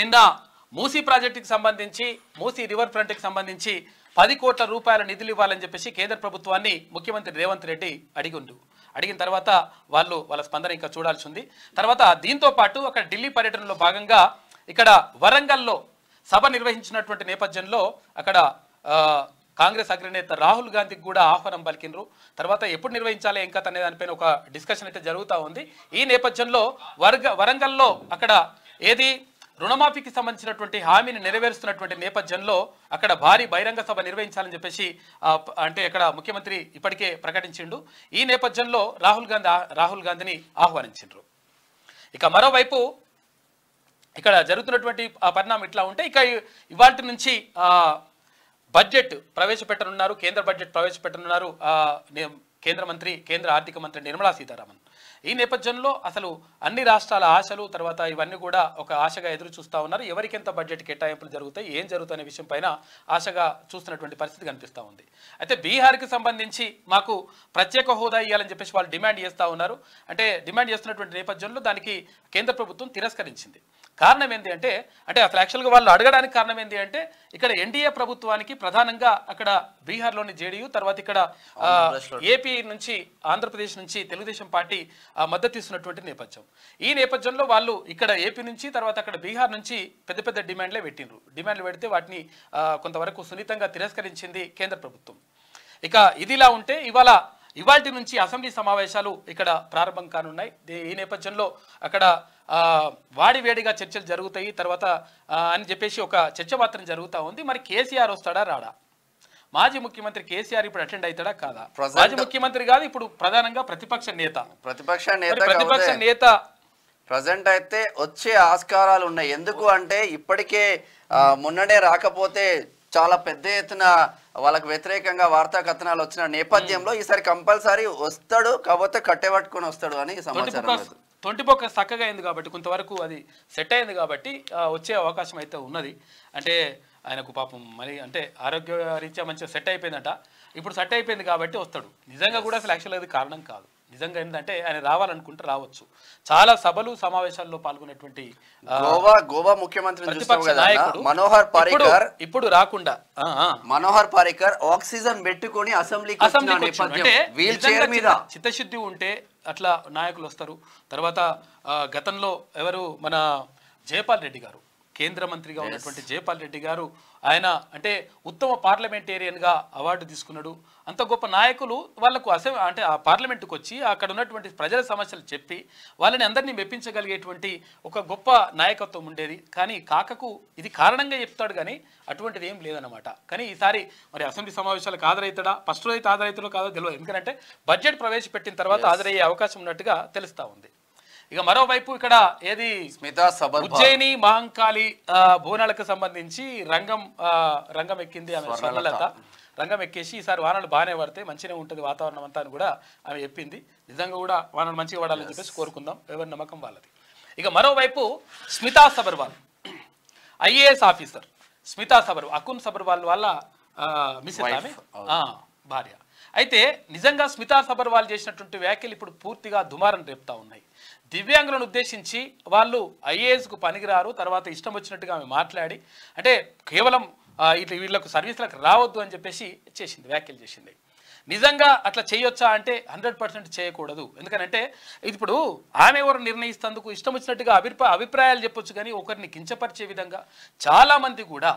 నిన్న మూసీ ప్రాజెక్టుకి సంబంధించి మూసీ రివర్ ఫ్రంట్కి సంబంధించి 10 కోట్ల రూపాయల నిధులు ఇవ్వాలని చెప్పేసి కేంద్ర ప్రభుత్వాన్ని ముఖ్యమంత్రి రేవంత్ రెడ్డి అడిగిన తర్వాత వాళ్ళ స్పందన ఇంకా చూడాల్సి ఉంది. తర్వాత దీంతో పాటు అక్కడ ఢిల్లీ పర్యటనలో భాగంగా ఇక్కడ వరంగల్లో సభ నిర్వహించినటువంటి నేపథ్యంలో అక్కడ కాంగ్రెస్ అగ్రనేత రాహుల్ గాంధీకి కూడా ఆహ్వానం పలికినరు. తర్వాత ఎప్పుడు నిర్వహించాలి ఇంకా అనే దానిపైన ఒక డిస్కషన్ అయితే జరుగుతూ ఉంది. ఈ నేపథ్యంలో వరంగల్లో అక్కడ ఏది రుణమాఫీకి సంబంధించినటువంటి హామీని నెరవేరుస్తున్నటువంటి నేపథ్యంలో అక్కడ భారీ బహిరంగ సభ నిర్వహించాలని చెప్పేసి అంటే అక్కడ ముఖ్యమంత్రి ఇప్పటికే ప్రకటించిండు. ఈ నేపథ్యంలో రాహుల్ గాంధీని ఆహ్వానించిండ్రు. ఇక మరోవైపు ఇక్కడ జరుగుతున్నటువంటి పరిణామం ఇట్లా ఉంటే ఇక ఇవాల్టి నుంచి బడ్జెట్ ప్రవేశపెట్టనున్నారు, కేంద్ర బడ్జెట్ ప్రవేశపెట్టనున్నారు కేంద్ర ఆర్థిక మంత్రి నిర్మలా సీతారామన్. ఈ నేపథ్యంలో అసలు అన్ని రాష్ట్రాల ఆశలు తర్వాత ఇవన్నీ కూడా ఒక ఆశగా ఎదురు చూస్తూ ఉన్నారు. ఎవరికెంత బడ్జెట్ కేటాయింపులు జరుగుతాయి, ఏం జరుగుతాయనే విషయం పైన ఆశగా చూస్తున్నటువంటి పరిస్థితి కనిపిస్తూ ఉంది. అయితే బీహార్కి సంబంధించి మాకు ప్రత్యేక హోదా ఇవ్వాలని చెప్పేసి వాళ్ళు డిమాండ్ చేస్తూ ఉన్నారు. అంటే డిమాండ్ చేస్తున్నటువంటి నేపథ్యంలో దానికి కేంద్ర ప్రభుత్వం తిరస్కరించింది. కారణం ఏంటి అంటే అసలు యాక్చువల్గా వాళ్ళు అడగడానికి కారణం ఏంటి అంటే ఇక్కడ ఎన్డీఏ ప్రభుత్వానికి ప్రధానంగా అక్కడ బీహార్లోని జేడీయూ తర్వాత ఇక్కడ ఏపీ నుంచి ఆంధ్రప్రదేశ్ నుంచి తెలుగుదేశం పార్టీ మద్దతు ఇస్తున్నటువంటి నేపథ్యం. ఈ నేపథ్యంలో వాళ్ళు ఇక్కడ ఏపీ నుంచి తర్వాత అక్కడ బీహార్ నుంచి పెద్ద డిమాండ్లే పెట్టిండ్రు. డిమాండ్లు పెడితే వాటిని కొంతవరకు సున్నితంగా తిరస్కరించింది కేంద్ర ప్రభుత్వం. ఇక ఇదిలా ఉంటే ఇవాల్టి నుంచి అసెంబ్లీ సమావేశాలు ఇక్కడ ప్రారంభం కానున్నాయి. ఈ నేపథ్యంలో అక్కడ వాడివేడిగా చర్చలు జరుగుతాయి తర్వాత అని చెప్పేసి ఒక చర్చ మాత్రం జరుగుతూ ఉంది. మరి కేసీఆర్ వస్తాడా రాడా? మాజీ ముఖ్యమంత్రి కేసీఆర్ ఇప్పుడు అటెండ్ అవుతాడా కాదా? మాజీ ముఖ్యమంత్రి కాదు, ఇప్పుడు ప్రధానంగా ప్రతిపక్ష నేత ప్రజెంట్ అయితే వచ్చే ఆస్కారాలు ఉన్నాయి. ఎందుకు అంటే ఇప్పటికే మొన్ననే రాకపోతే చాలా పెద్ద ఎత్తున వాళ్ళకు వ్యతిరేకంగా వార్తా కథనాలు వచ్చిన నేపథ్యంలో ఈసారి కంపల్సరీ వస్తాడు, కాకపోతే కట్టెపట్టుకొని వస్తాడు అని సమాచారం. తొంటిపోక చక్కగా అయింది కాబట్టి కొంతవరకు అది సెట్ అయింది కాబట్టి వచ్చే అవకాశం అయితే ఉన్నది. అంటే ఆయనకు పాపం మరి అంటే ఆరోగ్య రీత్యా మంచిగా సెట్ అయిపోయిందట. ఇప్పుడు సెట్ అయిపోయింది కాబట్టి వస్తాడు. నిజంగా కూడా అసలు యాక్చువల్గా అది కారణం కాదు. నిజంగా ఏంటంటే ఆయన రావాలనుకుంటే రావచ్చు. చాలా సభలు సమావేశాల్లో పాల్గొనేటువంటి గోవా ముఖ్యమంత్రి మనోహర్ పారికర్ ఇప్పుడు రాకుండా మనోహర్ పారికర్ ఆక్సిజన్ పెట్టుకొని అసెంబ్లీకి చిత్తశుద్ధి ఉంటే అట్లా నాయకులు వస్తారు. తర్వాత గతంలో ఎవరు మన జయపాల్ రెడ్డి గారు కేంద్ర మంత్రిగా ఉన్నటువంటి జయపాల్ రెడ్డి గారు ఆయన అంటే ఉత్తమ పార్లమెంటేరియన్గా అవార్డు తీసుకున్నాడు. అంత గొప్ప నాయకులు వాళ్లకు అంటే ఆ పార్లమెంటుకు వచ్చి అక్కడ ఉన్నటువంటి ప్రజల సమస్యలు చెప్పి వాళ్ళని అందరినీ మెప్పించగలిగేటువంటి ఒక గొప్ప నాయకత్వం ఉండేది. కానీ కాకకు ఇది కారణంగా చెప్తాడు కానీ అటువంటిది ఏం లేదన్నమాట. కానీ ఈసారి మరి అసెంబ్లీ సమావేశాలకు హాజరవుతాడా? ఫస్ట్ అయితే హాజరవుతాడో కాదో తెలియదు. ఎందుకంటే బడ్జెట్ ప్రవేశపెట్టిన తర్వాత హాజరయ్యే అవకాశం ఉన్నట్టుగా తెలుస్తూ ఉంది. ఇక మరోవైపు ఇక్కడ ఏది ఉజ్జయిని మహంకాళి బోనాలకు సంబంధించి రంగం ఎక్కింది ఆమె స్వర్ణలత. రంగం ఎక్కేసి ఈసారి వానలు బాగానే పడితే మంచిగా ఉంటుంది వాతావరణం అంతా అని కూడా ఆమె చెప్పింది. నిజంగా కూడా వానలు మంచిగా పడాలని చెప్పేసి కోరుకుందాం, ఎవరి నమ్మకం వాళ్ళది. ఇక మరోవైపు స్మితా సబర్వాల్ ఐఏఎస్ ఆఫీసర్ అకున్ సబర్వాల్ వాళ్ళ మిస్సెస్ ఆమె భార్య. అయితే నిజంగా స్మితా సబర్వాల్ చేసినటువంటి వ్యాఖ్యలు ఇప్పుడు పూర్తిగా దుమారం రేపుతా ఉన్నాయి. దివ్యాంగులను ఉద్దేశించి వాళ్ళు ఐఏఎస్కు పనికిరారు, తర్వాత ఇష్టం వచ్చినట్టుగా ఆమె మాట్లాడి అంటే కేవలం వీళ్ళకు సర్వీసులకు రావద్దు అని చెప్పేసి వ్యాఖ్యలు చేసింది. నిజంగా అట్లా చేయొచ్చా అంటే 100% చేయకూడదు. ఎందుకంటే ఇప్పుడు ఆమె ఎవరు నిర్ణయిస్తేందుకు ఇష్టం వచ్చినట్టుగా అభిప్రాయాలు చెప్పొచ్చు. కానీ ఒకరిని కించపరిచే విధంగా చాలామంది కూడా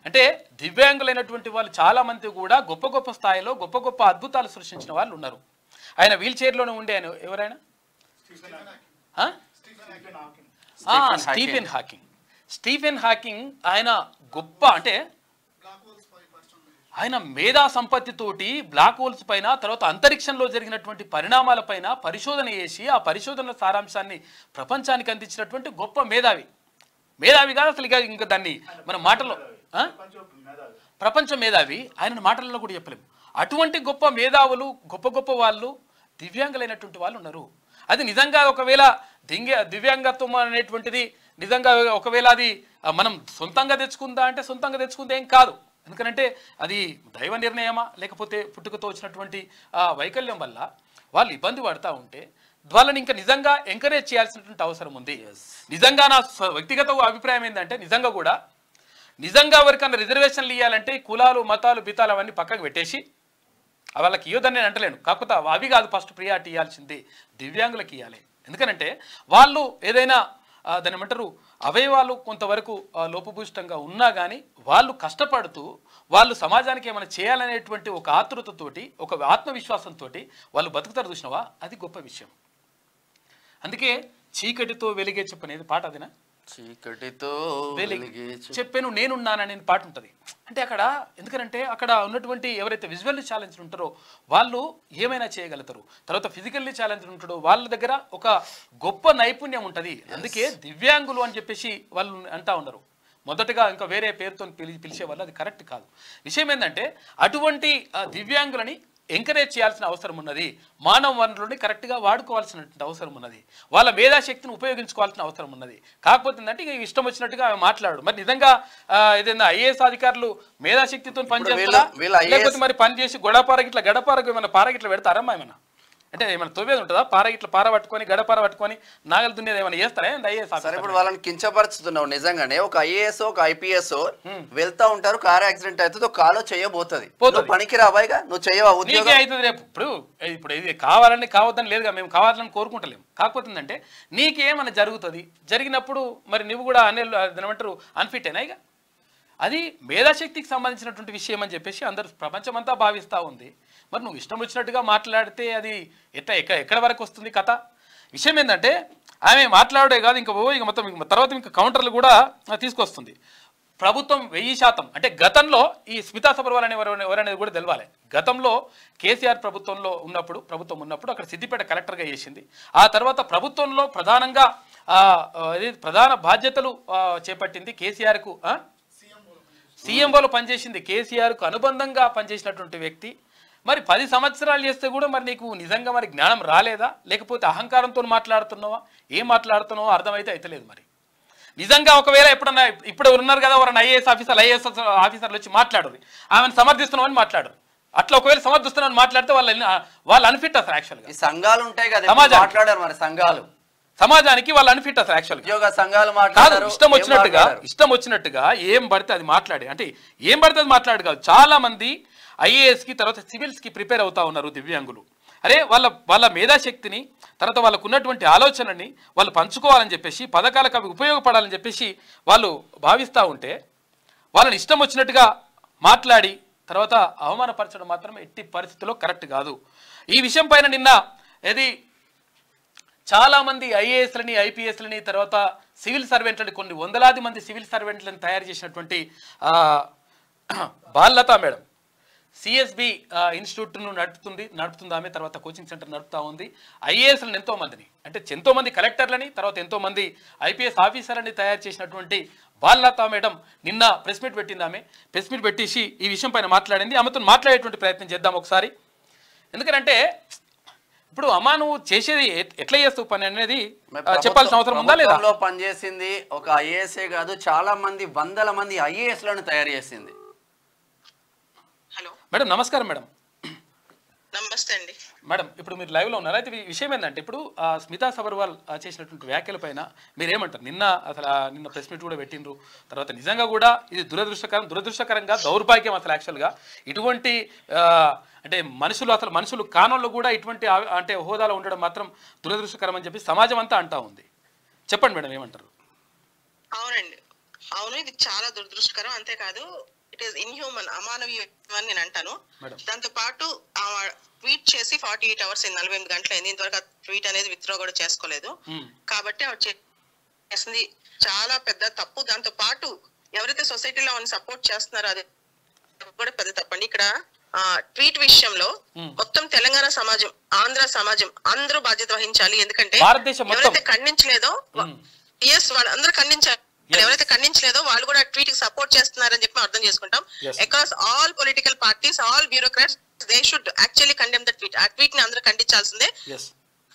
అంటే దివ్యాంగులైనటువంటి వాళ్ళు చాలామంది కూడా గొప్ప స్థాయిలో గొప్ప అద్భుతాలు సృష్టించిన వాళ్ళు ఉన్నారు. ఆయన వీల్ చైర్లోనే ఉండే ఆయన ఎవరైనా స్టీఫెన్ హాకింగ్ ఆయన గొప్ప అంటే ఆయన మేధా సంపత్తితోటి బ్లాక్ హోల్స్ పైన తర్వాత అంతరిక్షంలో జరిగినటువంటి పరిణామాల పైన పరిశోధన చేసి ఆ పరిశోధనల సారాంశాన్ని ప్రపంచానికి అందించినటువంటి గొప్ప మేధావి కాదు అసలు. ఇంకా దాన్ని మన మాటల్లో ప్రపంచ మేధావి ఆయన మాటల్లో కూడా చెప్పలేము. అటువంటి గొప్ప మేధావులు గొప్ప వాళ్ళు దివ్యాంగులైనటువంటి వాళ్ళు ఉన్నారు. అది నిజంగా ఒకవేళ దివ్యాంగత్వం అనేటువంటిది నిజంగా ఒకవేళ అది మనం సొంతంగా తెచ్చుకుందా అంటే సొంతంగా తెచ్చుకుందే ఏం కాదు. ఎందుకంటే అది దైవ నిర్ణయమా లేకపోతే పుట్టుకతో వచ్చినటువంటి వైకల్యం వల్ల వాళ్ళు ఇబ్బంది పడతా ఉంటే వాళ్ళని ఇంకా నిజంగా ఎంకరేజ్ చేయాల్సినటువంటి అవసరం ఉంది. నిజంగా నా వ్యక్తిగత అభిప్రాయం ఏంటంటే నిజంగా ఎవరికన్నా రిజర్వేషన్లు ఇవ్వాలంటే కులాలు మతాలు బితాలు అవన్నీ పక్కకు పెట్టేసి వాళ్ళకి ఇవ్వదని నేను అంటలేను, కాకపోతే అవి కాదు ఫస్ట్ ప్రియారిటీ ఇవ్వాల్సింది దివ్యాంగులకు ఇవ్వాలి. ఎందుకనంటే వాళ్ళు ఏదైనా దాని ఏమంటారు అవయవాలు కొంతవరకు లోపభూయిష్టంగా ఉన్నా కానీ వాళ్ళు కష్టపడుతూ వాళ్ళు సమాజానికి ఏమైనా చేయాలనేటువంటి ఒక ఆతృతతోటి ఒక ఆత్మవిశ్వాసంతో వాళ్ళు బతుకుతారు చూసినావా, అది గొప్ప విషయం. అందుకే చీకటితో వెలిగే చెప్పనేది పాట అదేనా, చీకటితో చెప్పాను నేనున్నానని పాట ఉంటుంది. అంటే అక్కడ ఎందుకంటే అక్కడ ఉన్నటువంటి ఎవరైతే విజువల్లీ ఛాలెంజ్ ఉంటారో వాళ్ళు ఏమైనా చేయగలుగుతారు, తర్వాత ఫిజికల్లీ ఛాలెంజ్ ఉంటాడో వాళ్ళ దగ్గర ఒక గొప్ప నైపుణ్యం ఉంటుంది. అందుకే దివ్యాంగులు అని చెప్పేసి వాళ్ళు అంటా ఉన్నారు. మొదటగా ఇంకా వేరే పేరుతో పిలిచే వాళ్ళు అది కరెక్ట్ కాదు. విషయం ఏంటంటే అటువంటి దివ్యాంగులని ఎంకరేజ్ చేయాల్సిన అవసరం ఉన్నది. మానవ వనరులని కరెక్ట్గా వాడుకోవాల్సినటువంటి అవసరం ఉన్నది. వాళ్ళ మేధాశక్తిని ఉపయోగించుకోవాల్సిన అవసరం ఉన్నది. కాకపోతే ఏంటంటే ఇక ఇష్టం వచ్చినట్టుగా ఆమె మాట్లాడు. మరి నిజంగా ఏదైనా ఐఏఎస్ అధికారులు మేధాశక్తితో పనిచేస్తారా, లేకపోతే మరి పని చేసి గడపారకి ఏమైనా పారగిట్ల పెడతారమ్మా? ఏమైనా అంటే ఏమైనా తోవేది ఉంటుందా? పారగిట్ల పార పట్టుకొని గడపార పట్టుకొని నాగలు దున్నేది ఏమైనా చేస్తారా ఐఏఎస్? సరే, ఇప్పుడు వాళ్ళని కించపరుచుతున్నావు. నిజంగానే ఒక ఐఏఎస్ ఒక ఐపీఎస్ వెళ్తా ఉంటారు, కార్ యాక్సిడెంట్ అవుతుంది, కాలో చేయబోతుంది, పనికి రాబాయిగా నువ్వు చేయవా ఉద్యోగం అవుతుంది రేపు. ఇప్పుడు ఇది కావాలని కావద్దని లేదుగా, మేము కావాలని కోరుకుంటలేము. కాకపోతే ఏంటంటే నీకేమైనా జరుగుతుంది, జరిగినప్పుడు మరి నువ్వు కూడా ఏమంటారు అన్ఫిట్ అయినా ఇక అది మేధాశక్తికి సంబంధించినటువంటి విషయం అని చెప్పేసి అందరూ ప్రపంచమంతా భావిస్తూ ఉంది. మరి నువ్వు ఇష్టం వచ్చినట్టుగా మాట్లాడితే అది ఎక్కడ వరకు వస్తుంది కథ? విషయం ఏంటంటే ఆమె మాట్లాడే కాదు ఇంకా మొత్తం తర్వాత ఇంకా కౌంటర్లు కూడా తీసుకొస్తుంది. ప్రభుత్వం 1000% అంటే గతంలో ఈ స్మితా సబర్వాల్ అనే ఎవరనేది కూడా తెలవాలి. గతంలో కేసీఆర్ ప్రభుత్వం ఉన్నప్పుడు అక్కడ సిద్దిపేట కలెక్టర్గా చేసింది. ఆ తర్వాత ప్రభుత్వంలో ప్రధానంగా ప్రధాన బాధ్యతలు చేపట్టింది కేసీఆర్కు సీఎంఓలో పనిచేసింది. కేసీఆర్కు అనుబంధంగా పనిచేసినటువంటి వ్యక్తి. మరి 10 సంవత్సరాలు చేస్తే కూడా మరి నీకు నిజంగా మరి జ్ఞానం రాలేదా, లేకపోతే అహంకారంతో మాట్లాడుతున్నావా, ఏం మాట్లాడుతున్నావో అర్థమైతే అయితలేదు. మరి నిజంగా ఒకవేళ ఎప్పుడన్నా ఇప్పుడు ఉన్నారు కదా ఎవరన్నా ఐఏఎస్ ఆఫీసర్లు వచ్చి మాట్లాడరు, ఆమెను సమర్థిస్తున్నామని మాట్లాడరు. అట్లా ఒకవేళ సమర్థిస్తున్నామని మాట్లాడితే వాళ్ళు అన్ఫిట్ అసలు యాక్చువల్గా. సంఘాలు ఉంటాయి కదా మాట్లాడారు, మరి సంఘాలు సమాజానికి వాళ్ళు అన్ఫిట్ అసలు యాక్చువల్గా సంఘాలు ఇష్టం వచ్చినట్టుగా ఏం పడితే అది మాట్లాడి అంటే ఏం పడితే అది మాట్లాడు కాదు. చాలా మంది ఐఏఎస్కి తర్వాత సివిల్స్కి ప్రిపేర్ అవుతా ఉన్నారు దివ్యాంగులు. అరే వాళ్ళ మేధాశక్తిని తర్వాత వాళ్ళకు ఉన్నటువంటి ఆలోచనని వాళ్ళు పంచుకోవాలని చెప్పేసి పథకాలకు అవి ఉపయోగపడాలని చెప్పేసి వాళ్ళు భావిస్తూ ఉంటే వాళ్ళని ఇష్టం వచ్చినట్టుగా మాట్లాడి తర్వాత అవమానపరచడం మాత్రం ఎట్టి పరిస్థితుల్లో కరెక్ట్ కాదు. ఈ విషయం పైన నిన్న చాలామంది ఐఏఎస్లని ఐపీఎస్లని తర్వాత సివిల్ సర్వెంట్లని కొన్ని వందలాది మంది సివిల్ సర్వెంట్లను తయారు చేసినటువంటి బాలలత మేడం సిఎస్బి ఇన్స్టిట్యూట్ను నడుపుతుంది ఆమె, తర్వాత కోచింగ్ సెంటర్ నడుపుతూ ఉంది. ఐఏఎస్లను ఎంతోమంది కలెక్టర్లని తర్వాత ఎంతోమంది ఐపీఎస్ ఆఫీసర్లని తయారు చేసినటువంటి బాలలత మేడం నిన్న ప్రెస్ మీట్ పెట్టింది. ఆమె ప్రెస్ మీట్ పెట్టేసి ఈ విషయం పైన మాట్లాడింది. ఆమెతో మాట్లాడేటువంటి ప్రయత్నం చేద్దాం ఒకసారి. ఎందుకంటే ఇప్పుడు అమ్మా నువ్వు చేసేది ఎట్లా చేస్తావు పని అనేది చెప్పాల్సిన అవసరం ఉందా లేదా? పనిచేసింది ఒక ఐఏఎస్ఏ కాదు, చాలా మంది వందల మంది ఐఏఎస్లను తయారు చేసింది. హలో మేడం, నమస్కారం మేడం. నమస్తే అండి మేడం. ఇప్పుడు మీరు లైవ్లో ఉన్నారు. అయితే విషయం ఏంటంటే ఇప్పుడు స్మితా సబర్వాల్ చేసినటువంటి వ్యాఖ్యల పైన మీరేమంటారు? నిన్న ప్రెస్ మీట్ కూడా పెట్టిండ్రు. తర్వాత నిజంగా కూడా ఇది దురదృష్టకరంగా దౌర్భాగ్యం అసలు యాక్చువల్గా ఇటువంటి అంటే మనుషులు కానోళ్ళు కూడా ఇటువంటి అంటే హోదాలో ఉండడం మాత్రం దురదృష్టకరం అని చెప్పి సమాజం అంతా అంటా ఉంది. చెప్పండి మేడం, ఏమంటారు? అవునండి, అవును, ఇది చాలా దురదృష్టకరం. అంతేకాదు ఇట్ ఈస్ ఇన్హ్యూమన్, అమానవీయం అని నేను అంటాను. దాంతో పాటు ట్వీట్ చేసి 48 hours 48 గంటలు అయింది, ఇంతవరకు ట్వీట్ అనేది విత్డ్రా కూడా చేసుకోలేదు. కాబట్టి ఆవిడ చేసింది చాలా పెద్ద తప్పు. దాంతో పాటు ఎవరైతే సొసైటీలో సపోర్ట్ చేస్తున్నారో అది కూడా పెద్ద తప్పండి. ఇక్కడ ట్వీట్ విషయంలో మొత్తం తెలంగాణ సమాజం, ఆంధ్ర సమాజం అందరూ బాధ్యత వహించాలి. ఎందుకంటే ఎవరైతే ఖండించలేదో వాళ్ళందరూ ఖండించాలి. ఎవరైతే ఖండించలేదో వాళ్ళు కూడా ట్వీట్ కి సపోర్ట్ చేస్తున్నారని చెప్పి అర్థం చేసుకుంటాం. Across all political parties, all bureaucrats, they should actually condemn the tweet. ఆ ట్వీట్ ని అందరూ ఖండించాల్సిందే,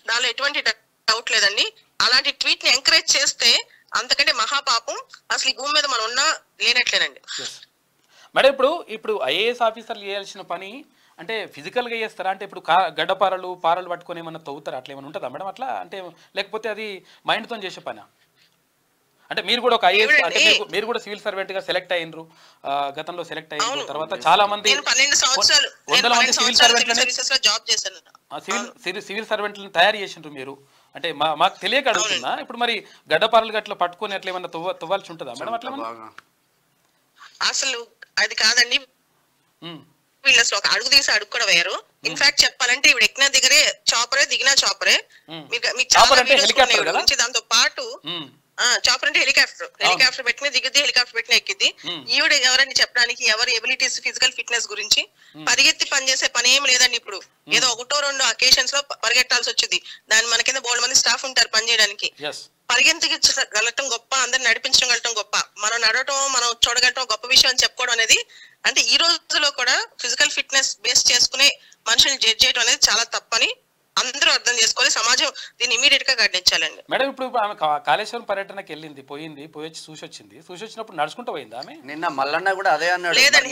దానిలో ఎటువంటి డౌట్ లేదండి. అలాంటి ట్వీట్ ని ఎంకరేజ్ చేస్తే అంతకంటే మహాపాపం అసలు ఈ భూమి మీద మనం ఉన్నా లేనట్లేనండి. మేడం ఇప్పుడు ఐఏఎస్ ఆఫీసర్లు చేయాల్సిన పని అంటే ఫిజికల్గా చేస్తారా అంటే ఇప్పుడు గడ్డపారలు పట్టుకొని ఏమన్నా తవ్వుతారా అట్లా ఏమైనా ఉంటుందా మేడం అట్లా అంటే లేకపోతే అది మైండ్తో చేసే పని అంటే మీరు కూడా ఒక ఐఏఎస్ అంటే మీరు కూడా సివిల్ సర్వెంట్ గా సెలెక్ట్ అయ్యిండ్రు గతంలో సెలెక్ట్ అయ్యిండ్రు తర్వాత చాలా మంది వందల మంది సివిల్ సివిల్ సర్వెంట్లను తయారు చేసిండ్రు మీరు అంటే మాకు తెలియక అడుగుతున్నా ఇప్పుడు మరి గడ్డపారలు గట్ల పట్టుకొని అట్లా ఏమన్నా తవ్వాల్సి ఉంటుందా మేడం అట్లా అసలు అది కాదండి వీళ్ళు అసలు ఒక అడుగు తీసి అడుగు కూడా వేయరు ఇన్ఫాక్ట్ చెప్పాలంటే ఇప్పుడు ఎక్కిన దిగరే చాపరే దిగినా చాపరే మీకు చాలా దాంతో పాటు చాపర్ అంటే హెలికాప్టర్ పెట్టిన దిగుద్ది హెలికాప్టర్ పెట్టిన ఎక్కిద్ది ఈవిడ ఎవరని చెప్పడానికి ఎవరి ఎబిలిటీస్ ఫిజికల్ ఫిట్నెస్ గురించి పరిగెత్తి పనిచేసే పని ఏం లేదండి ఇప్పుడు ఏదో ఒకటో రెండు అకేషన్స్ లో పరిగెట్టాల్సి వచ్చింది దాని మన కింద బోల్డ్ మంది స్టాఫ్ ఉంటారు పని చేయడానికి పరిగెత్తగలటం గొప్ప అందరిని నడిపించగలటం గొప్ప మనం నడవటం మనం చూడగలటం గొప్ప విషయం అని చెప్పుకోవడం అనేది అంటే ఈ రోజులో కూడా ఫిజికల్ ఫిట్నెస్ బేస్ చేసుకునే మనుషుల్ని జడ్జ్ చేయడం అనేది చాలా తప్పని అందరూ అర్థం చేసుకోవాలి సమాజం దీన్ని ఇమీడియట్ గా ఖండించాలండి మేడం ఇప్పుడు ఆమె కాళేశ్వరం పర్యటనకి వెళ్ళింది పోయి వచ్చి చూసి వచ్చినప్పుడు నడుచుకుంటూ పోయింది ఆమె నిన్న మల్లన్న కూడా అదే అన్నాడు లేదండి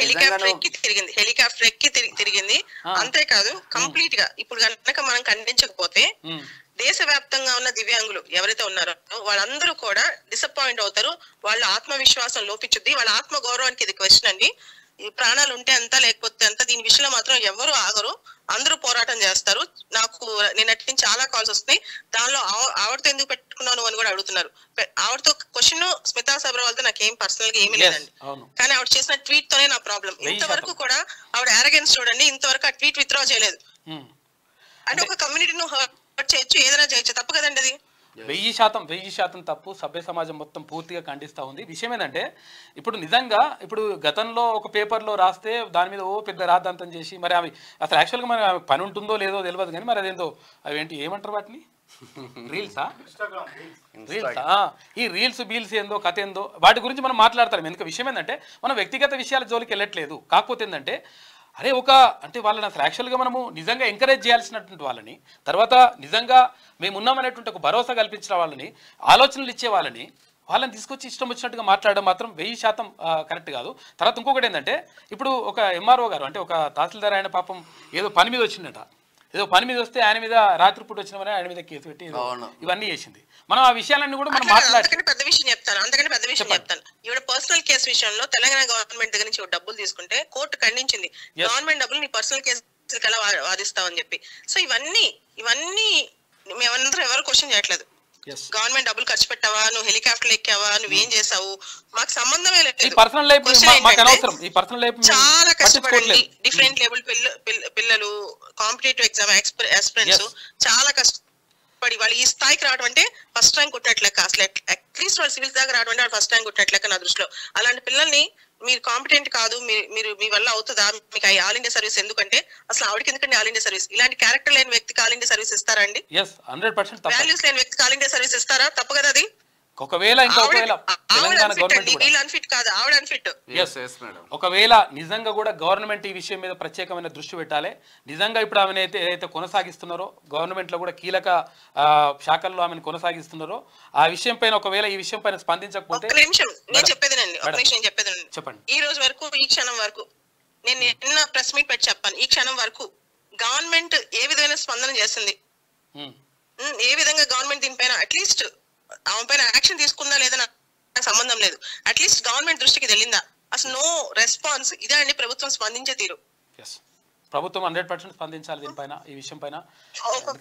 హెలికాప్టర్ ఎక్కి తిరిగింది అంతేకాదు కంప్లీట్ గా ఇప్పుడు కనుక మనం ఖండించకపోతే దేశవ్యాప్తంగా ఉన్న దివ్యాంగులు ఎవరైతే ఉన్నారో వాళ్ళందరూ కూడా డిసప్పాయింట్ అవుతారు వాళ్ళ ఆత్మవిశ్వాసం లోపించుద్ది వాళ్ళ ఆత్మ గౌరవానికి ఇది క్వశ్చన్ అండి ఈ ప్రాణాలు ఉంటే ఎంత లేకపోతే ఎంత దీని విషయంలో మాత్రం ఎవరు ఆగరు అందరూ పోరాటం చేస్తారు నాకు నిన్నటి నుంచి చాలా కాల్స్ వస్తున్నాయి దానిలో ఆవిడతో ఎందుకు పెట్టుకున్నాను అని కూడా అడుగుతున్నారు ఆవిడతో క్వశ్చన్ స్మితా సబర్వాల్తో నాకు ఏం పర్సనల్ గా ఏమీ లేదండి కానీ ఆవిడ చేసిన ట్వీట్ తోనే నా ప్రాబ్లం ఇంతవరకు కూడా ఆవిడ అరగెన్స్ చూడండి ఇంతవరకు ఆ ట్వీట్ విత్డ్రా చేయలేదు అంటే ఒక కమ్యూనిటీను హర్ట్ చేయొచ్చు ఏదైనా చేయొచ్చు తప్పు కదండి అది 1000% తప్పు సభ్య సమాజం మొత్తం పూర్తిగా ఖండిస్తూ ఉంది విషయం ఏంటంటే ఇప్పుడు నిజంగా ఇప్పుడు గతంలో ఒక పేపర్లో రాస్తే దాని మీద పెద్ద రాద్ధాంతం చేసి మరి అవి అసలు యాక్చువల్గా మరి ఆమె పని ఉంటుందో లేదో తెలియదు కానీ మరి అదేందో అవేంటి ఏమంటారు వాటిని రీల్సా ఈ బీల్స్ ఏందో కథ ఏందో వాటి గురించి మనం మాట్లాడతాం ఎందుకు విషయం ఏంటంటే మనం వ్యక్తిగత విషయాల జోలికి వెళ్ళట్లేదు కాకపోతే ఏంటంటే అరే అంటే వాళ్ళని అసలు యాక్చువల్గా మనము నిజంగా ఎంకరేజ్ చేయాల్సినటువంటి వాళ్ళని తర్వాత నిజంగా మేము ఉన్నామనేటువంటి ఒక భరోసా కల్పించిన వాళ్ళని ఆలోచనలు ఇచ్చే వాళ్ళని తీసుకొచ్చి ఇష్టం వచ్చినట్టుగా మాట్లాడడం మాత్రం 1000% కరెక్ట్ కాదు తర్వాత ఇంకొకటి ఏంటంటే ఇప్పుడు ఒక ఎంఆర్ఓ గారు అంటే ఒక తహసీల్దార్ ఆయన పాపం ఏదో పని మీద వచ్చిందట ఏదో పని మీద వస్తే ఆయన మీద రాత్రిపూట వచ్చిన ఆయన మీద కేసు పెట్టి ఇవన్నీ చేసింది మనం ఆ విషయాలన్నీ కూడా మనం మాట్లాడుతున్నాం పెద్ద విషయం చెప్తాను ఇవిడ పర్సనల్ కేసు విషయంలో తెలంగాణ గవర్నమెంట్ దగ్గర నుంచి డబ్బులు తీసుకుంటే కోర్టు ఖండించింది గవర్నమెంట్ డబ్బులు నీ పర్సనల్ కేసు ఎలా వాదిస్తావని చెప్పి సో ఇవన్నీ మేమందరం ఎవరు క్వశ్చన్ చేయట్లేదు గవర్నమెంట్ డబ్బులు ఖర్చు పెట్టావా నువ్వు హెలికాప్టర్ ఎక్కావా నువ్వేం చేసావు మాకు సంబంధమే లేదు చాలా కష్టపడండి డిఫరెంట్ లెవెల్ పిల్లలు కాంపిటేటివ్ ఎగ్జామ్ ఆస్పిరెంట్స్ చాలా కష్టపడి వాళ్ళు ఈ స్థాయికి రావడం అంటే ఫస్ట్ ర్యాంక్ కొట్టట్లేక అసలు అట్లీస్ట్ వాళ్ళు సివిల్స్ దాకా రావడం అంటే ఫస్ట్ ర్యాంక్ కొట్టట్లేక నా దృష్టిలో అలాంటి పిల్లల్ని మీరు కాంపిటెంట్ కాదు మీరు మీ వల్ల అవుతుందా మీకు ఆల్ ఇండియా సర్వీస్ ఎందుకంటే అసలు ఆవిడకి ఎందుకంటే ఆల్ ఇండియా సర్వీస్ ఇలాంటి క్యారెక్టర్ లేని వ్యక్తికి ఆల్ ఇండియా సర్వీస్ ఇస్తారా అండి వాల్యూస్ లేని వ్యక్తికి ఆల్ ఇండియా సర్వీస్ ఇస్తారా తప్పు కదా అది ఒకవేళ నిజంగా కూడా గవర్నమెంట్ ఈ విషయం మీద ప్రత్యేకమైన దృష్టి పెట్టాలి నిజంగా ఇప్పుడు ఆమెను అయితే కొనసాగిస్తున్నారో గవర్నమెంట్ లో కూడా కీలక శాఖల్లో ఆమెను కొనసాగిస్తున్నారో ఆ విషయం పైన ఒకవేళ ఈ విషయం పైన స్పందించకపోతే చెప్పండి ఈ రోజు వరకు ఈ క్షణం వరకు నేను నిన్న ప్రెస్ మీట్ పెట్టి చెప్పాను ఈ క్షణం వరకు గవర్నమెంట్ ఏ విధమైన స్పందన చేస్తుంది ఏ విధంగా గవర్నమెంట్ దీనిపైన అట్లీస్ట్ ఆమె పైన యాక్షన్ తీసుకుందా లేదా నాకు సంబంధం లేదు అట్లీస్ట్ గవర్నమెంట్ దృష్టికి వెళ్ళిందా అసలు నో రెస్పాన్స్ ఇదే అండి ప్రభుత్వం స్పందించే తీరు ప్రభుత్వం 100% స్పందించాలి దీనిపైన ఈ విషయం పైన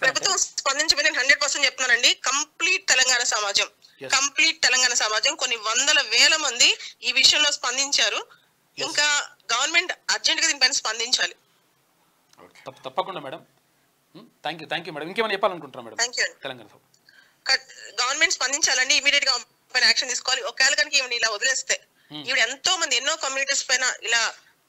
ప్రభుత్వం స్పందించబోతే 100% చెప్తున్నానండి కంప్లీట్ తెలంగాణ సమాజం కొన్ని వందల వేల మంది ఈ విషయంలో స్పందించారు ఇంకా గవర్నమెంట్ అర్జెంట్ గా దీనిపైన స్పందించాలి తప్పకుండా మేడం థ్యాంక్ యూ మేడం ఇంకేమైనా చెప్పాలనుకుంటున్నాం మేడం తెలంగాణ గవర్నమెంట్ స్పందించాలండి ఇమీడియట్ గా పైన యాక్షన్ తీసుకోవాలి ఒకవేళ కనుక ఈవిడ ఇలా వదిలేస్తే ఈవిడ ఎంతో మంది ఎన్నో కమ్యూనిటీస్ పైన ఇలా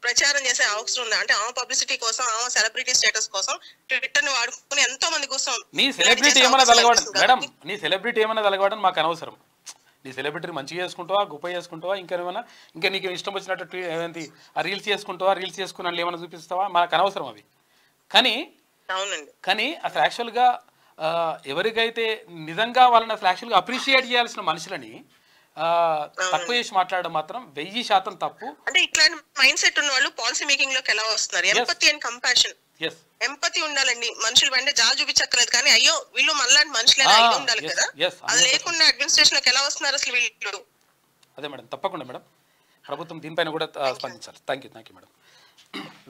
ప్రచారం చేసే అవసరం ఉంది అంటే ఆమె పబ్లిసిటీ కోసం ఆమె సెలబ్రిటీ స్టేటస్ కోసం ట్విట్టర్ ని వాడుకుని ఎంతో మంది కోసం నీ సెలబ్రిటీ ఏమైనా తలగవడం మేడం నీ సెలబ్రిటీ ఏమైనా తలగవడం మాకు అనవసరం నీ సెలబ్రిటీ మంచిగా చేసుకుంటావా గొప్ప చేసుకుంటావా ఇంకేమైనా ఇంకా నీకు ఇష్టం వచ్చినట్టు ఏంటి ఆ రీల్స్ చేసుకుంటావా రీల్స్ చేసుకుని ఏమైనా చూపిస్తావా మాకు అనవసరం అవి కానీ అసలు యాక్చువల్గా ఎవరికైతే నిజంగా వాళ్ళని అసలు యాక్చువల్గా అప్రిషియేట్ చేయాల్సిన మనుషులని తక్కువ చేసి మాట్లాడడం మాత్రం 1000% తప్పు. అంటే ఇట్లాంటి మైండ్ సెట్ ఉన్న వాళ్ళు పాలసీ మేకింగ్ లోకి ఎలా వస్తున్నారు? ఎంపతి అండ్ కంపాషన్, ఎంపతి ఉండాలండి. మనుషులు వెంటనే జాలు చూపించక్కర్లేదు, కానీ అయ్యో వీళ్ళు మనలాంటి మనుషులేనా ఇది ఉండాలి కదా. అది లేకుండా అడ్మినిస్ట్రేషన్ లోకి ఎలా వస్తున్నారు అసలు వీళ్ళు? అదే మేడం, తప్పకుండా మేడం ప్రభుత్వం దీనిపైన కూడా స్పందించాలి. Thank you madam.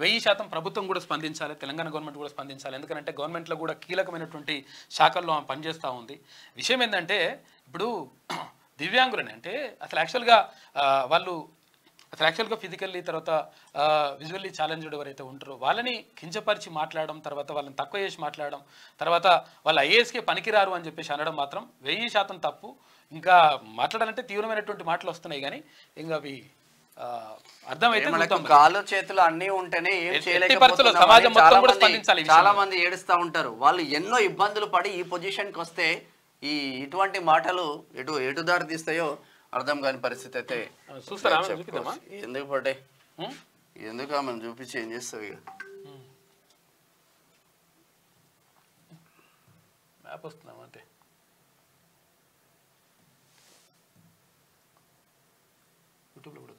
1000% ప్రభుత్వం కూడా స్పందించాలి, తెలంగాణ గవర్నమెంట్ కూడా స్పందించాలి. ఎందుకంటే గవర్నమెంట్లో కూడా కీలకమైనటువంటి శాఖల్లో ఆమె పనిచేస్తూ ఉంది. విషయం ఏంటంటే ఇప్పుడు దివ్యాంగులని అంటే అసలు యాక్చువల్గా వాళ్ళు ఫిజికల్లీ తర్వాత విజువల్లీ ఛాలెంజ్డ్ ఎవరైతే ఉంటారో వాళ్ళని కించపరిచి మాట్లాడడం, తర్వాత వాళ్ళని తక్కువ చేసి మాట్లాడడం, తర్వాత వాళ్ళు ఐఏఎస్కే పనికిరారు అని చెప్పేసి అనడం మాత్రం 1000% తప్పు. ఇంకా మాట్లాడాలంటే తీవ్రమైనటువంటి మాటలు వస్తున్నాయి, కానీ ఇంకా అవి అర్థమైతే కాళ్ళు చేతులు అన్ని ఉంటేనే ఏం సమాజం మొత్తం కూడా స్పందించాలి. చాలా మంది ఏడుస్తూ ఉంటారు. వాళ్ళు ఎన్నో ఇబ్బందులు పడి ఈ పొజిషన్కి వస్తే ఇటువంటి మాటలు ఎటు దారి తీస్తాయో అర్థం కాని పరిస్థితి అయితే చూస్తారా? ఎందుకు పడే ఎందుకు మనం చూపించి ఏం చేస్తావు? ఇక మ్యాప్ వస్తున్నాం అంటే యూట్యూబ్లో కూడా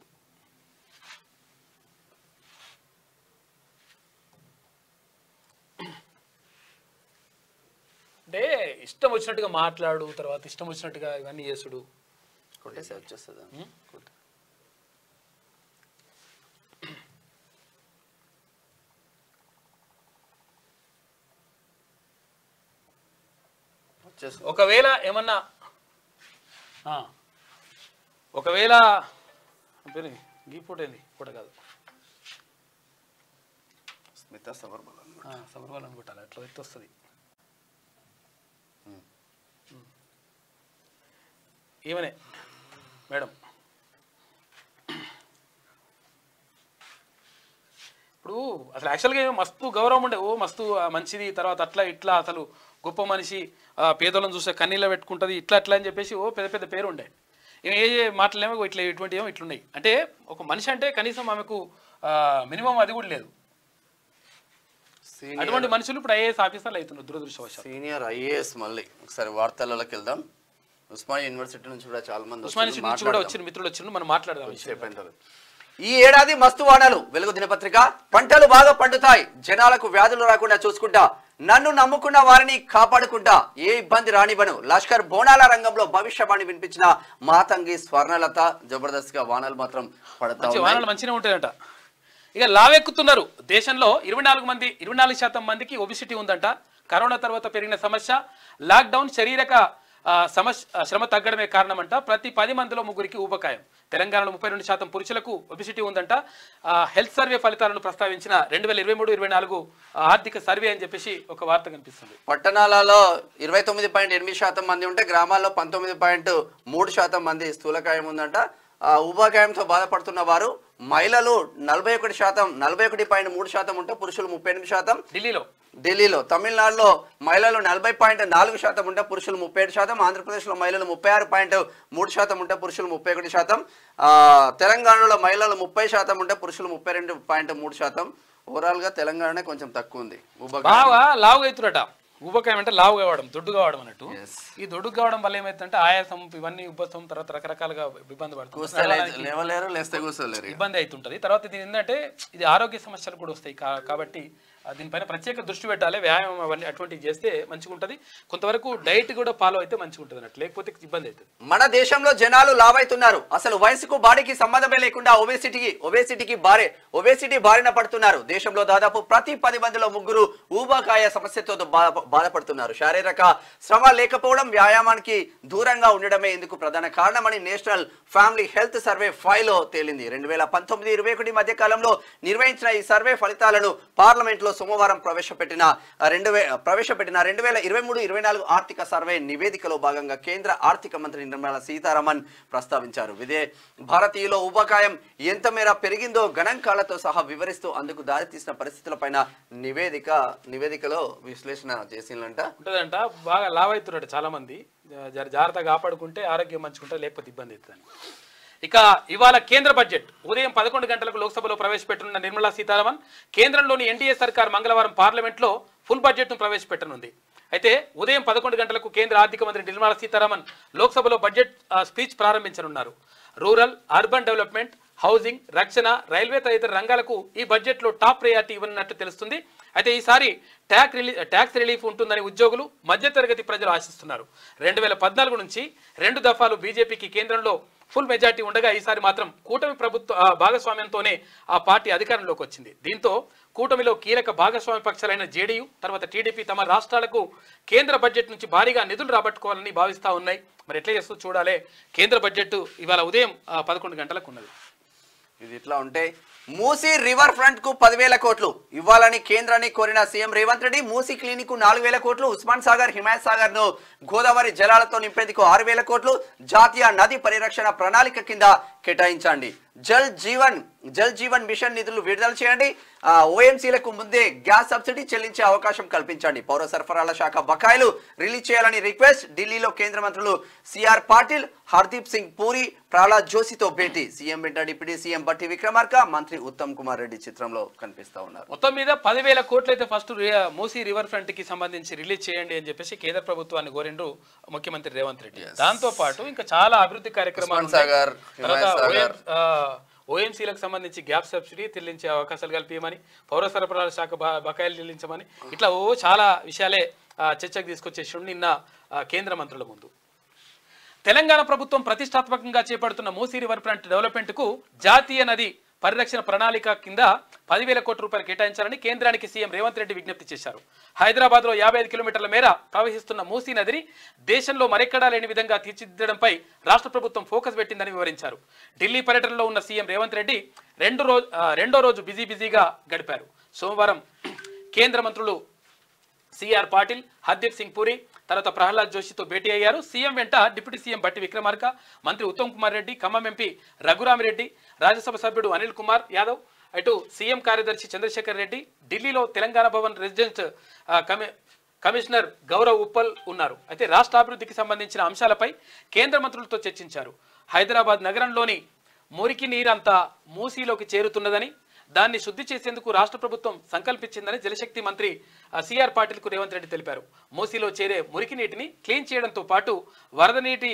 అంటే ఇష్టం వచ్చినట్టుగా మాట్లాడు, తర్వాత ఇష్టం వచ్చినట్టుగా ఇవన్నీ చేసుడు కొట్టేసి వచ్చేస్తుంది. ఒకవేళ ఏమన్నా గీ ఫోటో ఏంది? ఫోటో కాదు, స్మిత సబర్వాల్ అనుకుంటాను. అట్లా ఎత్తు వస్తుంది. ఏమనే మేడం ఇప్పుడు అసలు యాక్చువల్గా మస్తు గౌరవం ఉండే, మస్తు మంచిది, తర్వాత అట్లా ఇట్లా అసలు గొప్ప మనిషి, పేదలను చూస్తే కన్నీళ్ళ పెట్టుకుంటుంది, ఇట్లా అని చెప్పేసి పెద్ద పెద్ద పేరు ఉండే. ఏ మాటలేమో ఇట్లా ఇటువంటి ఏమో ఇట్లున్నాయి. అంటే ఒక మనిషి అంటే కనీసం ఆమెకు మినిమం అది కూడా లేదు. అటువంటి మనుషులు ఇప్పుడు ఐఏఎస్ ఆఫీసర్లు అవుతున్నారు దురదృష్టవశాత్తు. Senior IAS. మళ్ళీ ఒకసారి వార్తలలోకి వెళ్దాం. ఉస్మానియా యూనివర్సిటీ నుంచి కూడా చాలా మంది వచ్చిన మిత్రులు వచ్చిన మనం మాట్లాడదాం. ఈ ఏడాది మస్తు వానలు. వెలుగు దినపత్రిక. పంటలు బాగా పండుతాయి, జనాలకు వ్యాధులు రాకుండా చూసుకుంటా, నన్ను నమ్ముకున్న వారిని కాపాడుకుంటా, ఏ ఇబ్బంది రానివ్వను. లష్కర్ బోనాల రంగంలో భవిష్యవాణి వినిపించిన మాతంగి స్వర్ణలత. జబర్దస్త్ గా వానలు మాత్రం పడతా, వానలు మంచిగా ఉంటాయంట. ఇక లావెక్కుతున్నారు. దేశంలో 24% మందికి ఒబిసిటీ ఉందంట. కరోనా తర్వాత పెరిగిన సమస్య. లాక్డౌన్ శారీరక శ్రమ తగ్గడమే కారణమంట. ప్రతి 10 మందిలో 3కి ఊబకాయం. తెలంగాణలో 32% పురుషులకు ఒబిసిటీ ఉందంట. హెల్త్ సర్వే ఫలితాలను ప్రస్తావించిన 2023-24 ఆర్థిక సర్వే అని చెప్పేసి ఒక వార్త కనిపిస్తుంది. పట్టణాలలో 29.8% మంది ఉంటే గ్రామాల్లో 19.3% మంది స్థూలకాయం ఉందంట. ఊబకాయంతో బాధపడుతున్న వారు మహిళలు 41%, 41.3% ఉంటే పురుషులు 38%. ఢిల్లీలో తమిళనాడులో మహిళలు 40.4% ఉంటే పురుషులు 37%. ఆంధ్రప్రదేశ్లో మహిళలు 36.3% ఉంటే పురుషులు 31%. తెలంగాణలో మహిళలు 30% ఉంటే పురుషులు 32.3%. ఓవరాల్ గా తెలంగాణనే కొంచెం తక్కువ ఉంది. లావుగా అవుతున్నట. ఊబకాయం అంటే లావు కావడం, దొడ్డు కావడం అన్నట్టు. ఈ దొడ్డు కావడం వల్ల ఏమైతుందంటే ఆయాసం, ఇవన్నీ ఉబ్బసం, తర్వాత రకరకాలుగా ఇబ్బంది పడుతుంది, ఇబ్బంది అవుతుంటది. తర్వాత ఇది ఏంటంటే ఇది ఆరోగ్య సమస్యలు కూడా వస్తాయి. కాబట్టి దీనిపైన ప్రత్యేక దృష్టి పెట్టాలి. వ్యాయామం అవన్నీ అటువంటివి చేస్తే మంచిగా ఉంటుంది. కొంతవరకు డైట్ కూడా ఫాలో అయితే మంచిగా ఉంటుంది అన్నట్టు, లేకపోతే ఇబ్బంది అవుతుంది. మన దేశంలో జనాలు లావైతున్నారు. అసలు వయసుకు బాడీకి సంబంధమే లేకుండా ఒబేసిటీ బారిన పడుతున్నారు. దేశంలో దాదాపు ప్రతి 10 మందిలో 3 ఊబకాయ సమస్యతో బాధపడుతున్నారు. శారీరక శ్రమ లేకపోవడం, వ్యాయామానికి దూరంగా ఉండడమే ఇందుకు ప్రధాన కారణమని నేషనల్ ఫ్యామిలీ హెల్త్ సర్వే 5లో తేలింది. 2019-21 మధ్య కాలంలో నిర్వహించిన ఈ సర్వే ఫలితాలను పార్లమెంట్ లో సోమవారం ప్రవేశపెట్టిన 2023-24 ఆర్థిక సర్వే నివేదికలో భాగంగా కేంద్ర ఆర్థిక మంత్రి నిర్మలా సీతారామన్ ప్రస్తావించారు. భారతీయుల ఊబకాయం ఎంత మేర పెరిగిందో గణాంకాలతో సహా వివరిస్తూ అందుకు దారితీసిన పరిస్థితులపైన నివేదికలో విశ్లేషణ చేసిందంట. ఉంటదంట. బాగా లావ్ అవుతున్నాడు చాలా మంది. జాగ్రత్తగా కాపాడుకుంటే ఆరోగ్యం మంచుకుంటే, లేకపోతే ఇబ్బంది అవుతుంది. ఇక ఇవాళ కేంద్ర బడ్జెట్ ఉదయం 11 గంటలకు లోక్సభలో ప్రవేశపెట్టనున్న నిర్మలా సీతారామన్ కేంద్రంలోని ఎన్డీఏ సర్కార్ మంగళవారం పార్లమెంట్లో ఫుల్ బడ్జెట్ను ప్రవేశపెట్టనుంది. అయితే ఉదయం 11 గంటలకు కేంద్ర ఆర్థిక మంత్రి నిర్మలా సీతారామన్ లోక్సభలో బడ్జెట్ స్పీచ్ ప్రారంభించనున్నారు. రూరల్, అర్బన్ డెవలప్మెంట్, హౌసింగ్, రక్షణ, రైల్వే తదితర రంగాలకు ఈ బడ్జెట్లో టాప్ ప్రయారిటీ ఇవ్వనున్నట్లు తెలుస్తుంది. అయితే ఈసారి ట్యాక్స్ రిలీఫ్ ఉంటుందని ఉద్యోగులు, మధ్యతరగతి ప్రజలు ఆశిస్తున్నారు. 2014 నుంచి 2 దఫాలు బీజేపీకి కేంద్రంలో ఫుల్ మెజార్టీ ఉండగా ఈసారి మాత్రం కూటమి ప్రభుత్వ భాగస్వామ్యంతోనే ఆ పార్టీ అధికారంలోకి వచ్చింది. దీంతో కూటమిలో కీలక భాగస్వామ్య పక్షాలైన జేడీయూ, తర్వాత టీడీపీ తమ రాష్ట్రాలకు కేంద్ర బడ్జెట్ నుంచి భారీగా నిధులు రాబట్టుకోవాలని భావిస్తూ ఉన్నాయి. మరి ఎట్లా చేస్తూ చూడాలి. కేంద్ర బడ్జెట్ ఇవాళ ఉదయం 11 గంటలకు ఉన్నది. ఇది ఇట్లా ఉంటే మూసీ రివర్ ఫ్రంట్ కు 10,000 కోట్లు ఇవ్వాలని కేంద్రాన్ని కోరిన సీఎం రేవంత్ రెడ్డి మూసీ క్లినిక్ కు 4,000 కోట్లు, ఉస్మాన్ సాగర్, హిమాయత్ సాగర్ ను గోదావరి జలాలతో నింపేందుకు 6,000 కోట్లు జాతీయ నది పరిరక్షణ ప్రణాళిక కింద కేటాయించండి. జల్ జీవన్ మిషన్ నిధులు విడుదల చేయండి. ఓఎంసీలకు ముందే గ్యాస్ సబ్సిడీ చెల్లించే అవకాశం కల్పించండి. పౌర సరఫరాల శాఖ బకాయిలు రిలీజ్ చేయాలని రిక్వెస్ట్. ఢిల్లీలో కేంద్ర మంత్రులు సిఆర్ పాటిల్, హర్దీప్ సింగ్ పూరి, ప్రహ్లాద్ జోషితో భేటీ. సీఎం వెంట డిప్యూటీ సీఎం బట్టి విక్రమార్క, మంత్రి ఉత్తమ్ కుమార్ రెడ్డి చిత్రంలో కనిపిస్తా ఉన్నారు. మొత్తం మీద 10,000 కోట్లు అయితే ఫస్ట్ మూసీ రివర్ ఫ్రంట్ కి సంబంధించి రిలీజ్ చేయండి అని చెప్పేసి కేంద్ర ప్రభుత్వాన్ని కోరిండ్రు ముఖ్యమంత్రి రేవంత్ రెడ్డి. దాంతో పాటు ఇంకా చాలా అభివృద్ధి కార్యక్రమాలు, ఓఎంసీలకు సంబంధించి గ్యాప్ సబ్సిడీ చెల్లించే అవకాశాలు కల్పించమని, పౌర సరఫరాల శాఖ బకాయిలు చెల్లించమని, ఇట్లా చాలా విషయాలే చర్చకు తీసుకొచ్చేసి నిన్న కేంద్ర మంత్రుల ముందు. తెలంగాణ ప్రభుత్వం ప్రతిష్టాత్మకంగా చేపడుతున్న మూసీ రివర్ ఫ్రంట్ డెవలప్మెంట్ కు జాతీయ నది పరిరక్షణ ప్రణాళిక కింద 10,000 కోట్ల రూపాయలు కేటాయించాలని కేంద్రానికి సీఎం రేవంత్ రెడ్డి విజ్ఞప్తి చేశారు. హైదరాబాద్ లో 55 కిలోమీటర్ల మేర ప్రవహిస్తున్న మూసీ నదిని దేశంలో మరెక్కడా లేని విధంగా తీర్చిదిద్దడంపై రాష్ట్ర ప్రభుత్వం ఫోకస్ పెట్టిందని వివరించారు. ఢిల్లీ పర్యటనలో ఉన్న సీఎం రేవంత్ రెడ్డి రెండో రోజు బిజీగా గడిపారు. సోమవారం కేంద్ర మంత్రులు సిఆర్ పాటిల్, హర్దీప్ సింగ్ పూరి, తర్వాత ప్రహ్లాద్ జోషితో భేటీ అయ్యారు. సీఎం వెంట డిప్యూటీ సీఎం బట్టి విక్రమార్క, మంత్రి ఉత్తమ్ కుమార్ రెడ్డి, ఖమ్మం ఎంపీ రఘురామిరెడ్డి, రాజ్యసభ సభ్యుడు అనిల్ కుమార్ యాదవ్, అటు సీఎం కార్యదర్శి చంద్రశేఖర్ రెడ్డి, ఢిల్లీలో తెలంగాణ భవన్ రెసిడెంట్ కమిషనర్ గౌరవ్ ఉప్పల్ ఉన్నారు. అయితే రాష్ట్ర అభివృద్ధికి సంబంధించిన అంశాలపై కేంద్ర మంత్రులతో చర్చించారు. హైదరాబాద్ నగరంలోని మురికి నీరంతా మూసీలోకి చేరుతున్నదని, దాన్ని శుద్ధి చేసేందుకు రాష్ట్ర ప్రభుత్వం సంకల్పించిందని జలశక్తి మంత్రి సిఆర్ పాటిల్ కు రేవంత్ రెడ్డి తెలిపారు. మూసీలో చేరే మురికి నీటిని క్లీన్ చేయడంతో పాటు వరద నీటి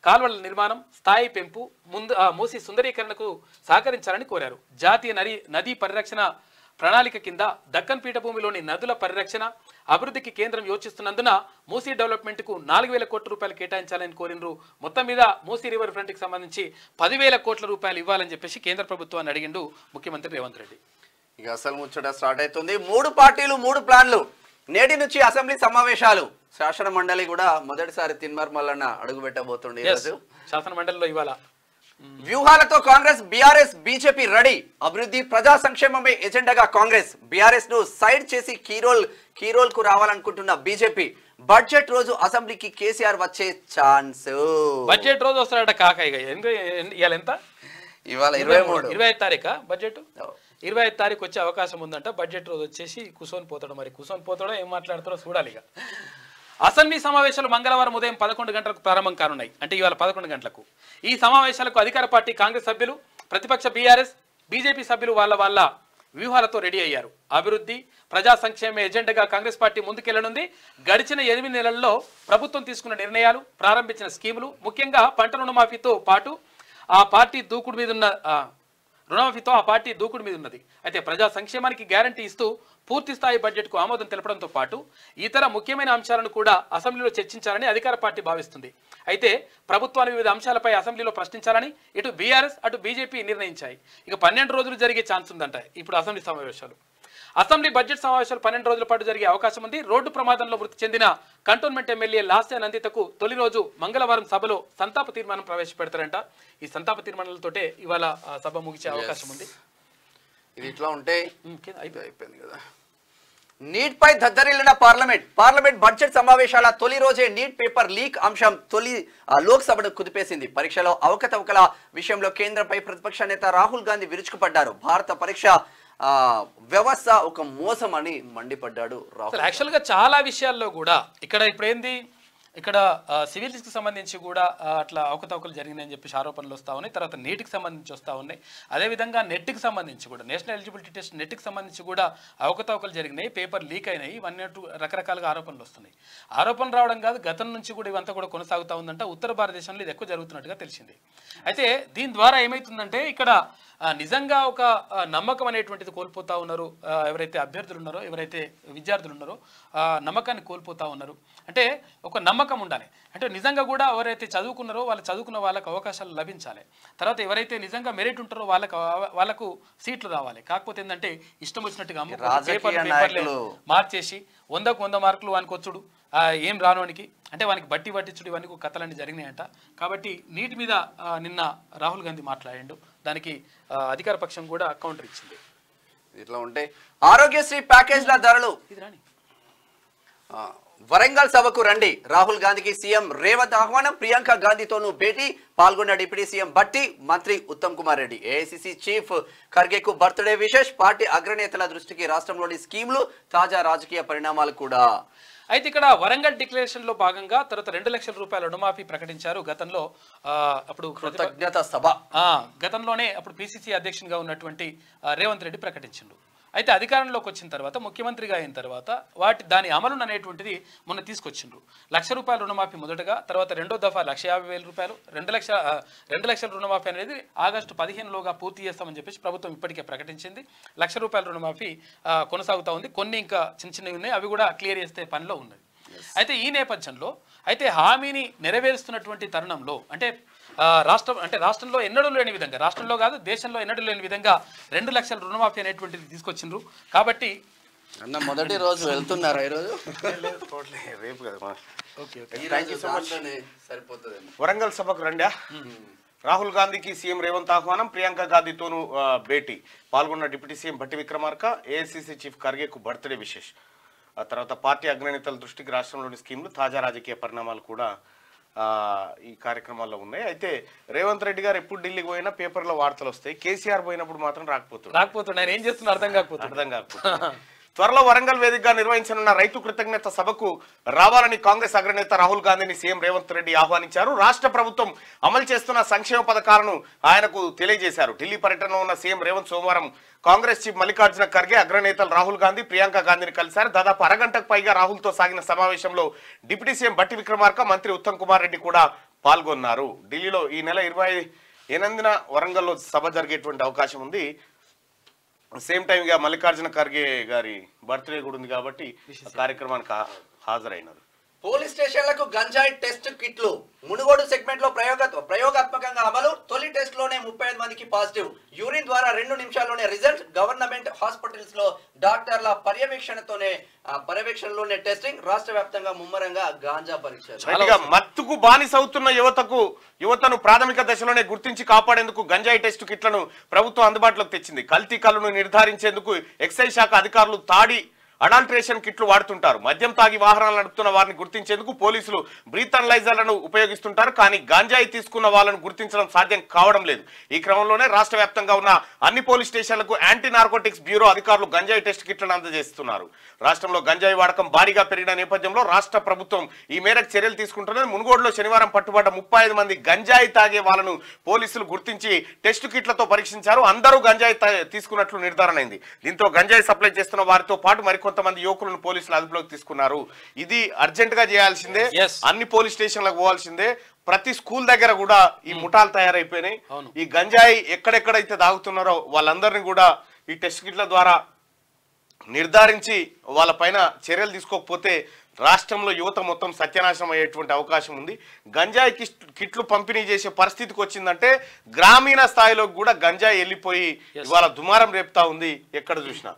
కాల్వల నిర్మాణం, స్థాయి పెంపు, మూసీ సుందరీకరణకు సహకరించాలని కోరారు. జాతీయ నదీ పరిరక్షణ ప్రణాళిక కింద దక్కన్ పీఠభూమిలోని నదుల పరిరక్షణ అభివృద్ధికి కేంద్రం యోచిస్తున్నందున మూసీ డెవలప్మెంట్ కు 4,000 కోట్ల రూపాయలు కేటాయించాలని కోరినరు. మొత్తం మీద మూసీ రివర్ ఫ్రంట్ కి సంబంధించి 10,000 కోట్ల రూపాయలు ఇవ్వాలని చెప్పేసి కేంద్ర ప్రభుత్వాన్ని అడిగిండు ముఖ్యమంత్రి రేవంత్ రెడ్డి. ఇక అసలు ముచ్చట స్టార్ట్ అవుతుంది. 3 పార్టీలు 3 ప్లాన్లు. నేటి నుంచి అసెంబ్లీ సమావేశాలు. శాసన మండలి కూడా మొదటిసారి తిన్మార్ మల్లన్న అడుగు పెట్టబోతుంది. శాసన మండలిలో ఇవాళ వ్యూహాలతో కాంగ్రెస్, బీఆర్ఎస్, బీజేపీ రెడీ. అభివృద్ధి, ప్రజా సంక్షేమమే ఎజెండాగా కాంగ్రెస్. బీఆర్ఎస్ ను సైడ్ చేసి కీరోల్ కు రావాలనుకుంటున్న బీజేపీ. బడ్జెట్ రోజు అసెంబ్లీకి కేసీఆర్ వచ్చే ఛాన్స్. బడ్జెట్ రోజు వస్తాడట కాకయ్య. ఇవాళ ఎంత? ఇవాళ 25 తారీఖా బడ్జెట్? 25 తారీఖు వచ్చే అవకాశం ఉందంట. బడ్జెట్ రోజు వచ్చేసి కూర్చొని పోతాడు. మరి కూర్చొని పోతాడో ఏం మాట్లాడతాడో చూడాలి. ఇక అసెంబ్లీ సమావేశాలు మంగళవారం ఉదయం 11 గంటలకు ప్రారంభం కానున్నాయి. అంటే ఇవాళ 11 గంటలకు. ఈ సమావేశాలకు అధికార పార్టీ కాంగ్రెస్ సభ్యులు, ప్రతిపక్ష బీఆర్ఎస్, బీజేపీ సభ్యులు వాళ్ళ వ్యూహాలతో రెడీ అయ్యారు. అభివృద్ధి, ప్రజా సంక్షేమ ఎజెండాగా కాంగ్రెస్ పార్టీ ముందుకెళ్లనుంది. గడిచిన 8 నెలల్లో ప్రభుత్వం తీసుకున్న నిర్ణయాలు, ప్రారంభించిన స్కీములు, ముఖ్యంగా పంట రుణమాఫీతో పాటు ఆ పార్టీ దూకుడు మీద ఉన్నది. అయితే ప్రజా సంక్షేమానికి గ్యారంటీ ఇస్తూ పూర్తి స్థాయి బడ్జెట్ కు ఆమోదం తెలపడంతో పాటు ఇతర ముఖ్యమైన అంశాలను కూడా అసెంబ్లీలో చర్చించాలని అధికార పార్టీ భావిస్తుంది. అయితే ప్రభుత్వాన్ని వివిధ అంశాలపై అసెంబ్లీలో ప్రశ్నించాలని ఇటు బీఆర్ఎస్ అటు బీజేపీ నిర్ణయించాయి. ఇక 12 రోజులు జరిగే ఛాన్స్ ఉందంట ఇప్పుడు అసెంబ్లీ సమావేశాలు. అసెంబ్లీ బడ్జెట్ సమావేశాలు 12 రోజుల పాటు జరిగే అవకాశం ఉంది. రోడ్డు ప్రమాదంలో మృతి చెందిన కంటోన్మెంట్ ఎమ్మెల్యే లాస్య నందితకు తొలి రోజు మంగళవారం సభలో సంతాప తీర్మానం ప్రవేశపెడతారంట. ఈ సంతాప తీర్మానాలతోటే ఇవాళ సభ ముగిసే అవకాశం ఉంది. ఇది ఇట్లా ఉంటే అయిపోయింది కదా. నీట్ పై దద్దరిల్లిన పార్లమెంట్ బడ్జెట్ సమావేశాల తొలి రోజే నీట్ పేపర్ లీక్ అంశం లోక్సభను కుదిపేసింది. పరీక్షలో అవకతవకల విషయంలో కేంద్రంపై ప్రతిపక్ష నేత రాహుల్ గాంధీ విరుచుకుపడ్డారు. భారత పరీక్ష వ్యవస్థ ఒక మోసం అని మండిపడ్డాడు రాహుల్. యాక్చువల్ గా చాలా విషయాల్లో కూడా ఇక్కడ ఇప్పుడు ఏంది, ఇక్కడ సివిల్స్కి సంబంధించి కూడా అట్లా అవకతవకలు జరిగినాయని చెప్పేసి ఆరోపణలు వస్తూ ఉన్నాయి. తర్వాత నీటికి సంబంధించి వస్తూ ఉన్నాయి. అదేవిధంగా నెట్కి సంబంధించి కూడా నేషనల్ ఎలిజిబిలిటీ టెస్ట్ నెట్కి సంబంధించి కూడా అవకతవకలు జరిగినాయి, పేపర్ లీక్ అయినాయి, ఇవన్నీ రకరకాలుగా ఆరోపణలు వస్తున్నాయి. ఆరోపణలు రావడం కాదు, గతం నుంచి కూడా ఇవంతా కూడా కొనసాగుతూ ఉందంట. ఉత్తర భారతదేశంలో ఇది ఎక్కువ జరుగుతున్నట్టుగా తెలిసింది. అయితే దీని ద్వారా ఏమవుతుందంటే ఇక్కడ నిజంగా ఒక నమ్మకం అనేటువంటిది కోల్పోతూ ఉన్నారు. ఎవరైతే అభ్యర్థులు ఉన్నారో, ఎవరైతే విద్యార్థులు ఉన్నారో నమ్మకాన్ని కోల్పోతూ ఉన్నారు. అంటే ఒక నమ్మకం ఉండాలి. అంటే నిజంగా కూడా ఎవరైతే చదువుకున్నారో వాళ్ళు చదువుకున్న వాళ్ళకు అవకాశాలు లభించాలి. తర్వాత ఎవరైతే నిజంగా మెరిట్ ఉంటారో వాళ్ళకు సీట్లు రావాలి. కాకపోతే ఏంటంటే ఇష్టం వచ్చినట్టుగా పేపర్లు మార్చేసి 100కు 100 మార్కులు వానికి వచ్చుడు, ఏం రానోనికి అంటే వానికి బట్టి పట్టించుడు, ఇవన్నీ కథలన్నీ జరిగినాయంట. కాబట్టి నీటి మీద నిన్న రాహుల్ గాంధీ మాట్లాడిండు. దానికి అధికార పక్షం కూడా కౌంటర్ ఇచ్చింది. ఇట్లా ఉంటే ఆరోగ్యశ్రీ ప్యాకేజ్ల ధరలు. వరంగల్ సభకు రండి, రాహుల్ గాంధీకి సీఎం రేవంత్ ఆహ్వానం, ప్రియాంక గాంధీతోనూ భేటీ, పాల్గొన్న డిప్యూటీ సీఎం భట్టి, మంత్రి ఉత్తమ్ కుమార్ రెడ్డి. ఏఐసిసి చీఫ్ ఖర్గేకు బర్త్డే విశేష్, పార్టీ అగ్రనేతల దృష్టికి రాష్ట్రంలోని స్కీమ్లు, తాజా రాజకీయ పరిణామాలు కూడా. అయితే ఇక్కడ వరంగల్ డిక్లరేషన్ లో భాగంగా తర్వాత 2 లక్షల రూపాయల రుణమాఫీ ప్రకటించారు. గతంలో అప్పుడు కృతజ్ఞత సభ గతంలోనే అప్పుడు పిసిసి అధ్యక్షునిగా ఉన్నటువంటి రేవంత్ రెడ్డి ప్రకటించిండు. అయితే అధికారంలోకి వచ్చిన తర్వాత ముఖ్యమంత్రిగా అయిన తర్వాత దాని అమలును అనేటువంటిది మొన్న తీసుకొచ్చిండ్రు. 1 లక్ష రూపాయల రుణమాఫీ మొదటగా, తర్వాత రెండో దఫా 1,50,000 రూపాయలు, 2 లక్షల రుణమాఫీ అనేది ఆగస్టు 15లోగా పూర్తి చేస్తామని చెప్పేసి ప్రభుత్వం ఇప్పటికే ప్రకటించింది. 1 లక్ష రూపాయల రుణమాఫీ కొనసాగుతూ ఉంది. కొన్ని ఇంకా చిన్న చిన్నవి ఉన్నాయి, అవి కూడా క్లియర్ చేస్తే పనిలో ఉన్నది. అయితే ఈ నేపథ్యంలో అయితే హామీని నెరవేరుస్తున్నటువంటి తరుణంలో అంటే రాష్ట్రంలో ఎన్నడూ లేని విధంగా, రాష్ట్రంలో కాదు దేశంలో ఎన్నడూ లేని విధంగా 2 లక్షల రుణమాఫీ అనేటువంటిది తీసుకొచ్చిండ్రు. కాబట్టి అన్న మొదటి రోజు వెళ్తున్నారా ఈరోజు? రేపు కదా. సరిపోతుంది. వరంగల్ సభకు రండా, రాహుల్ గాంధీకి సీఎం రేవంత్ ఆహ్వానం, ప్రియాంక గాంధీతోనూ భేటీ, పాల్గొన్న deputy CM Bhatti Vikramarka, AICC chief ఖర్గేకు బర్త్డే విశేష్. ఆ తర్వాత పార్టీ అగ్రనేతల దృష్టికి రాష్ట్రంలోని స్కీమ్లు, తాజా రాజకీయ పరిణామాలు కూడా ఈ కార్యక్రమాల్లో ఉన్నాయి. అయితే రేవంత్ రెడ్డి గారు ఎప్పుడు ఢిల్లీకి పోయినా పేపర్లో వార్తలు వస్తాయి, కేసీఆర్ పోయినప్పుడు మాత్రం రాకపోతున్నాడు. ఏం చేస్తున్నా అర్థం కాకపోతుంది. త్వరలో వరంగల్ వేదికగా నిర్వహించనున్న రైతు కృతజ్ఞత సభకు రావాలని కాంగ్రెస్ అగ్రనేత రాహుల్ గాంధీని సీఎం రేవంత్ రెడ్డి ఆహ్వానించారు. రాష్ట్ర ప్రభుత్వం అమలు చేస్తున్న సంక్షేమ పథకాలను ఆయనకు తెలియజేశారు. ఢిల్లీ పర్యటనలో ఉన్న సీఎం రేవంత్ సోమవారం కాంగ్రెస్ చీఫ్ మల్లికార్జున ఖర్గే, అగ్రనేతలు రాహుల్ గాంధీ, ప్రియాంక గాంధీని కలిశారు. దాదాపు అరగంటకు పైగా రాహుల్తో సాగిన సమావేశంలో డిప్యూటీ సీఎం భట్టి విక్రమార్క, మంత్రి ఉత్తమ్ కుమార్ రెడ్డి కూడా పాల్గొన్నారు. ఢిల్లీలో ఈ నెల 28న వరంగల్లో సభ జరిగేటువంటి అవకాశం ఉంది. సేమ్ టైం గా మల్లికార్జున ఖర్గే గారి బర్త్డే కూడా ఉంది కాబట్టి కార్యక్రమానికి హాజరైనారు. పోలీస్ స్టేషన్లకు గంజాయి టెస్ట్ కిట్లు, మునుగోడు సెగ్మెంట్ లో ప్రయోగాత్మకంగా అమలు. తొలి టెస్ట్ లోనే 35 మందికి పాజిటివ్. యూరిన్ ద్వారా 2 నిమిషాల్లోనే రిజల్ట్. గవర్నమెంట్ హాస్పిటల్స్ లో డాక్టర్ల పర్యవేక్షణలోనే టెస్టింగ్. రాష్ట్ర వ్యాప్తంగా ముమ్మరంగా గాంజా పరీక్షలు. మత్తుకు బానిసవుతున్న యువతను ప్రాథమిక దశలోనే గుర్తించి కాపాడేందుకు గంజాయి టెస్ట్ కిట్లను ప్రభుత్వం అందుబాటులోకి తెచ్చింది. కల్తీ కల్లును నిర్ధారించేందుకు ఎక్సైజ్ శాఖ అధికారులు తాడి అడాల్ట్రేషన్ కిట్లు వాడుతుంటారు. మద్యం తాగి వాహనాలు నడుపుతున్న వారిని గుర్తించేందుకు పోలీసులు బ్రీత్ అనలైజర్లను ఉపయోగిస్తుంటారు. కానీ గాంజాయి తీసుకున్న వాళ్ళను గుర్తించడం సాధ్యం కావడం లేదు. ఈ క్రమంలోనే రాష్ట్ర వ్యాప్తంగా ఉన్న అన్ని పోలీస్ స్టేషన్లకు యాంటీ నార్కోటిక్స్ బ్యూరో అధికారులు గంజాయి టెస్ట్ కిట్లను అందజేస్తున్నారు. రాష్ట్రంలో గంజాయి వాడకం భారీగా పెరిగిన నేపథ్యంలో రాష్ట్ర ప్రభుత్వం ఈ మేరకు చర్యలు తీసుకుంటున్నది. మునుగోడులో శనివారం పట్టుబడ్డ 35 మంది గంజాయి తాగే వాళ్ళను పోలీసులు గుర్తించి టెస్ట్ కిట్లతో పరీక్షించారు. అందరూ గంజాయి తీసుకున్నట్లు నిర్ధారణ అయింది. దీంతో గంజాయి సప్లై చేస్తున్న వారితో పాటు కొంతమంది యువకులను పోలీసులు అదుపులోకి తీసుకున్నారు. ఇది అర్జెంట్ గా చేయాల్సిందే, అన్ని పోలీస్ స్టేషన్లకు పోవాల్సిందే. ప్రతి స్కూల్ దగ్గర కూడా ఈ ముఠాలు తయారైపోయినాయి. ఈ గంజాయి ఎక్కడెక్కడైతే తాగుతున్నారో వాళ్ళందరినీ కూడా ఈ టెస్ట్ కిట్ల ద్వారా నిర్ధారించి వాళ్ళ పైన చర్యలు తీసుకోకపోతే రాష్ట్రంలో యువత మొత్తం సత్యనాశనం అయ్యేటువంటి అవకాశం ఉంది. గంజాయి కిట్లు పంపిణీ చేసే పరిస్థితికి వచ్చిందంటే గ్రామీణ స్థాయిలో కూడా గంజాయి వెళ్ళిపోయి ఇవాళ దుమారం రేపుతా ఉంది ఎక్కడ చూసినా.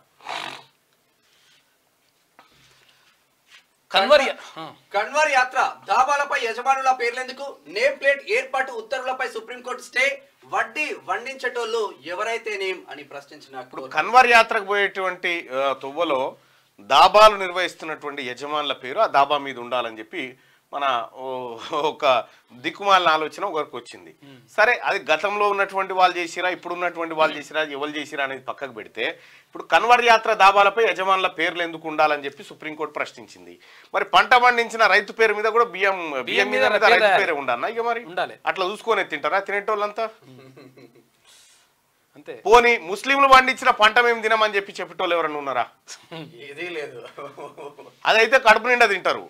కన్వర్ యాత్ర, ధాబాలపై యజమానుల పేర్లెందుకు, నేమ్ ప్లేట్ ఏర్పాటు ఉత్తర్వులపై సుప్రీంకోర్టు స్టే, వడ్డీ వండించేటోళ్ళు ఎవరైతే నేమ్ అని ప్రశ్నించినప్పుడు కన్వర్ యాత్రకు పోయేటువంటి తొవ్వలో దాబాలు నిర్వహిస్తున్నటువంటి యజమానుల పేరు ఆ దాబా మీద ఉండాలని చెప్పి మన ఒక దిక్కుమాలిన ఆలోచన ఒకరికి వచ్చింది. సరే అది గతంలో ఉన్నటువంటి వాళ్ళు చేసిరా, ఇప్పుడు ఉన్నటువంటి వాళ్ళు చేసిరా, ఎవరు చేసిరా అనేది పక్కకు పెడితే ఇప్పుడు కన్వర్ యాత్ర దాబాలపై యజమానుల పేర్లు ఎందుకు ఉండాలని చెప్పి సుప్రీంకోర్టు ప్రశ్నించింది. మరి పంట పండించిన రైతు పేరు మీద కూడా బియ్యం మీద రైతు పేరే ఉండాలన్నా? ఇక మరి ఉండాలి. అట్లా చూసుకొని తింటారా తినేటోళ్ళంతా? అంతే. పోనీ ముస్లింలు పండించిన పంట మేము తినమని చెప్పి చెప్పేటోళ్ళు ఎవరన్నా ఉన్నారా? ఏదీ లేదు. అదైతే కడుపు నిండా తింటారు.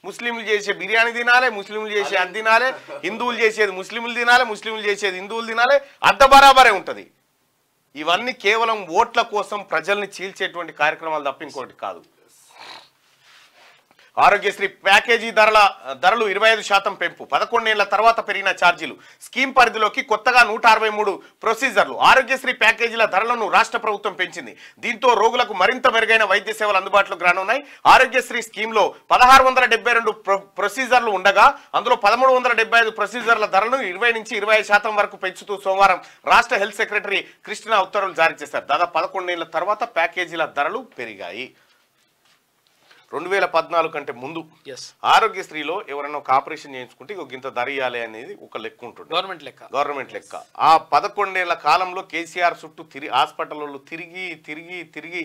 ముస్లింలు చేసే బిర్యానీ తినాలి, ముస్లింలు చేసే అది తినాలి, హిందువులు చేసేది ముస్లింలు తినాలి, ముస్లింలు చేసేది హిందువులు తినాలి, అర్ధ బరాబరే ఉంటది. ఇవన్నీ కేవలం ఓట్ల కోసం ప్రజల్ని చీల్చేటువంటి కార్యక్రమాలు తప్ప ఇంకోటి కాదు. ఆరోగ్యశ్రీ ప్యాకేజీ ధరలు 25% పెంపు, 11 ఏళ్ల తర్వాత పెరిగిన ఛార్జీలు, స్కీమ్ పరిధిలోకి కొత్తగా 163 ప్రొసీజర్లు. ఆరోగ్యశ్రీ ప్యాకేజీల ధరలను రాష్ట్ర ప్రభుత్వం పెంచింది. దీంతో రోగులకు మరింత మెరుగైన వైద్య సేవలు అందుబాటులోకి రానున్నాయి. ఆరోగ్యశ్రీ స్కీమ్లో 1672 ప్రొసీజర్లు ఉండగా అందులో 1375 ప్రొసీజర్ల ధరలను 20 నుంచి 25% వరకు పెంచుతూ సోమవారం రాష్ట్ర హెల్త్ సెక్రటరీ కృష్ణ ఉత్తర్వులు జారీ చేశారు. దాదాపు 11 ఏళ్ల తర్వాత ప్యాకేజీల ధరలు పెరిగాయి. 2014 కంటే ముందు ఆరోగ్యశ్రీలో ఎవరైనా ఒక ఆపరేషన్ చేయించుకుంటే ఇంత ధర ఇవ్వాలి అనేది ఒక లెక్క ఉంటుంది, గవర్నమెంట్ లెక్క. ఆ 11 ఏళ్ల కాలంలో కేసీఆర్ చుట్టూ హాస్పిటల్లో తిరిగి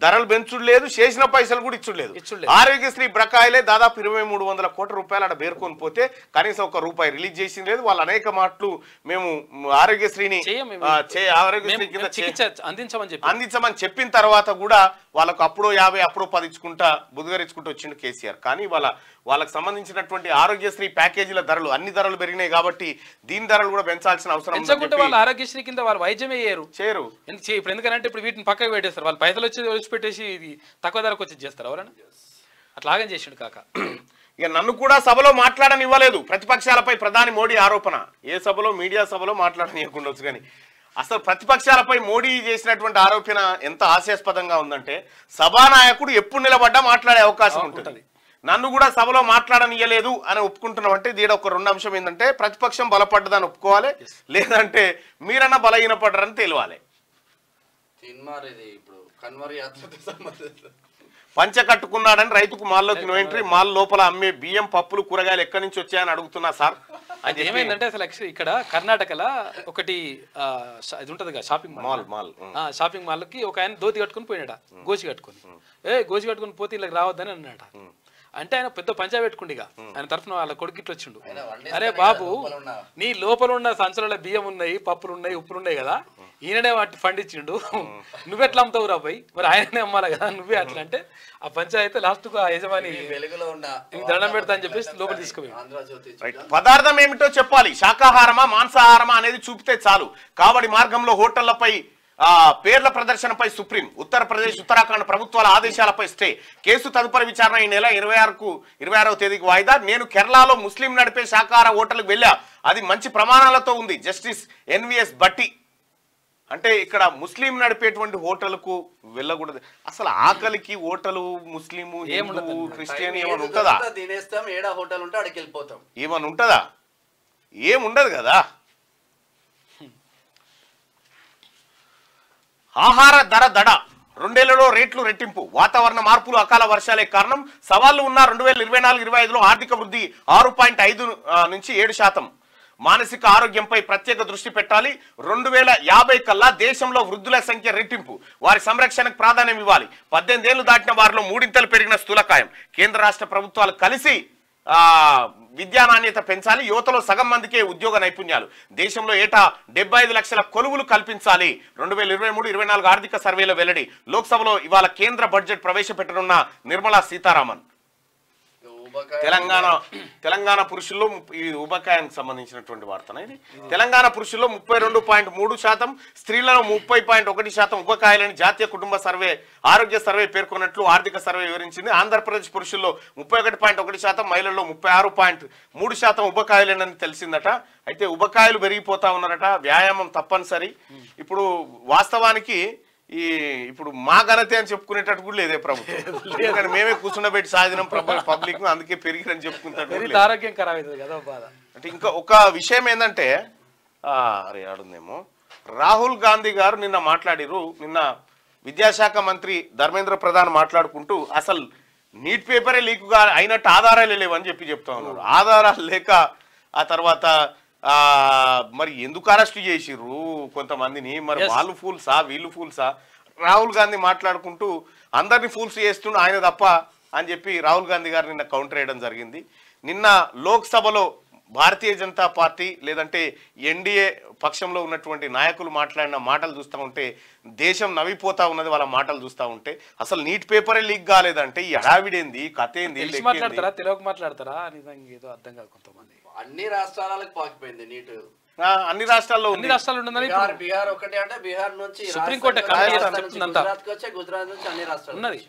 ధరలు పెంచుడు లేదు, చేసిన పైసలు కూడా ఇచ్చుడు లేదు. ఆరోగ్యశ్రీ బకాయిలే దాదాపు 2300 కోట్ల రూపాయలు అక్కడ బేరుకొని పోతే కనీసం ₹1 రిలీజ్ చేసింది లేదు. వాళ్ళు అనేక మాటలు మేము ఆరోగ్యశ్రీని అందించమని చెప్పిన తర్వాత కూడా వాళ్ళకు అప్పుడో 50 అప్పుడో 10 ఇచ్చుకుంటా బుధగరించుకుంటూ వచ్చిండు కేసీఆర్. కానీ వాళ్ళకి సంబంధించినటువంటి ఆరోగ్యశ్రీ ప్యాకేజీల ధరలు అన్ని ధరలు పెరిగినాయి కాబట్టి దీని ధరలు కూడా పెంచాల్సిన అవసరం. వాళ్ళు ఆరోగ్యశ్రీ కింద వాళ్ళు వైద్యమే చేయరు. ఇప్పుడు ఎందుకంటే ఇప్పుడు వీటిని పక్కకు పెట్టేస్తారు. వాళ్ళు పైసలు వచ్చి పెట్టేసి ఇది తక్కువ ధరకు వచ్చి చేస్తారు. ఎవరైనా అట్లాగే చేసిండు కాక. ఇక నన్ను కూడా సభలో మాట్లాడనివ్వలేదు ప్రతిపక్షాలపై ప్రధాని మోడీ ఆరోపణ. ఏ సభలో? మీడియా సభలో మాట్లాడనివ్వకుండొచ్చు. కానీ అసలు ప్రతిపక్షాలపై మోడీ చేసినటువంటి ఆరోపణ ఎంత హాస్యాస్పదంగా ఉందంటే సభానాయకుడు ఎప్పుడు నిలబడ్డా మాట్లాడే అవకాశం ఉంటుంది. నన్ను కూడా సభలో మాట్లాడనియలేదు అని ఒప్పుకుంటున్నాం అంటే దీని ఒక 2 అంశం ఏంటంటే ప్రతిపక్షం బలపడ్డదని ఒప్పుకోవాలి, లేదంటే మీరన్నా బలహీనపడ్డారని తెలియాలి. పంచ కట్టుకున్నాడని రైతుకు మాల్లోకి నో ఎంట్రీ, మాల్ లోపల అమ్మే బియ్యం పప్పులు కూరగాయలు ఎక్కడి నుంచి వచ్చాయని అడుగుతున్నా సార్. అది ఏమైందంటే అసలు ఇక్కడ కర్ణాటకలో ఒకటి ఇది ఉంటది కదా షాపింగ్ మాల్ కి ఒక ఆయన ధోతి కట్టుకుని పోయినాడ, గోచి కట్టుకుని పోతే ఇలా రావద్దని అన్నాడ. అంటే ఆయన పెద్ద పంచా పెట్టుకుండిగా ఆయన తరఫున వాళ్ళ కొడుకు ఇట్లా వచ్చిండు. అరే బాబు, నీ లోపల ఉన్న సంచులలో బియ్యం ఉన్నాయి, పప్పులు ఉన్నాయి, ఉప్పులు ఉన్నాయి కదా, ఈయననే వాటి పండించిండు, నువ్వెట్లా అమ్ముతావు రాబాయి, మరి ఆయననే అమ్మాలి కదా, నువ్వే అట్లా అంటే ఆ పంచాయతీ లాస్ట్ కు ఆ యజమాని దండం పెడతా అని చెప్పేసి లోపల తీసుకుపోయి. పదార్థం ఏమిటో చెప్పాలి, శాకాహారమా మాంసాహారమా అనేది చూపితే చాలు. కావడి మార్గంలో హోటళ్లపై పేర్ల ప్రదర్శనపై సుప్రీం, ఉత్తరప్రదేశ్ ఉత్తరాఖండ్ ప్రభుత్వాల ఆదేశాలపై స్టే, కేసు తదుపరి విచారణ ఈ నెల 26వ తేదీకి వాయిదా. నేను కేరళలో ముస్లిం నడిపే శాకాహార హోటల్కి వెళ్ళా, అది మంచి ప్రమాణాలతో ఉంది. Justice NVS Bhatti. అంటే ఇక్కడ ముస్లిం నడిపేటువంటి హోటల్కు వెళ్ళకూడదు. అసలు ఆకలికి హోటలు ముస్లిము హిందూ క్రిస్టియన్ ఏమని ఉంటుందా? ఏమని ఉంటుందా? ఏముండదు కదా. ఆహార ధర దడ, 2 ఏళ్లలో రేట్లు రెట్టింపు, వాతావరణ మార్పులు అకాల వర్షాలే కారణం. సవాళ్లు ఉన్న 2024-25లో ఆర్థిక వృద్ధి 6.5 నుంచి 7%. మానసిక ఆరోగ్యంపై ప్రత్యేక దృష్టి పెట్టాలి. 2050 కల్లా దేశంలో వృద్ధుల సంఖ్య రెట్టింపు, వారి సంరక్షణకు ప్రాధాన్యం ఇవ్వాలి. 18 ఏళ్లు దాటిన వారిలో 3 ఇంతలు పెరిగిన స్థూలకాయం. కేంద్ర రాష్ట్ర ప్రభుత్వాలు కలిసి విద్యా నాణ్యత పెంచాలి. యువతలో సగం మందికే ఉద్యోగ నైపుణ్యాలు. దేశంలో ఏటా 75 లక్షల కొలువులు కల్పించాలి. 2023-24 ఆర్థిక సర్వేలో వెల్లడి. లోక్సభలో ఇవాళ కేంద్ర బడ్జెట్ ప్రవేశపెట్టనున్న నిర్మలా సీతారామన్. తెలంగాణ పురుషుల్లో ఈ ఉబకాయానికి సంబంధించినటువంటి వార్తన ఇది. తెలంగాణ పురుషుల్లో 32.3%, స్త్రీలలో 30.1% ఉబకాయాలని జాతీయ కుటుంబ సర్వే ఆరోగ్య సర్వే పేర్కొన్నట్లు ఆర్థిక సర్వే వివరించింది. ఆంధ్రప్రదేశ్ పురుషుల్లో 31.1%, మహిళల్లో 36.3% ఉబకాయాలేనని తెలిసిందట. అయితే ఉబకాయలు పెరిగిపోతా ఉన్నారట, వ్యాయామం తప్పనిసరి. ఇప్పుడు వాస్తవానికి ఇప్పుడు మా ఘనతే అని చెప్పుకునేటట్టు కూడా లేదే ప్రభుత్వం. ఎందుకంటే మేమే కూర్చుండబెట్టి సాధినం పబ్లిక్, అందుకే పెరిగిరని చెప్పుకుంటాడు. ఆరోగ్యం ఖరాబ్ అవుతుంది కదా బాధ. అంటే ఇంకా ఒక విషయం ఏంటంటే అరే ఆడుందేమో, రాహుల్ గాంధీ గారు నిన్న మాట్లాడిరు. నిన్న విద్యాశాఖ మంత్రి ధర్మేంద్ర ప్రధాన్ మాట్లాడుకుంటూ అసలు నీట్ పేపరే లీక్గా అయినట్టు ఆధారాలే లేవని చెప్తా ఉన్నారు. ఆధారాలు లేక ఆ తర్వాత మరి ఎందుకు అరెస్ట్ చేసిర్రు కొంతమందిని, మరి వాళ్ళు ఫూల్సా వీళ్ళు ఫూల్సా? రాహుల్ గాంధీ మాట్లాడుకుంటూ అందరినీ ఫూల్స్ చేస్తుండు ఆయన తప్ప అని చెప్పి రాహుల్ గాంధీ గారు నిన్న కౌంటర్ వేయడం జరిగింది. నిన్న లోక్సభలో భారతీయ జనతా పార్టీ లేదంటే ఎన్డీఏ పక్షంలో ఉన్నటువంటి నాయకులు మాట్లాడిన మాటలు చూస్తూ ఉంటే దేశం నవ్విపోతా ఉన్నది. వాళ్ళ మాటలు చూస్తూ ఉంటే అసలు నీట్ పేపరే లీక్ కాలేదంటే ఈ హడావిడేంది, కథ ఏంది? మాట్లాడతారా తెలుగు మాట్లాడతారా నిజంగా ఏదో అర్థం కాదు కొంతమంది. అన్ని రాష్ట్రాలకు పాకిపోయింది నీట్. అన్ని రాష్ట్రాల్లో బీహార్ ఒకటి అంటే బీహార్ నుంచి సుప్రీంకోర్టు గుజరాత్ నుంచి అన్ని రాష్ట్రాలు ఉన్నది.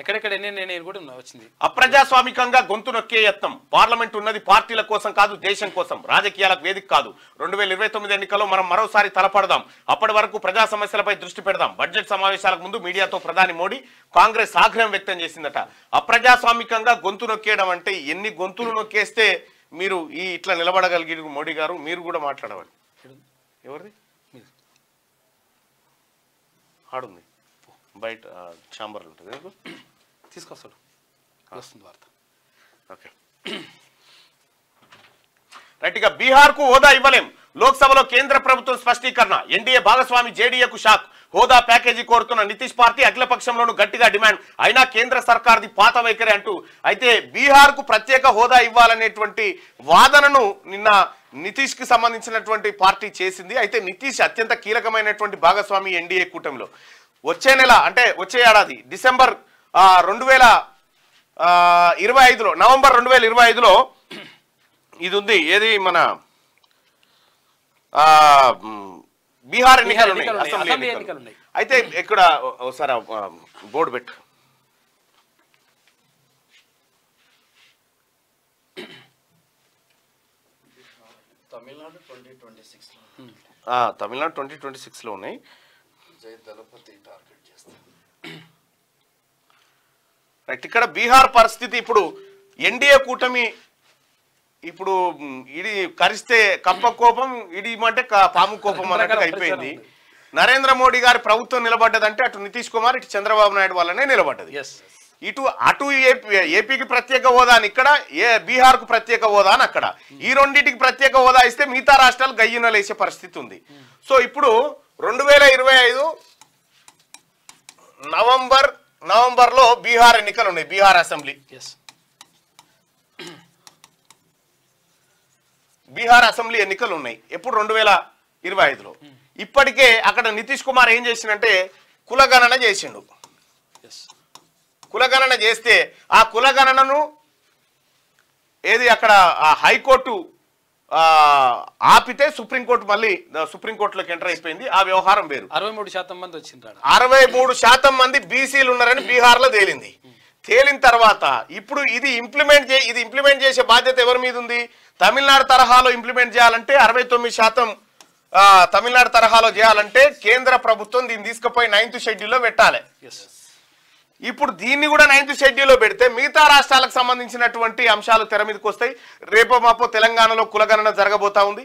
ఎక్కడెక్కడ నేను కూడా వచ్చింది. అప్రజాస్వామికంగా గొంతు నొక్కే యత్నం. పార్లమెంట్ ఉన్నది పార్టీల కోసం కాదు, దేశం కోసం. రాజకీయాలకు వేదిక కాదు. 2029 ఎన్నికల్లో మనం మరోసారి తలపడదాం. అప్పటి వరకు ప్రజా సమస్యలపై దృష్టి పెడదాం. బడ్జెట్ సమావేశాలకు ముందు మీడియాతో ప్రధాని మోడీ కాంగ్రెస్ ఆగ్రహం వ్యక్తం చేసిందట. అప్రజాస్వామికంగా గొంతు నొక్కేయడం అంటే ఎన్ని గొంతులు నొక్కేస్తే మీరు ఈ ఇట్లా నిలబడగలిగిన మోడీ గారు మీరు కూడా మాట్లాడవాలి. ఎవరిది ఆడుంది బయట ఛాంబర్లు ఉంటుంది తీసుకొస్తాడు వస్తుంది వార్త. Okay right. ఇక బీహార్కు హోదా ఇవ్వలేం. లోక్సభలో కేంద్ర ప్రభుత్వం స్పష్టీకరణ. ఎన్డీఏ భాగస్వామి జేడీఏకు షాక్. హోదా ప్యాకేజీ కోరుతున్న నితీష్ పార్టీ అఖిలపక్షంలోనూ గట్టిగా డిమాండ్. అయినా కేంద్ర సర్కార్ది పాత వైఖరి అంటూ. అయితే బీహార్కు ప్రత్యేక హోదా ఇవ్వాలనేటువంటి వాదనను నిన్న నితీష్ కి సంబంధించినటువంటి పార్టీ చేసింది. అయితే నితీష్ అత్యంత కీలకమైనటువంటి భాగస్వామి ఎన్డీఏ కూటమిలో. వచ్చే నెల అంటే వచ్చే ఏడాది డిసెంబర్ 2025లో నవంబర్ 2025లో ఇది ఉంది. ఏది మన బీహార్ ఎన్నికలు ఉన్నాయి, అసెంబ్లీ ఎన్నికలు. అయితే ఇక్కడ ఒకసారి బోర్డు పెట్టు. తమిళనాడు 2026 తమిళనాడు 2026లో ఉన్నాయి. రైట్. ఇక్కడ బీహార్ పరిస్థితి ఇప్పుడు ఎన్డీఏ కూటమి ఇప్పుడు ఇది కరిస్తే కప్ప కోపం, ఇది అంటే పాము కోపం అన్నట్టుగా అయిపోయింది. నరేంద్ర మోడీ గారి ప్రభుత్వం నిలబడ్డదంటే అటు నితీష్ కుమార్ ఇటు చంద్రబాబు నాయుడు వల్లనే నిలబడ్డది. అటు ఏపీకి ప్రత్యేక హోదా అని ఇక్కడ, బీహార్కు ప్రత్యేక హోదా అని అక్కడ. ఈ రెండింటికి ప్రత్యేక హోదా ఇస్తే మిగతా రాష్ట్రాలు గయ్యునలేసే పరిస్థితి ఉంది. సో ఇప్పుడు 2025 నవంబర్లో బీహార్ ఎన్నికలు ఉన్నాయి. బీహార్ అసెంబ్లీ ఎన్నికలు ఉన్నాయి. ఎప్పుడు 2025లో. ఇప్పటికే అక్కడ నితీష్ కుమార్ ఏం చేసిండంటే కులగణన చేసిండు. కులగణన చేస్తే ఆ కులగణనను ఏది అక్కడ హైకోర్టు ఆపితే సుప్రీంకోర్టు మళ్ళీ సుప్రీంకోర్టులోకి ఎంటర్ అయిపోయింది. ఆ వ్యవహారం వేరు. 63% మంది వచ్చిండ్రు. 63% మంది బీసీలు ఉన్నారని బీహార్ లో తేలింది. తేలిన తర్వాత ఇప్పుడు ఇది ఇంప్లిమెంట్ చేసే బాధ్యత ఎవరి మీద ఉంది? తమిళనాడు తరహాలో ఇంప్లిమెంట్ చేయాలంటే 69% తమిళనాడు తరహాలో చేయాలంటే కేంద్ర ప్రభుత్వం దీన్ని తీసుకుపోయి 9th షెడ్యూల్లో పెట్టాలి. ఇప్పుడు దీన్ని కూడా 9th షెడ్యూల్లో పెడితే మిగతా రాష్ట్రాలకు సంబంధించినటువంటి అంశాలు తెర మీదకి వస్తాయి. రేపో మాపో తెలంగాణలో కులగణన జరగబోతా ఉంది.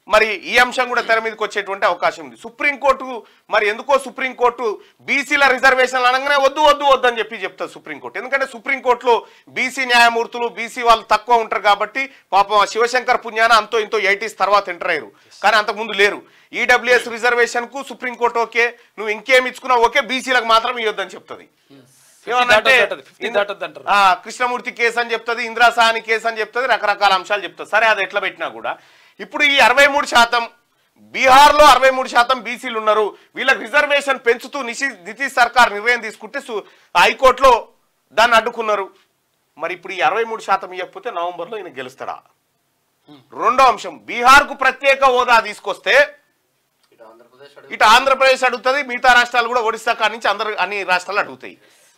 మరి ఈ అంశం కూడా తెర మీదకి వచ్చేటువంటి అవకాశం ఉంది. సుప్రీంకోర్టు మరి ఎందుకో సుప్రీంకోర్టు బీసీల రిజర్వేషన్లు అనగానే వద్దు అని చెప్తుంది సుప్రీంకోర్టు. ఎందుకంటే సుప్రీంకోర్టులో బీసీ న్యాయమూర్తులు బీసీ వాళ్ళు తక్కువ ఉంటారు కాబట్టి పాపం శివశంకర్ పుణ్యాన అంతో ఇంతో 80s తర్వాత ఎంటర్ అయ్యారు. కానీ అంతకుముందు లేరు. ఈడబ్ల్యూఎస్ రిజర్వేషన్ కు సుప్రీంకోర్టు ఓకే, నువ్వు ఇంకేమి ఇచ్చుకున్నావు ఓకే, బీసీలకు మాత్రం ఇవ్వద్దని చెప్తుంది. ఏమన్నంటే కృష్ణమూర్తి కేసు అని చెప్తుంది, ఇందిరాసాని కేసు అని చెప్తుంది, రకరకాల అంశాలు చెప్తుంది. సరే అది ఎట్లా పెట్టినా కూడా ఇప్పుడు ఈ 63% బీహార్లో 63% బీసీలు ఉన్నారు. వీళ్ళకి రిజర్వేషన్ పెంచుతూ నితీష్ సర్కార్ నిర్ణయం తీసుకుంటే హైకోర్టులో దాన్ని అడ్డుకున్నారు. మరి ఇప్పుడు ఈ 63% ఇవ్వకపోతే నవంబర్లో ఈయన గెలుస్తాడా? రెండో అంశం, బీహార్కు ప్రత్యేక హోదా తీసుకొస్తే ఇటు ఆంధ్రప్రదేశ్ అడుగుతుంది, మిగతా రాష్ట్రాలు కూడా ఒడిశా కాడి నుంచి అన్ని రాష్ట్రాలు అడుగుతాయి.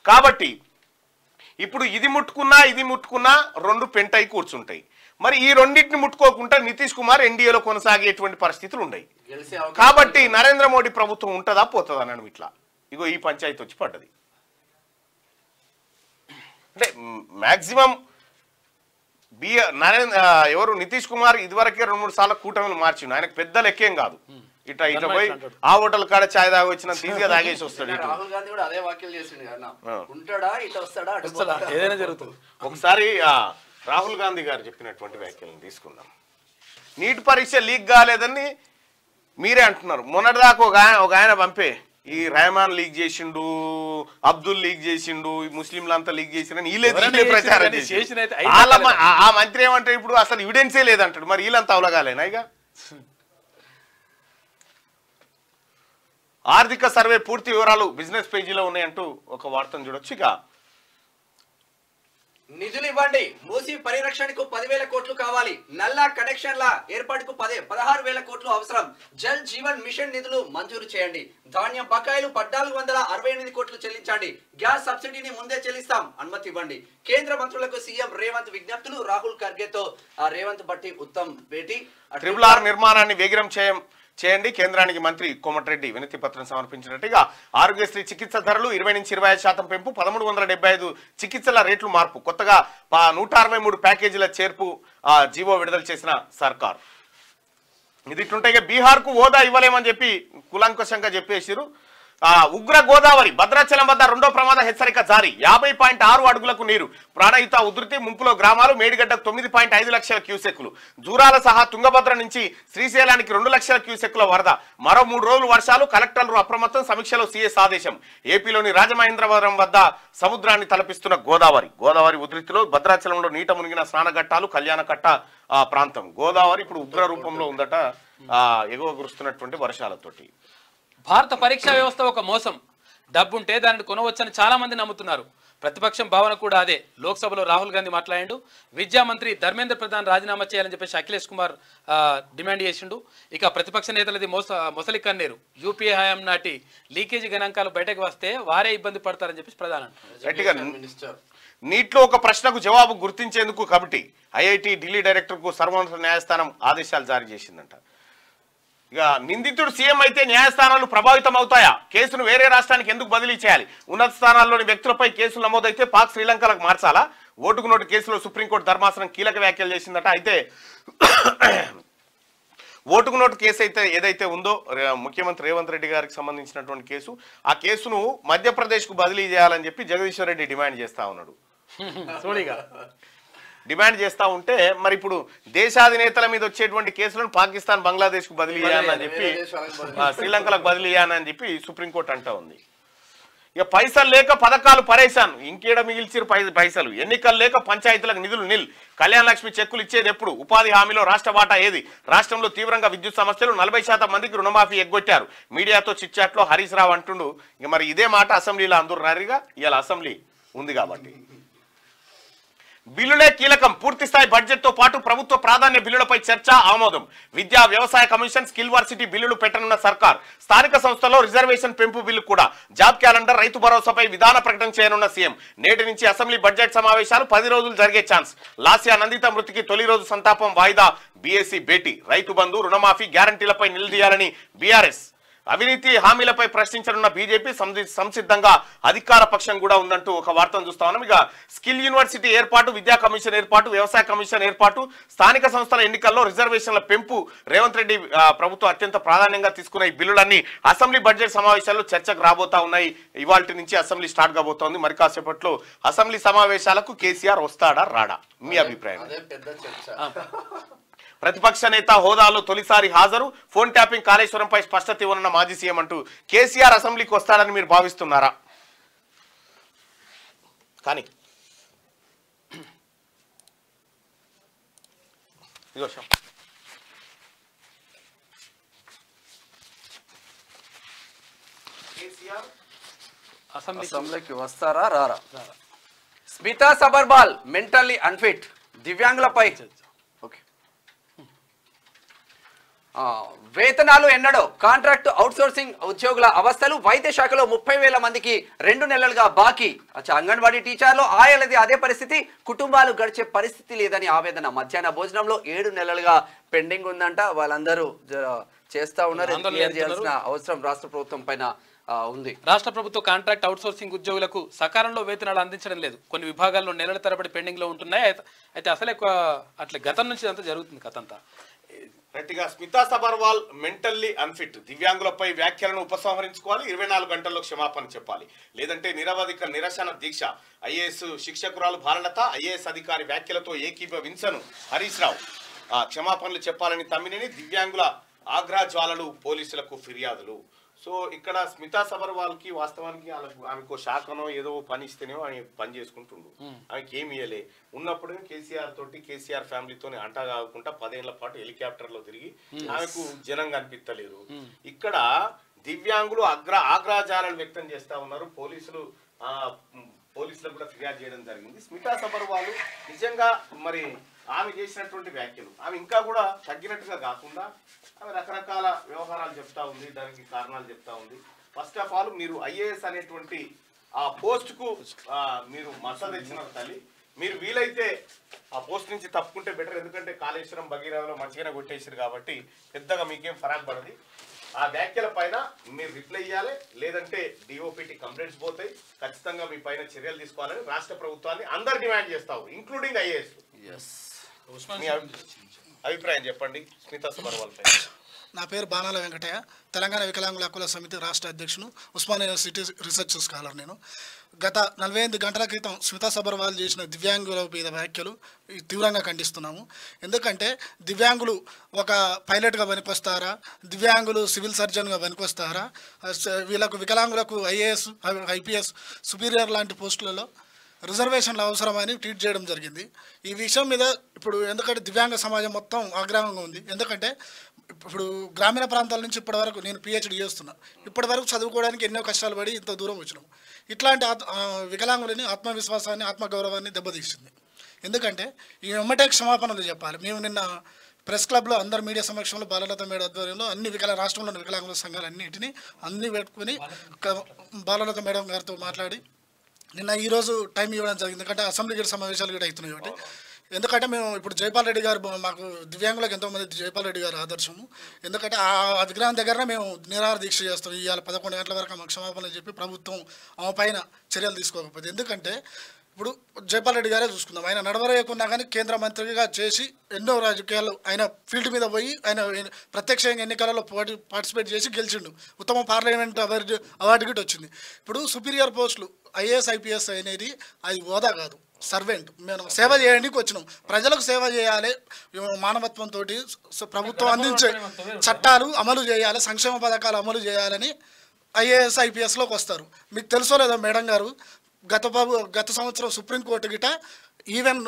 కాబట్టి ఇప్పుడు ఇది ముట్టుకున్నా రెండు పెంటై కూర్చుంటాయి. మరి ఈ రెండింటిని ముట్టుకోకుండా నితీష్ కుమార్ ఎన్డీఏలో కొనసాగేటువంటి పరిస్థితులు ఉన్నాయి. కాబట్టి నరేంద్ర మోడీ ప్రభుత్వం ఉంటుందా పోతుందా అని ఇట్లా ఇగో ఈ పంచాయతీ వచ్చి పడ్డది. అంటే మాక్సిమం ఎవరు నితీష్ కుమార్ ఇదివరకే 2-3 సార్లు కూటమిలు మార్చిండు. ఆయనకు పెద్ద లెక్కేం కాదు. ఇట్లా పోయి ఆ హోటల్ కాడ చాయ్ తాగి వచ్చిన ఈజీగా తాగేసి వస్తాడు. రాహుల్ గాంధీ కూడా అదే వ్యాఖ్యలు చేసిండు కదా, ఉంటాడా ఇటు వస్తాడా అటు పోతాడా? ఏదైనా జరుగుతుంది. ఒకసారి రాహుల్ గాంధీ గారు చెప్పినటువంటి వ్యాఖ్యలను తీసుకుందాం. నీట్ పరీక్ష లీక్ కాలేదని మీరే అంటున్నారు. మొన్నటిదాకా ఒక ఆయన పంపే ఈ రెహమాన్ లీక్ చేసిండు, అబ్దుల్ లీక్ చేసిండు, ఈ ముస్లింలంతా లీక్ చేసిండు వీళ్ళే ప్రచారం చేసి ఆ మంత్రి ఏమంటే ఇప్పుడు అసలు ఎవిడెన్సే లేదంటాడు. మరి వీళ్ళంతా అవలగాలేనా? ఇక ఆర్థిక సర్వే పూర్తి వివరాలు బిజినెస్ పేజీలో ఉన్నాయంటూ ఒక వార్తను చూడొచ్చు. ఇక నిధులు ఇవ్వండి, మూసి పరిరక్షణకు 10,000 కోట్లు కావాలి, నల్లా కనెక్షన్ల ఏర్పాటుకు 16,000 కోట్లు అవసరం, జల్ జీవన్ మిషన్ నిధులు మంజూరు చేయండి, ధాన్యం బకాయిలు 1,468 కోట్లు చెల్లించండి, గ్యాస్ సబ్సిడీని ముందే చెల్లిస్తాం, అనుమతి ఇవ్వండి. కేంద్ర మంత్రులకు సీఎం రేవంత్ విజ్ఞప్తులు, రాహుల్ ఖర్గేతో రేవంత్ బట్టి ఉత్తమ్ భేటీ. RRR నిర్మాణాన్ని వేగం చేయండి, కేంద్రానికి మంత్రి కోమటిరెడ్డి వినతి పత్రం సమర్పించినట్టుగా. ఆరోగ్యశ్రీ చికిత్స ధరలు 20 నుంచి 25% పెంపు, 1,375 చికిత్సల రేట్లు మార్పు, కొత్తగా 163 ప్యాకేజీల చేర్పు జీవో విడుదల చేసిన సర్కార్. ఇది ఇట్లుంటే బీహార్ కు హోదా ఇవ్వలేమని చెప్పి కులంకషంగా చెప్పేసిరు. ఉగ్ర గోదావరి భద్రాచలం వద్ద 2వ ప్రమాద హెచ్చరిక జారీ, 50.6 అడుగులకు నీరు, ప్రాణహిత ఉధృతి, ముంపులో గ్రామాలు, మేడిగడ్డకు 9.5 లక్షల క్యూసెక్కులు, జూరాల సహా తుంగభద్ర నుంచి శ్రీశైలానికి 2 లక్షల క్యూసెక్కుల వరద, మరో 3 రోజులు వర్షాలు, కలెక్టర్లు అప్రమత్తం, సమీక్షలో సీఎస్ ఆదేశం. ఏపీలోని రాజమహేంద్రవరం వద్ద సముద్రాన్ని తలపిస్తున్న గోదావరి ఉధృతిలో భద్రాచలంలో నీట మునిగిన స్నానఘట్టాలు, కళ్యాణకట్ట ప్రాంతం. గోదావరి ఇప్పుడు ఉగ్ర రూపంలో ఉందట ఎగువ కురుస్తున్నటువంటి వర్షాలతోటి. భారత పరీక్షా వ్యవస్థ ఒక మోసం, డబ్బుంటే దానిని కొనవచ్చని చాలా మంది నమ్ముతున్నారు. ప్రతిపక్షం భావన కూడా అదే. లోక్సభలో రాహుల్ గాంధీ మాట్లాడిండు. విద్యా మంత్రి ధర్మేంద్ర ప్రధాన్ రాజీనామా చేయాలని చెప్పేసి అఖిలేష్ కుమార్ డిమాండ్ చేసిండు. ఇక ప్రతిపక్ష నేతలది మొసలి కన్నేరు. యూపీఏ హయాం నాటి లీకేజీ గణాంకాలు బయటకు వస్తే వారే ఇబ్బంది పడతారని చెప్పేసి ప్రధాని అంటున్నారు. నీట్లో ఒక ప్రశ్నకు జవాబు గుర్తించేందుకు కమిటీ, ఐఐటి ఢిల్లీ డైరెక్టర్కు సర్వోన్నత న్యాయస్థానం ఆదేశాలు జారీ చేసిందంట. ఇక నిందితుడు సీఎం అయితే న్యాయస్థానాలు ప్రభావితం అవుతాయా? కేసును వేరే రాష్ట్రానికి ఎందుకు బదిలీ చేయాలి? ఉన్నత స్థానాల్లోని వ్యక్తులపై కేసులు నమోదైతే పాక్ శ్రీలంకలకు మార్చాలా? ఓటుకు నోటు కేసులో సుప్రీంకోర్టు ధర్మాసనం కీలక వ్యాఖ్యలు చేసిందట. అయితే ఓటుకు నోటు కేసు అయితే ఏదైతే ఉందో ముఖ్యమంత్రి రేవంత్ రెడ్డి గారికి సంబంధించినటువంటి కేసు, ఆ కేసును మధ్యప్రదేశ్కు బదిలీ చేయాలని చెప్పి జగదీశ్వర్ రెడ్డి డిమాండ్ చేస్తా ఉన్నాడు. డిమాండ్ చేస్తా ఉంటే మరి ఇప్పుడు దేశాధినేతల మీద వచ్చేటువంటి కేసులను పాకిస్తాన్, బంగ్లాదేశ్ కు బదిలీ చేయాలని చెప్పి, శ్రీలంకలకు బదిలీ చేయాలని చెప్పి సుప్రీంకోర్టు అంటా ఉంది. ఇక పైసలు లేక పథకాలు పరేశాను, ఇంకేడ మిగిల్చిరు పైసలు, ఎన్నికలు లేక పంచాయతీలకు నిధులు నిల్, కళ్యాణ లక్ష్మి చెక్కులు ఇచ్చేది ఎప్పుడు, ఉపాధి హామీలో రాష్ట్ర వాటా ఏది, రాష్ట్రంలో తీవ్రంగా విద్యుత్ సమస్యలు, 40% మందికి రుణమాఫీ ఎగ్గొట్టారు, మీడియాతో చిట్చాట్లో హరీష్ రావు అంటుండు. ఇక మరి ఇదే మాట అసెంబ్లీలో అందరున్నారుగా, ఇవాళ అసెంబ్లీ ఉంది కాబట్టి. బిల్లులే కీలకం, పూర్తిస్థాయి బడ్జెట్ తో పాటు ప్రభుత్వ ప్రాధాన్య బిల్లులపై చర్చ, ఆమోదం. విద్యా, వ్యవసాయ కమిషన్, స్కిల్ వర్సిటీ బిల్లులు పెట్టనున్న సర్కార్. స్థానిక సంస్థల్లో రిజర్వేషన్ పెంపు బిల్లు కూడా. జాబ్ క్యాలెండర్, రైతు భరోసాపై విధాన ప్రకటన చేయనున్న సీఎం. నేటి నుంచి అసెంబ్లీ బడ్జెట్ సమావేశాలు 10 రోజులు జరిగే ఛాన్స్. లాస్యా నందిత మృతికి తొలి రోజు సంతాపం వాయిదా, బీఎస్సీ భేటీ. రైతు బంధు, రుణమాఫీ, గ్యారంటీలపై నిలదీయాలని బీఆర్ఎస్. అవినీతి హామీలపై ప్రశ్నించనున్న బీజేపీ సంసిద్ధంగా అధికార పక్షం కూడా ఉందంటూ ఒక వార్తను చూస్తా ఉన్నాం. ఇక స్కిల్ యూనివర్సిటీ ఏర్పాటు, విద్యా కమిషన్ ఏర్పాటు, వ్యవసాయ కమిషన్ ఏర్పాటు, స్థానిక సంస్థల ఎన్నికల్లో రిజర్వేషన్ల పెంపు, రేవంత్ రెడ్డి ప్రభుత్వం అత్యంత ప్రాధాన్యంగా తీసుకున్న ఈ బిల్లులన్నీ అసెంబ్లీ బడ్జెట్ సమావేశాల్లో చర్చకు రాబోతా ఉన్నాయి. ఇవాళ నుంచి అసెంబ్లీ స్టార్ట్ కాబోతోంది. మరి కాసేపట్లో అసెంబ్లీ సమావేశాలకు కేసీఆర్ వస్తాడా రాడా? మీ అభిప్రాయం? ప్రతిపక్ష నేత హోదాలో తొలిసారి హాజరు, ఫోన్ ట్యాపింగ్, కాళేశ్వరంపై స్పష్టత ఇవ్వనున్న మాజీ సీఎం అంటూ కేసీఆర్ అసెంబ్లీకి వస్తాడని మీరు భావిస్తున్నారా? కానీ అసెంబ్లీకి వస్తారా రారా? స్మితా సబర్వాల్ మెంటల్లీ అన్ఫిట్, దివ్యాంగులపై వేతనాలు ఎన్నడో, కాంట్రాక్ట్ అవుట్సోర్సింగ్ ఉద్యోగుల అవస్థలు, వైద్య శాఖలో 30,000 మందికి 2 నెలలుగా బాకీ. అంగన్వాడీ టీచర్లు, ఆయలది అదే పరిస్థితి, కుటుంబాలు గడిచే పరిస్థితి లేదని ఆవేదన. మధ్యాహ్న భోజనంలో 7 నెలలుగా పెండింగ్ ఉందంట. వాళ్ళందరూ చేస్తా ఉన్నారు. చేయాల్సిన అవసరం రాష్ట్ర ప్రభుత్వం పైన ఉంది. రాష్ట్ర ప్రభుత్వ కాంట్రాక్ట్ అవుట్సోర్సింగ్ ఉద్యోగులకు సకాలంలో వేతనాలు అందించడం లేదు. కొన్ని విభాగాల్లో నెలల తరబడి పెండింగ్ లో ఉంటున్నాయి. అయితే అసలే అట్లా గతం నుంచి అంతా జరుగుతుంది కథంతా. గట్టిగా స్మితా సబర్వాల్ మెంటల్లీ అన్ఫిట్, దివ్యాంగులపై వ్యాఖ్యలను ఉపసంహరించుకోవాలి, 24 గంటల్లో క్షమాపణ చెప్పాలి, లేదంటే నిరవధిక నిరసన దీక్ష. ఐఏఎస్ శిక్షకురాలు భారలత, ఐఏఎస్ అధికారి వ్యాఖ్యలతో ఏకీభవించను హరీష్ రావు. క్షమాపణలు చెప్పాలని తమ్మినేని, దివ్యాంగుల ఆగ్రహజ్వాలలు, పోలీసులకు ఫిర్యాదులు. సో ఇక్కడ స్మితా సబర్వాల్కి వాస్తవానికి ఆమెకు శాఖనో ఏదో పని ఇస్తేనేమో ఆమె పని చేసుకుంటుండు, ఆమెకి ఏమి ఇయ్యలే. ఉన్నప్పుడు కేసీఆర్ తోటి కేసీఆర్ ఫ్యామిలీతో అంటా కాకుండా 10 ఏళ్ల పాటు హెలికాప్టర్లో తిరిగి ఆమెకు జనం కనిపించలేరు. ఇక్కడ దివ్యాంగులు ఆగ్రహజాలను వ్యక్తం చేస్తా ఉన్నారు. పోలీసులకు కూడా ఫిర్యాదు చేయడం జరిగింది. స్మితా సబర్వాల్ నిజంగా మరి ఆమె చేసినటువంటి వ్యాఖ్యలు ఆమె ఇంకా కూడా తగ్గినట్టుగా కాకుండా ఆమె రకరకాల వ్యవహారాలు చెప్తా ఉంది, దానికి కారణాలు చెప్తా ఉంది. ఫస్ట్ ఆఫ్ ఆల్ మీరు ఐఏఎస్ అనేటువంటి ఆ పోస్ట్కు మీరు మద్దతు తెచ్చినారు తల్లి. మీరు వీలైతే ఆ పోస్ట్ నుంచి తప్పుకుంటే బెటర్, ఎందుకంటే కాళేశ్వరం భగీరథలో మంచిగానే కొట్టేసారు కాబట్టి పెద్దగా మీకేం ఫరాక్ పడది. ఆ వ్యాఖ్యల పైన మీరు రిప్లై ఇవ్వాలి, లేదంటే డిఓపిటి కంప్లైంట్స్ పోతాయి. ఖచ్చితంగా మీ పైన చర్యలు తీసుకోవాలని రాష్ట్ర ప్రభుత్వాన్ని అందరు డిమాండ్ చేస్తావు, ఇంక్లూడింగ్ ఐఏఎస్. మీ అభిప్రాయం చెప్పండి స్మితా సబర్వాల్ పై. నా పేరు బాణాల వెంకటయ్య, తెలంగాణ వికలాంగుల హక్కుల సమితి రాష్ట్ర అధ్యక్షుడు, ఉస్మానియా యూనివర్సిటీ రీసెర్చ్ స్కాలర్. నేను గత 48 గంటల క్రితం స్మితా సబర్వాల్ చేసిన దివ్యాంగుల మీద వ్యాఖ్యలు తీవ్రంగా ఖండిస్తున్నాము. ఎందుకంటే దివ్యాంగులు ఒక పైలట్గా పనికొస్తారా, దివ్యాంగులు సివిల్ సర్జన్గా పనికొస్తారా, వీళ్ళకు వికలాంగులకు ఐఏఎస్ ఐపీఎస్ సుపీరియర్ లాంటి పోస్టులలో రిజర్వేషన్లు అవసరమని ట్వీట్ చేయడం జరిగింది. ఈ విషయం మీద ఇప్పుడు ఎందుకంటే దివ్యాంగ సమాజం మొత్తం ఆగ్రహంగా ఉంది. ఎందుకంటే ఇప్పుడు గ్రామీణ ప్రాంతాల నుంచి ఇప్పటివరకు నేను పిహెచ్డి చేస్తున్నా, ఇప్పటివరకు చదువుకోవడానికి ఎన్నో కష్టాలు పడి ఇంత దూరం వచ్చినాం. ఇట్లాంటి వికలాంగులని ఆత్మవిశ్వాసాన్ని ఆత్మగౌరవాన్ని దెబ్బతీస్తుంది. ఎందుకంటే ఈ వెంబటే క్షమాపణలు చెప్పాలి. మేము నిన్న ప్రెస్ క్లబ్లో అందరు మీడియా సమక్షంలో బాలలత మేడ ఆధ్వర్యంలో అన్ని రాష్ట్రంలోని వికలాంగుల సంఘాలు అన్ని పెట్టుకుని బాలలత మేడం గారితో మాట్లాడి నిన్న ఈరోజు టైం ఇవ్వడం జరిగింది. ఎందుకంటే అసెంబ్లీ గేట్ సమావేశాలు కూడా అవుతున్నాయి కాబట్టి. ఎందుకంటే మేము ఇప్పుడు జైపాల్ రెడ్డి గారు, మాకు దివ్యాంగులకు ఎంతోమంది జైపాల్ రెడ్డి గారు ఆదర్శము. ఎందుకంటే ఆ విగ్రహం దగ్గరనే మేము నిరాహార దీక్ష చేస్తాం. ఇవాళ 11 గంటల వరకు మాకు క్షమాపణలు చెప్పి ప్రభుత్వం ఆమె పైన చర్యలు తీసుకోకపోతే. ఎందుకంటే ఇప్పుడు జైపాల్ రెడ్డి గారే చూసుకుందాం, ఆయన నడవరేయకున్నా కానీ కేంద్ర మంత్రిగా చేసి ఎన్నో రాజకీయాలు ఆయన ఫీల్డ్ మీద పోయి ఆయన ప్రత్యక్షంగా ఎన్నికలలో పార్టిసిపేట్ చేసి గెలిచిండు. ఉత్తమ పార్లమెంట్ అవార్డు గిట్ వచ్చింది. ఇప్పుడు సుపీరియర్ పోస్టులు ఐఏఎస్ ఐపీఎస్ అనేది అది హోదా కాదు, సర్వెంట్. మేము సేవ చేయడానికి వచ్చినాం, ప్రజలకు సేవ చేయాలి, మానవత్వంతో ప్రభుత్వం అందించే చట్టాలు అమలు చేయాలి, సంక్షేమ పథకాలు అమలు చేయాలని ఐఏఎస్ ఐపీఎస్లోకి వస్తారు. మీకు తెలుసో లేదో మేడం గారు, గత సంవత్సరం సుప్రీంకోర్టు గిట ఈవెన్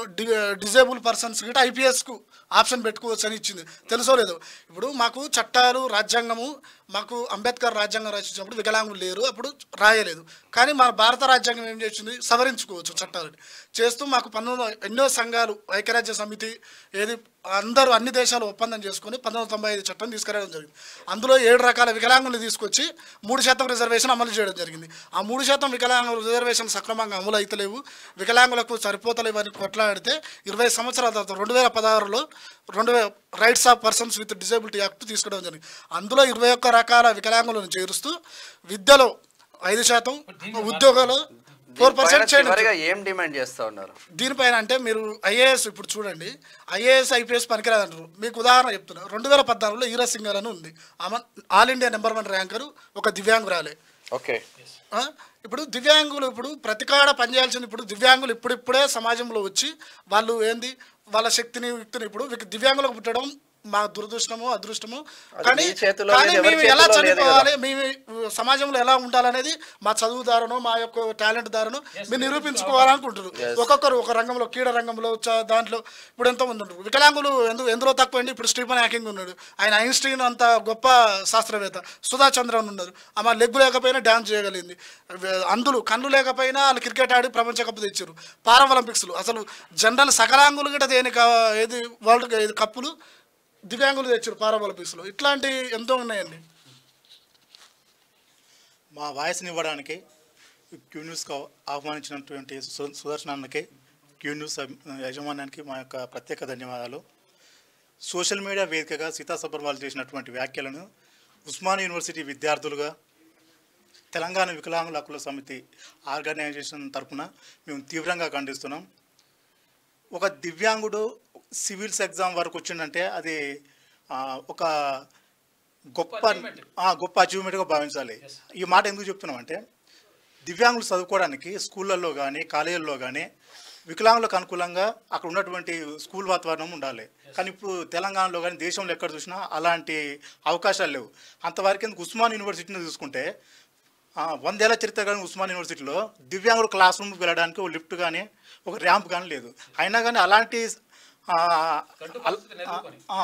డిజేబుల్ పర్సన్స్ గిట ఐపీఎస్కు ఆప్షన్ పెట్టుకోవచ్చు అని ఇచ్చింది, తెలుసో లేదో. ఇప్పుడు మాకు చట్టాలు రాజ్యాంగము, మాకు అంబేద్కర్ రాజ్యాంగం రచించినప్పుడు వికలాంగులు లేరు, అప్పుడు రాయలేదు. కానీ మన భారత రాజ్యాంగం ఏం చేసింది, సవరించుకోవచ్చు చట్టాలని చేస్తూ మాకు ఎన్నో సంఘాలు, ఐక్యరాజ్య సమితి ఏది అందరూ అన్ని దేశాలు ఒప్పందం చేసుకొని 1995 చట్టం తీసుకురావడం జరిగింది. అందులో 7 రకాల వికలాంగులు తీసుకొచ్చి 3% రిజర్వేషన్ అమలు చేయడం జరిగింది. ఆ 3% వికలాంగుల రిజర్వేషన్ సక్రమంగా అమలు అవుతలేవు, వికలాంగులకు సరిపోతలేవు అని కొట్లాడితే 20 సంవత్సరాల తర్వాత 2016లో rights of persons with disability act తీసుకోవడం జరిగింది. అందులో 21 రకాల వికలాంగులను చేరుస్తూ విద్యలో 5%, ఉద్యోగాలు 4% ఏం డిమాండ్ చేస్తూ ఉన్నారు దీనిపైన. అంటే మీరు ఐఏఎస్ ఇప్పుడు చూడండి, ఐఏఎస్ ఐపీఎస్ పనికిరాదంటారు. మీకు ఉదాహరణ చెప్తున్నా, 2014లో ఈరా సింగర్ అని ఉంది, ఆమె ఆల్ ఇండియా నెంబర్ 1 ర్యాంకరు, ఒక దివ్యాంగురాలే. ఓకే, ఇప్పుడు దివ్యాంగులు ఇప్పుడు ప్రతికాడ పనిచేయాల్సింది. ఇప్పుడు దివ్యాంగులు ఇప్పుడిప్పుడే సమాజంలో వచ్చి వాళ్ళు ఏంది వాళ్ళ శక్తిని ఇప్పుడు దివ్యాంగులకు పుట్టడం మా దురదృష్టమో అదృష్టమో, కానీ మేము ఎలా చదువుకోవాలి, మేము సమాజంలో ఎలా ఉండాలనేది మా చదువు దారునో మా యొక్క టాలెంట్ దారునో మీరు నిరూపించుకోవాలనుకుంటారు. ఒక్కొక్కరు ఒక రంగంలో, క్రీడా రంగంలో, దాంట్లో ఇప్పుడు ఎంతోమంది ఉంటారు. వికలాంగులు ఎందులో తక్కువ అండి, ఇప్పుడు స్టీఫెన్ హాకింగ్ ఉన్నాడు, ఆయన ఐన్స్టీన్ అంత గొప్ప శాస్త్రవేత్త. సుధా చంద్రన్ ఉన్నారు, ఆమె లెగ్ లేకపోయినా డ్యాన్స్ చేయగలిగింది. అందులు కళ్ళు లేకపోయినా వాళ్ళు క్రికెట్ ఆడి ప్రపంచ కప్పు తెచ్చారు. పారాలింపిక్స్లు అసలు జనరల్ సకలాంగులు కూడా దేనికి ఏది వరల్డ్ కప్పులు దివ్యాంగులు తెచ్చారు పారాలింపిక్స్లో. ఇట్లాంటి ఎంతో ఉన్నాయండి. మా వాయిస్ని ఇవ్వడానికి క్యూ న్యూస్కు ఆహ్వానించినటువంటి సుదర్శనానికి, క్యూ న్యూస్ యాజమాన్యానికి మా యొక్క ప్రత్యేక ధన్యవాదాలు. సోషల్ మీడియా వేదికగా సీతా సబర్వాల్ చేసినటువంటి వ్యాఖ్యలను ఉస్మానియా యూనివర్సిటీ విద్యార్థులుగా తెలంగాణ వికలాంగుల హక్కుల సమితి ఆర్గనైజేషన్ తరఫున మేము తీవ్రంగా ఖండిస్తున్నాం. ఒక దివ్యాంగుడు సివిల్స్ ఎగ్జామ్ వరకు వచ్చిందంటే అది ఒక గొప్ప అచీవ్మెంట్గా భావించాలి. ఈ మాట ఎందుకు చెప్తున్నామంటే దివ్యాంగులు చదువుకోవడానికి స్కూళ్ళల్లో కానీ కాలేజీల్లో కానీ వికలాంగులకు అనుకూలంగా అక్కడ ఉన్నటువంటి స్కూల్ వాతావరణం ఉండాలి. కానీ ఇప్పుడు తెలంగాణలో కానీ దేశంలో ఎక్కడ చూసినా అలాంటి అవకాశాలు లేవు. అంతవరకు ఎందుకు ఉస్మాన్ యూనివర్సిటీని చూసుకుంటే 100 ఏళ్ల చరిత్ర కానీ ఉస్మాన్ యూనివర్సిటీలో దివ్యాంగులు క్లాస్ రూమ్కి వెళ్ళడానికి ఒక లిఫ్ట్ కానీ ఒక ర్యాంప్ కానీ లేదు. అయినా కానీ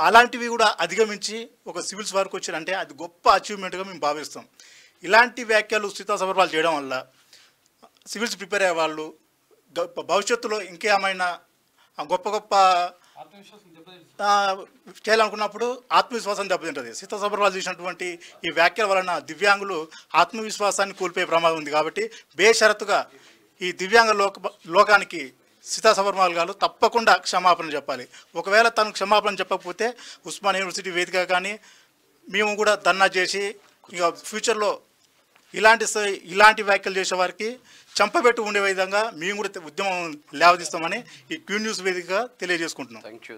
అలాంటివి కూడా అధిగమించి ఒక సివిల్స్ వరకు వచ్చారంటే అది గొప్ప అచీవ్మెంట్గా మేము భావిస్తాం. ఇలాంటి వ్యాఖ్యలు సీతా సబర్వాల్ చేయడం వల్ల సివిల్స్ ప్రిపేర్ అయ్యే వాళ్ళు భవిష్యత్తులో ఇంకేమైనా గొప్ప చేయాలనుకున్నప్పుడు ఆత్మవిశ్వాసం దెబ్బతింటుంది. సీతా సబర్వాల్ చేసినటువంటి ఈ వ్యాఖ్యల వలన దివ్యాంగులు ఆత్మవిశ్వాసాన్ని కోల్పోయే ప్రమాదం ఉంది. కాబట్టి బేషరతుగా ఈ దివ్యాంగ లోకానికి సీతా సబర్వాల్ గారు తప్పకుండా క్షమాపణ చెప్పాలి. ఒకవేళ తను క్షమాపణ చెప్పకపోతే ఉస్మాన్ యూనివర్సిటీ వేదిక కానీ మేము కూడా ధర్నా చేసి ఇక ఫ్యూచర్లో ఇలాంటి వ్యాఖ్యలు చేసే వారికి చంపబెట్టు ఉండే విధంగా మేము కూడా ఉద్యమం లేవదీస్తామని ఈ క్యూ న్యూస్ వేదికగా తెలియజేసుకుంటున్నాం. Thank you.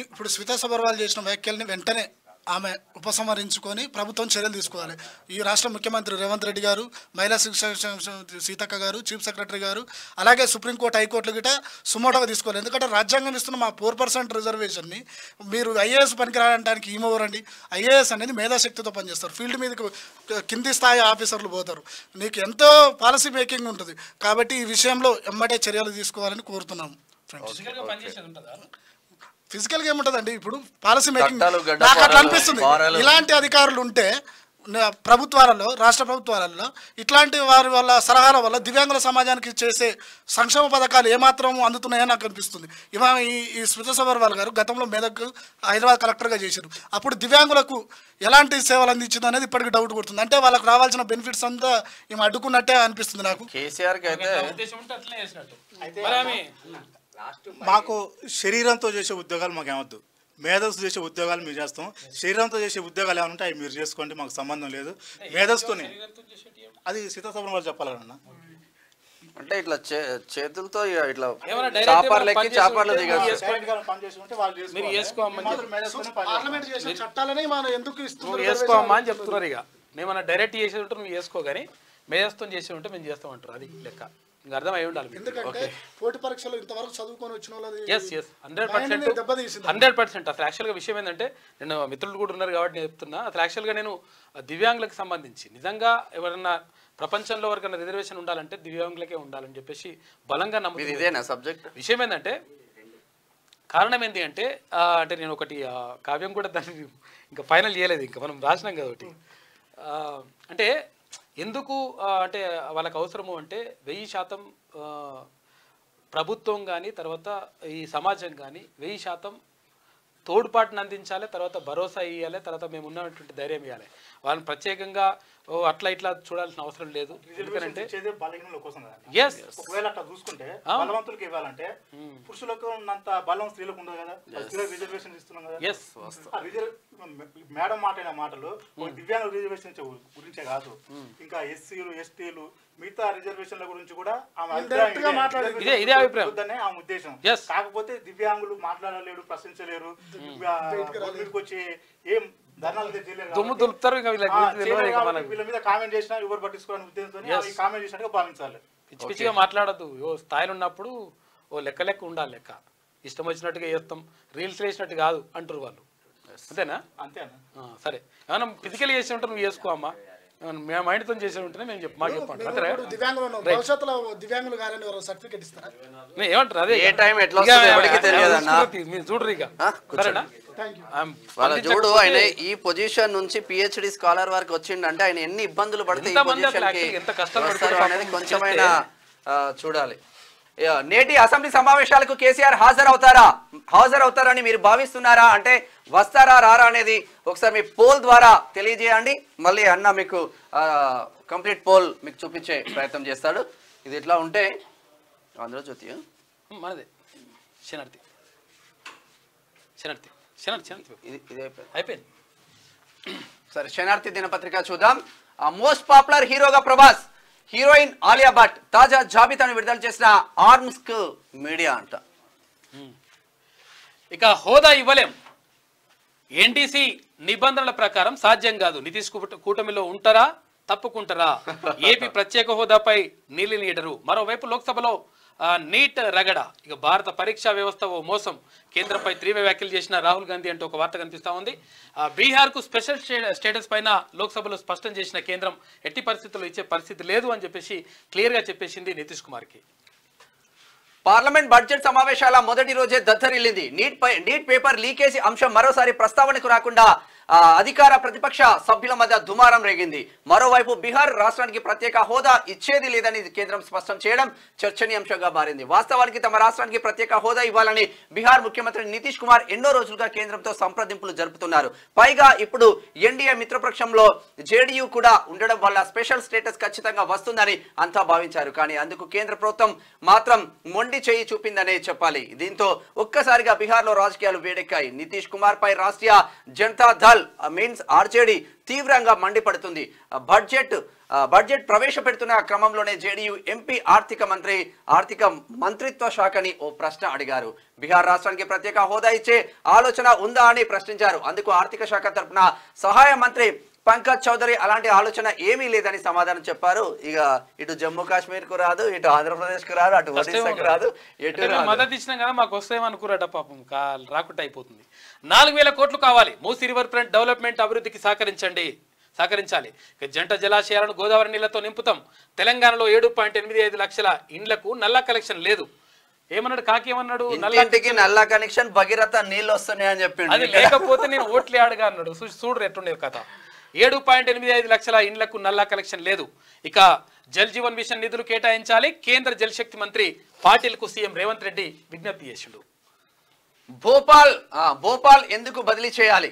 ఇప్పుడు సీతా సబర్వాల్ చేసిన వ్యాఖ్యల్ని వెంటనే ఆమె ఉపసంహరించుకొని ప్రభుత్వం చర్యలు తీసుకోవాలి. ఈ రాష్ట్ర ముఖ్యమంత్రి రేవంత్ రెడ్డి గారు, మహిళా శిక్షణ సీతక్క గారు, చీఫ్ సెక్రటరీ గారు, అలాగే సుప్రీంకోర్టు హైకోర్టులు గిట సుమోటోగా తీసుకోవాలి. ఎందుకంటే రాజ్యాంగం ఇస్తున్న మా 4% రిజర్వేషన్ని మీరు ఐఏఎస్ పనికిరావడానికి ఈమెవరండి? ఐఏఎస్ అనేది మేధాశక్తితో పనిచేస్తారు. ఫీల్డ్ మీదకి కింది స్థాయి ఆఫీసర్లు పోతారు. నీకు ఎంతో పాలసీ మేకింగ్ ఉంటుంది. కాబట్టి ఈ విషయంలో ఎమ్మటే చర్యలు తీసుకోవాలని కోరుతున్నాము. ఫిజికల్గా ఏముంటుందండి? ఇప్పుడు పాలసీ మేకింగ్ నాకు అట్లా అనిపిస్తుంది. ఇలాంటి అధికారులు ఉంటే ప్రభుత్వాలలో, రాష్ట్ర ప్రభుత్వాలలో ఇట్లాంటి వారి వల్ల సలహాల వల్ల దివ్యాంగుల సమాజానికి చేసే సంక్షేమ పథకాలు ఏమాత్రం అందుతున్నాయని నాకు అనిపిస్తుంది. ఈ స్మితా సబర్వాల్ గారు గతంలో మెదక్ హైదరాబాద్ కలెక్టర్గా చేశారు. అప్పుడు దివ్యాంగులకు ఎలాంటి సేవలు అందించింది అనేది ఇప్పటికీ డౌట్ కొడుతుంది. అంటే వాళ్ళకి రావాల్సిన బెనిఫిట్స్ అంతా ఈమె అడ్డుకున్నట్టే అనిపిస్తుంది నాకు. కేసీఆర్కి మాకు శరీరంతో చేసే ఉద్యోగాలు మాకు ఏమొద్దు, మేధస్సు చేసే ఉద్యోగాలు మేము చేస్తాం. శరీరంతో చేసే ఉద్యోగాలు ఏమైనా ఉంటే అవి మీరు చేసుకోండి, మాకు సంబంధం లేదు. మేధస్సుతోనే అది సీతా సబర్వాల్ చెప్పాలన్నా. అంటే ఇట్లా చేతులతో ఇట్లా చాపర్లు చేసుకోమ్మా అని చెప్తున్నారు. ఇక మేమన్నా డైరెక్ట్ చేసి ఉంటే నువ్వు చేసుకో, కానీ మేధస్తో చేసి ఉంటే మేము చేస్తామంటారు. అది లెక్క ఇంకా అర్థం అయి ఉండాలి. ఎందుకంటే పోటీ పరీక్షలు ఇంతవరకు చదువుకొని వచ్చిన వాళ్ళు 100%. అసలు యాక్చువల్గా విషయం ఏంటంటే, నేను మిత్రులు కూడా ఉన్నారు కాబట్టి నేను చెప్తున్నా, అసలు యాక్చువల్గా నేను దివ్యాంగులకు సంబంధించి నిజంగా ఎవరన్నా ప్రపంచంలో ఎవరికైనా రిజర్వేషన్ ఉండాలంటే దివ్యాంగులకే ఉండాలని చెప్పేసి బలంగా నమ్ముతుంది. సబ్జెక్ట్ విషయం ఏంటంటే, కారణం ఏంటి అంటే అంటే నేను ఒకటి కావ్యం కూడా దాన్ని ఇంకా ఫైనల్ చేయలేదు, ఇంకా మనం రాసినాం కదా ఒకటి. అంటే ఎందుకు అంటే వాళ్ళకి అవసరము అంటే 1000% ప్రభుత్వం కానీ తర్వాత ఈ సమాజం కానీ 1000% తోడ్పాటును అందించాలి, తర్వాత భరోసా ఇవ్వాలి, తర్వాత మేము ఉన్నటువంటి ధైర్యం ఇవ్వాలి. వాళ్ళని ప్రత్యేకంగా అట్లా ఇట్లా చూడాల్సిన అవసరం లేదు. ఎందుకంటే ఒకవేళ అట్లా చూసుకుంటే బలవంతులకు ఇవ్వాలంటే పురుషులకు ఉన్నంత బలం స్త్రీలకు ఉండదు కదా, రిజర్వేషన్ ఇస్తున్నాం కదా. మేడం మాట్లాడిన మాటలు దివ్యాంగ రిజర్వేషన్ గురించే కాదు, ఇంకా ఎస్సీలు ఎస్టీలు మిగతా రిజర్వేషన్ల గురించి కూడా ఆమె ఉద్దేశం. కాకపోతే దివ్యాంగులు మాట్లాడలేరు, ప్రశ్నించలేరు, వచ్చి ఏం వీళ్ళ మీద కామెంట్ చేసినా ఎవరు పట్టించుకోవాలని ఉద్దేశంతో కామెంట్ చేసినట్టుగా భావించాలి. పిచ్చి పిచ్చిగా మాట్లాడద్దు. స్థాయిలో ఉన్నప్పుడు ఓ లెక్క లెక్క లెక్క ఇష్టం వచ్చినట్టుగా చేస్తాం, రీల్స్ వేసినట్టు కాదు అంటారు వాళ్ళు. అంతేనా? అంతేనా? సరే, ఏమన్నా ఫిజికల్ చేసి ఉంటే నువ్వు చేసుకో అమ్మా, మేము మైండ్తో చేసి ఉంటేనే మేము మాకు చెప్పండి. ఏమంటారు? అదే మీరు చూడరు ఇక. సరేనా? చూడు, ఆయన ఈ పొజిషన్ నుంచి పిహెచ్డి స్కాలర్ వరకు వచ్చిండంటే ఆయన ఎన్ని ఇబ్బందులు పడితే అనేది కొంచెమైనా చూడాలి. నేటి అసెంబ్లీ సమావేశాలకు కేసీఆర్ హాజరవుతారని మీరు భావిస్తున్నారా? అంటే వస్తారా రారా అనేది ఒకసారి మీ పోల్ ద్వారా తెలియజేయండి. మళ్ళీ అన్న మీకు కంప్లీట్ పోల్ మీకు చూపించే ప్రయత్నం చేస్తాడు. ఇది ఇట్లా ఉంటే ఆంధ్రజ్యోతి మనదే శనార్థి ఇది అయిపోయింది. సరే, శనార్థి దినపత్రిక చూద్దాం. మోస్ట్ పాపులర్ హీరోగా ప్రభాస్, హీరోయిన్ ఆలియా భట్ తాజా జాబితాను విడుదల చేసిన ఆర్మ్స్ మీడియా అంట. ఇక హోదా ఇవ్వలేం, ఎన్టీసీ నిబంధనల ప్రకారం సాధ్యం కాదు, నితీష్ కూటమిలో ఉంటారా తప్పుకుంటారా, ఏపీ ప్రత్యేక హోదాపై నీలి లీడరు. మరోవైపు లోక్సభలో నీట్ రగడ, ఇక భారత పరీక్షా వ్యవస్థ ఓ మోసం, కేంద్రంపై తీవ్ర వ్యాఖ్యలు చేసిన రాహుల్ గాంధీ అంటూ ఒక వార్త కనిపిస్తా ఉంది. బీహార్కు స్పెషల్ స్టేటస్ పైన లోక్సభలో స్పష్టం చేసిన కేంద్రం ఎట్టి పరిస్థితుల్లో ఇచ్చే పరిస్థితి లేదు అని చెప్పేసి క్లియర్గా చెప్పేసింది నితీష్ కుమార్కి. పార్లమెంట్ బడ్జెట్ సమావేశాల మొదటి రోజే దద్దరిల్లింది. నీట్ పేపర్ లీకేజీ అంశం మరోసారి ప్రస్తావనకు రాకుండా అధికార ప్రతిపక్ష సభ్యుల మధ్య దుమారం రేగింది. మరోవైపు బీహార్ రాష్ట్రానికి ప్రత్యేక హోదా ఇచ్చేది లేదని కేంద్రం స్పష్టం చేయడం చర్చనీయాంశంగా మారింది. వాస్తవానికి తమ రాష్ట్రానికి ప్రత్యేక హోదా ఇవ్వాలని బీహార్ ముఖ్యమంత్రి నితీష్ కుమార్ ఎన్నో రోజులుగా కేంద్రంతో సంప్రదింపులు జరుపుతున్నారు. పైగా ఇప్పుడు ఎన్డీఏ మిత్రపక్షంలో జేడీయూ కూడా ఉండడం వల్ల స్పెషల్ స్టేటస్ ఖచ్చితంగా వస్తుందని అంతా భావించారు. కానీ అందుకు కేంద్ర ప్రభుత్వం మాత్రం మొండి చేయి చూపిందనే చెప్పాలి. దీంతో ఒక్కసారిగా బీహార్లో రాజకీయాలు వేడెక్కాయి. నితీష్ కుమార్ పై రాష్ట్రీయ జనతా దళ్ మీన్స్ ఆర్జేడీ తీవ్రంగా మండిపడుతుంది. బడ్జెట్ ప్రవేశపెడుతున్న క్రమంలోనే జేడీయూ ఎంపీ ఆర్థిక మంత్రిత్వ శాఖని ఓ ప్రశ్న అడిగారు. బీహార్ రాష్ట్రానికి ప్రత్యేక హోదా ఇచ్చే ఆలోచన ఉందా అని ప్రశ్నించారు. అందుకు ఆర్థిక శాఖ తరఫున సహాయ మంత్రి పంకజ్ చౌదరి అలాంటి ఆలోచన ఏమీ లేదని సమాధానం చెప్పారు. ఇక ఇటు జమ్మూ కాశ్మీర్ కు రాదు, ఇటు ఆంధ్రప్రదేశ్ కు రాదు, అటు ఒడిశాకు రాదు, ఎటు మద్దతు ఇచ్చినా కదా మాకు వస్తాయేమనుకురాట, పాపం రాకుండా అయిపోతుంది. 4,000 కోట్లు కావాలి, మూసీ రివర్ ఫ్రంట్ డెవలప్మెంట్ అభివృద్ధికి సహకరించాలి. జంట జలాశయాలను గోదావరి నీళ్లతో నింపుతాం. తెలంగాణలో 7.85 లక్షల ఇండ్లకు నల్లా కలెక్షన్ లేదు. ఏమన్నాడు కాకి, ఏమన్నాడు, నల్లా కనెక్షన్ భగీరథ నీళ్ళు వస్తున్నాయని చెప్పి, అది లేకపోతే నేను ఓట్లే ఆడగా అన్నాడు. చూడరు ఎట్టుండే కథ. 7.85 లక్షల ఇండ్లకు నల్లా కలెక్షన్ లేదు. ఇక జల్ జీవన్ మిషన్ నిధులు కేటాయించాలి. కేంద్ర జలశక్తి మంత్రి పాటిల్ కు సీఎం రేవంత్ రెడ్డి విజ్ఞప్తి చేసిండు. భోపాల్ ఎందుకు బదిలీ చేయాలి?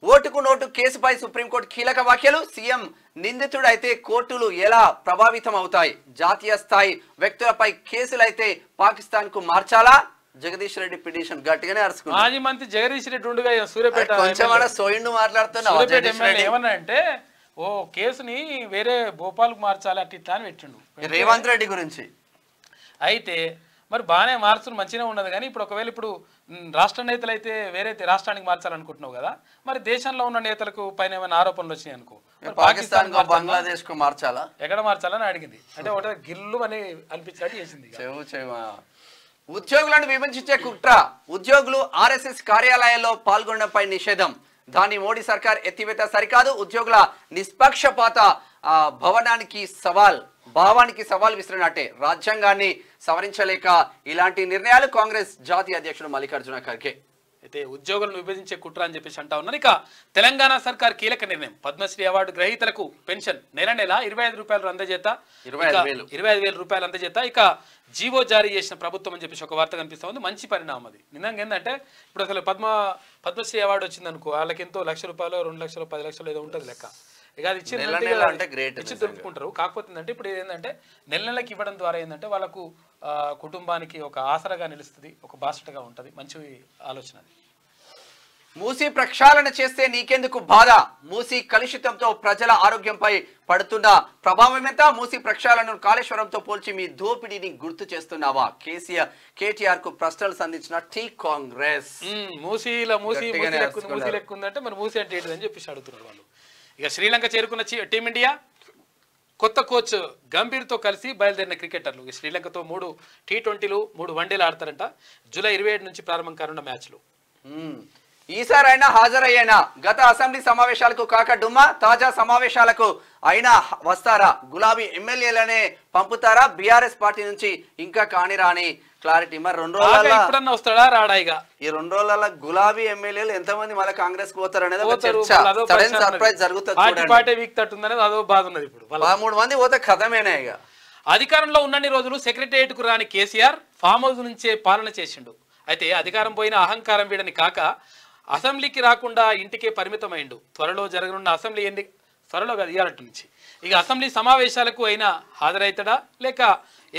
ఓటుకు నోటు కేసుపై సుప్రీంకోర్టు కీలక వ్యాఖ్యలు. సీఎం నిందితుడైతే కోర్టులు ఎలా ప్రభావితం అవుతాయి? జాతీయ స్థాయి వ్యక్తులపై కేసులైతే పాకిస్తాన్ కు మార్చాలా? జగదీష్ రెడ్డి పిటిషన్ గట్టిగానే అరుచుకున్నాడు. మాజీ మంత్రి జగదీష్ రెడ్డి ఉండగా సూర్యాపేట ఏమన్నా అంటే ఓ కేసుని వేరే భోపాల్కు మార్చాలి అట్లా అని పెట్టిండు రేవంత్ రెడ్డి గురించి. అయితే మరి బాగానే మార్చుని మంచిగా ఉన్నది, కానీ ఇప్పుడు ఒకవేళ ఇప్పుడు రాష్ట్ర నేతలు అయితే వేరే రాష్ట్రానికి మార్చాలనుకుంటున్నావు కదా, మరి దేశంలో ఉన్న నేతలకు పైన ఏమైనా ఆరోపణలు వచ్చినాయి అనుకో, పాకిస్తాన్ బంగ్లాదేశ్ కు మార్చాలా, ఎక్కడ మార్చాలని అడిగింది. అంటే ఒకటే గిల్లు అని అనిపించినట్టు చేసింది. ఉద్యోగులను విమర్శించే కుట్ర, ఉద్యోగులు ఆర్ఎస్ఎస్ కార్యాలయాల్లో పాల్గొనడంపై నిషేధం, దాన్ని మోడీ సర్కార్ ఎత్తివేత సరికాదు. ఉద్యోగుల నిష్పక్షపాత భావానికి సవాల్ విసిరినట్టే. రాజ్యాంగాన్ని సవరించలేక ఇలాంటి నిర్ణయాలు. కాంగ్రెస్ జాతీయ అధ్యక్షుడు మల్లికార్జున ఖర్గే అయితే ఉద్యోగులను విభజించే కుట్ర అని చెప్పేసి అంటా ఉన్నారు. ఇక తెలంగాణ సర్కార్ కీలక నిర్ణయం, పద్మశ్రీ అవార్డు గ్రహీతలకు పెన్షన్ నెల 25 రూపాయలు అందజేత, 25,000 రూపాయలు అందజేత. ఇక జీవో జారీ చేసిన ప్రభుత్వం అని చెప్పేసి ఒక వార్త కనిపిస్తా ఉంది. మంచి పరిణామం అది. నిజంగా ఏంటంటే ఇప్పుడు అసలు పద్మశ్రీ అవార్డు వచ్చింది అనుకో, వాళ్ళకి ఎంతో ₹1,00,000, 2 లక్షలు, 10 లక్షలు ఏదో ఉంటుంది లెక్క. ఇక అది ఇచ్చి దొరుకుతుంటారు. కాకపోతే ఏంటంటే ఇప్పుడు ఏంటంటే నెలకి ఇవ్వడం ద్వారా ఏంటంటే వాళ్ళకు కుటుంబానికి ఒక ఆసరగా నిలుస్తుంది, ఒక బాసటగా ఉంటుంది. మంచి ఆలోచన. మూసీ ప్రక్షాళన చేస్తే నీకెందుకు బాధ? మూసీ కలుషితంతో ప్రజల ఆరోగ్యంపై పడుతున్న ప్రభావం ఎంత? మూసీ ప్రక్షాళనను కాళేశ్వరంతో పోల్చి మీ దోపిడీని గుర్తు చేస్తున్నావా? కేటీఆర్ కు ప్రశ్నలు సంధించిన టీ కాంగ్రెస్. మూసీ లెక్కు ఉందంటే మరి మూసీ అంటే ఏంటిదని చెప్పేసి అడుగుతున్నారు వాళ్ళు. ఇక శ్రీలంక చేరుకున్న టీమిండియా కొత్త కోచ్ గంభీర్తో కలిసి బయలుదేరిన క్రికెటర్లు. శ్రీలంకతో 3 T20లు 3 వన్డేలు ఆడతారంట. జూలై 27 నుంచి ప్రారంభం కానున్న మ్యాచ్లు. ఈసారైనా హాజరయ్యేనా? గత అసెంబ్లీ సమావేశాలకు కాక డుమ్మా, తాజా సమావేశాలకు అయినా వస్తారా? గులాబీ ఎమ్మెల్యేలనే పంపుతారా? బీఆర్ఎస్ పార్టీ నుంచి ఇంకా కాని రాని క్లారిటీ. మరి 2 రోజుల్లో వస్తాడా రాడా? ఇక ఈ 2 రోజుల గులాబీ ఎమ్మెల్యేలు ఎంతమంది మళ్ళీ కాంగ్రెస్ కు పోతారు అనేది సర్ప్రైజ్ జరుగుతుంది. 13 మంది పోతే కథమేనా? ఇక అధికారంలో ఉన్నన్ని రోజులు సెక్రటేరియట్ కు రాని కేసీఆర్ ఫామ్ హౌస్ నుంచే పాలన చేసిండు. అయితే అధికారం పోయిన అహంకారం వీడని కాక అసెంబ్లీకి రాకుండా ఇంటికే పరిమితమైండు. త్వరలో జరగనున్న అసెంబ్లీ త్వరలో కాదు ఇయాలటి నుంచి ఇక అసెంబ్లీ సమావేశాలకు అయినా హాజరవుతాడా లేక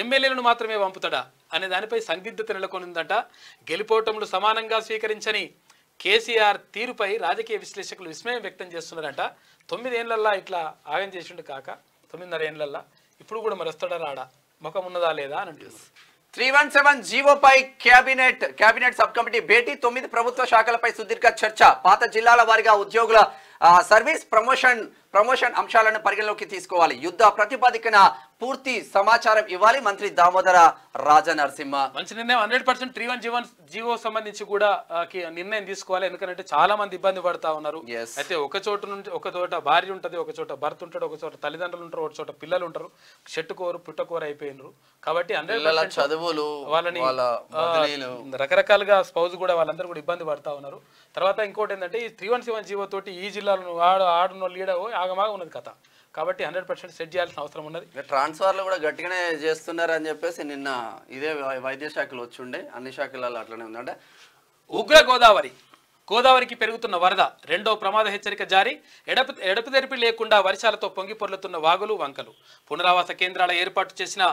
ఎమ్మెల్యేలను మాత్రమే పంపుతాడా అనే దానిపై సందిగ్ధత నెలకొనిందట. గెలుపోటములు సమానంగా స్వీకరించని కేసీఆర్ తీరుపై రాజకీయ విశ్లేషకులు విస్మయం వ్యక్తం చేస్తున్నారంట. 9 ఏళ్లల్లా ఇట్లా ఆగం చేసిండు కాక 9.5 ఏళ్లల్లా ఇప్పుడు కూడా మరి వస్తాడా రాడా, ముఖం ఉన్నదా లేదా అని అంటున్నారు. 317 జీవోపై కేబినెట్ సబ్ కమిటీ భేటీ 9 ప్రభుత్వ శాఖలపై సుదీర్ఘ చర్చ పాత జిల్లాల వారీగా ఉద్యోగుల సర్వీస్ ప్రమోషన్ అంశాలను పరిగణలోకి తీసుకోవాలి యుద్ధ ప్రతిపాదికన పూర్తి సమాచారం ఇవ్వాలి మంత్రి దామోదర రాజనరసింహ మంచి నిర్ణయం 100% 317 జీవో సంబంధించి కూడా నిర్ణయం తీసుకోవాలి ఎందుకంటే చాలా మంది ఇబ్బంది పడతా ఉన్నారు అయితే ఒక చోట భార్య ఉంటది ఒక చోట భర్త ఉంటాడు ఒక చోట తల్లిదండ్రులు ఉంటారు ఒక చోట పిల్లలు ఉంటారు చెట్టుకోరు పుట్టకోరు అయిపోయినారు కాబట్టి 100% చదువులు వాళ్ళని రకరకాలుగా స్పౌజ్ కూడా వాళ్ళందరూ కూడా ఇబ్బంది పడతా ఉన్నారు తర్వాత ఇంకోటి ఏంటంటే ఈ 317 జీవో తోటి ఈ జిల్లాలో ఆడున్న లీడ ఆగమాగా ఉన్నది కథ కాబట్టి 100% సెట్ చేయాల్సిన అవసరం ఉన్నది ట్రాన్స్ఫర్లు కూడా గట్టిగానే చేస్తున్నారు అని చెప్పేసి నిన్న ఇదే వైద్య శాఖలు వచ్చి ఉండే అన్ని శాఖలలో అట్లనే ఉందంటే ఉగ్ర గోదావరికి పెరుగుతున్న వరద రెండో ప్రమాద హెచ్చరిక జారీ ఎడపదెరిపి లేకుండా వర్షాలతో పొంగి పొర్లుతున్న వాగులు వంకలు పునరావాస కేంద్రాల ఏర్పాటు చేసిన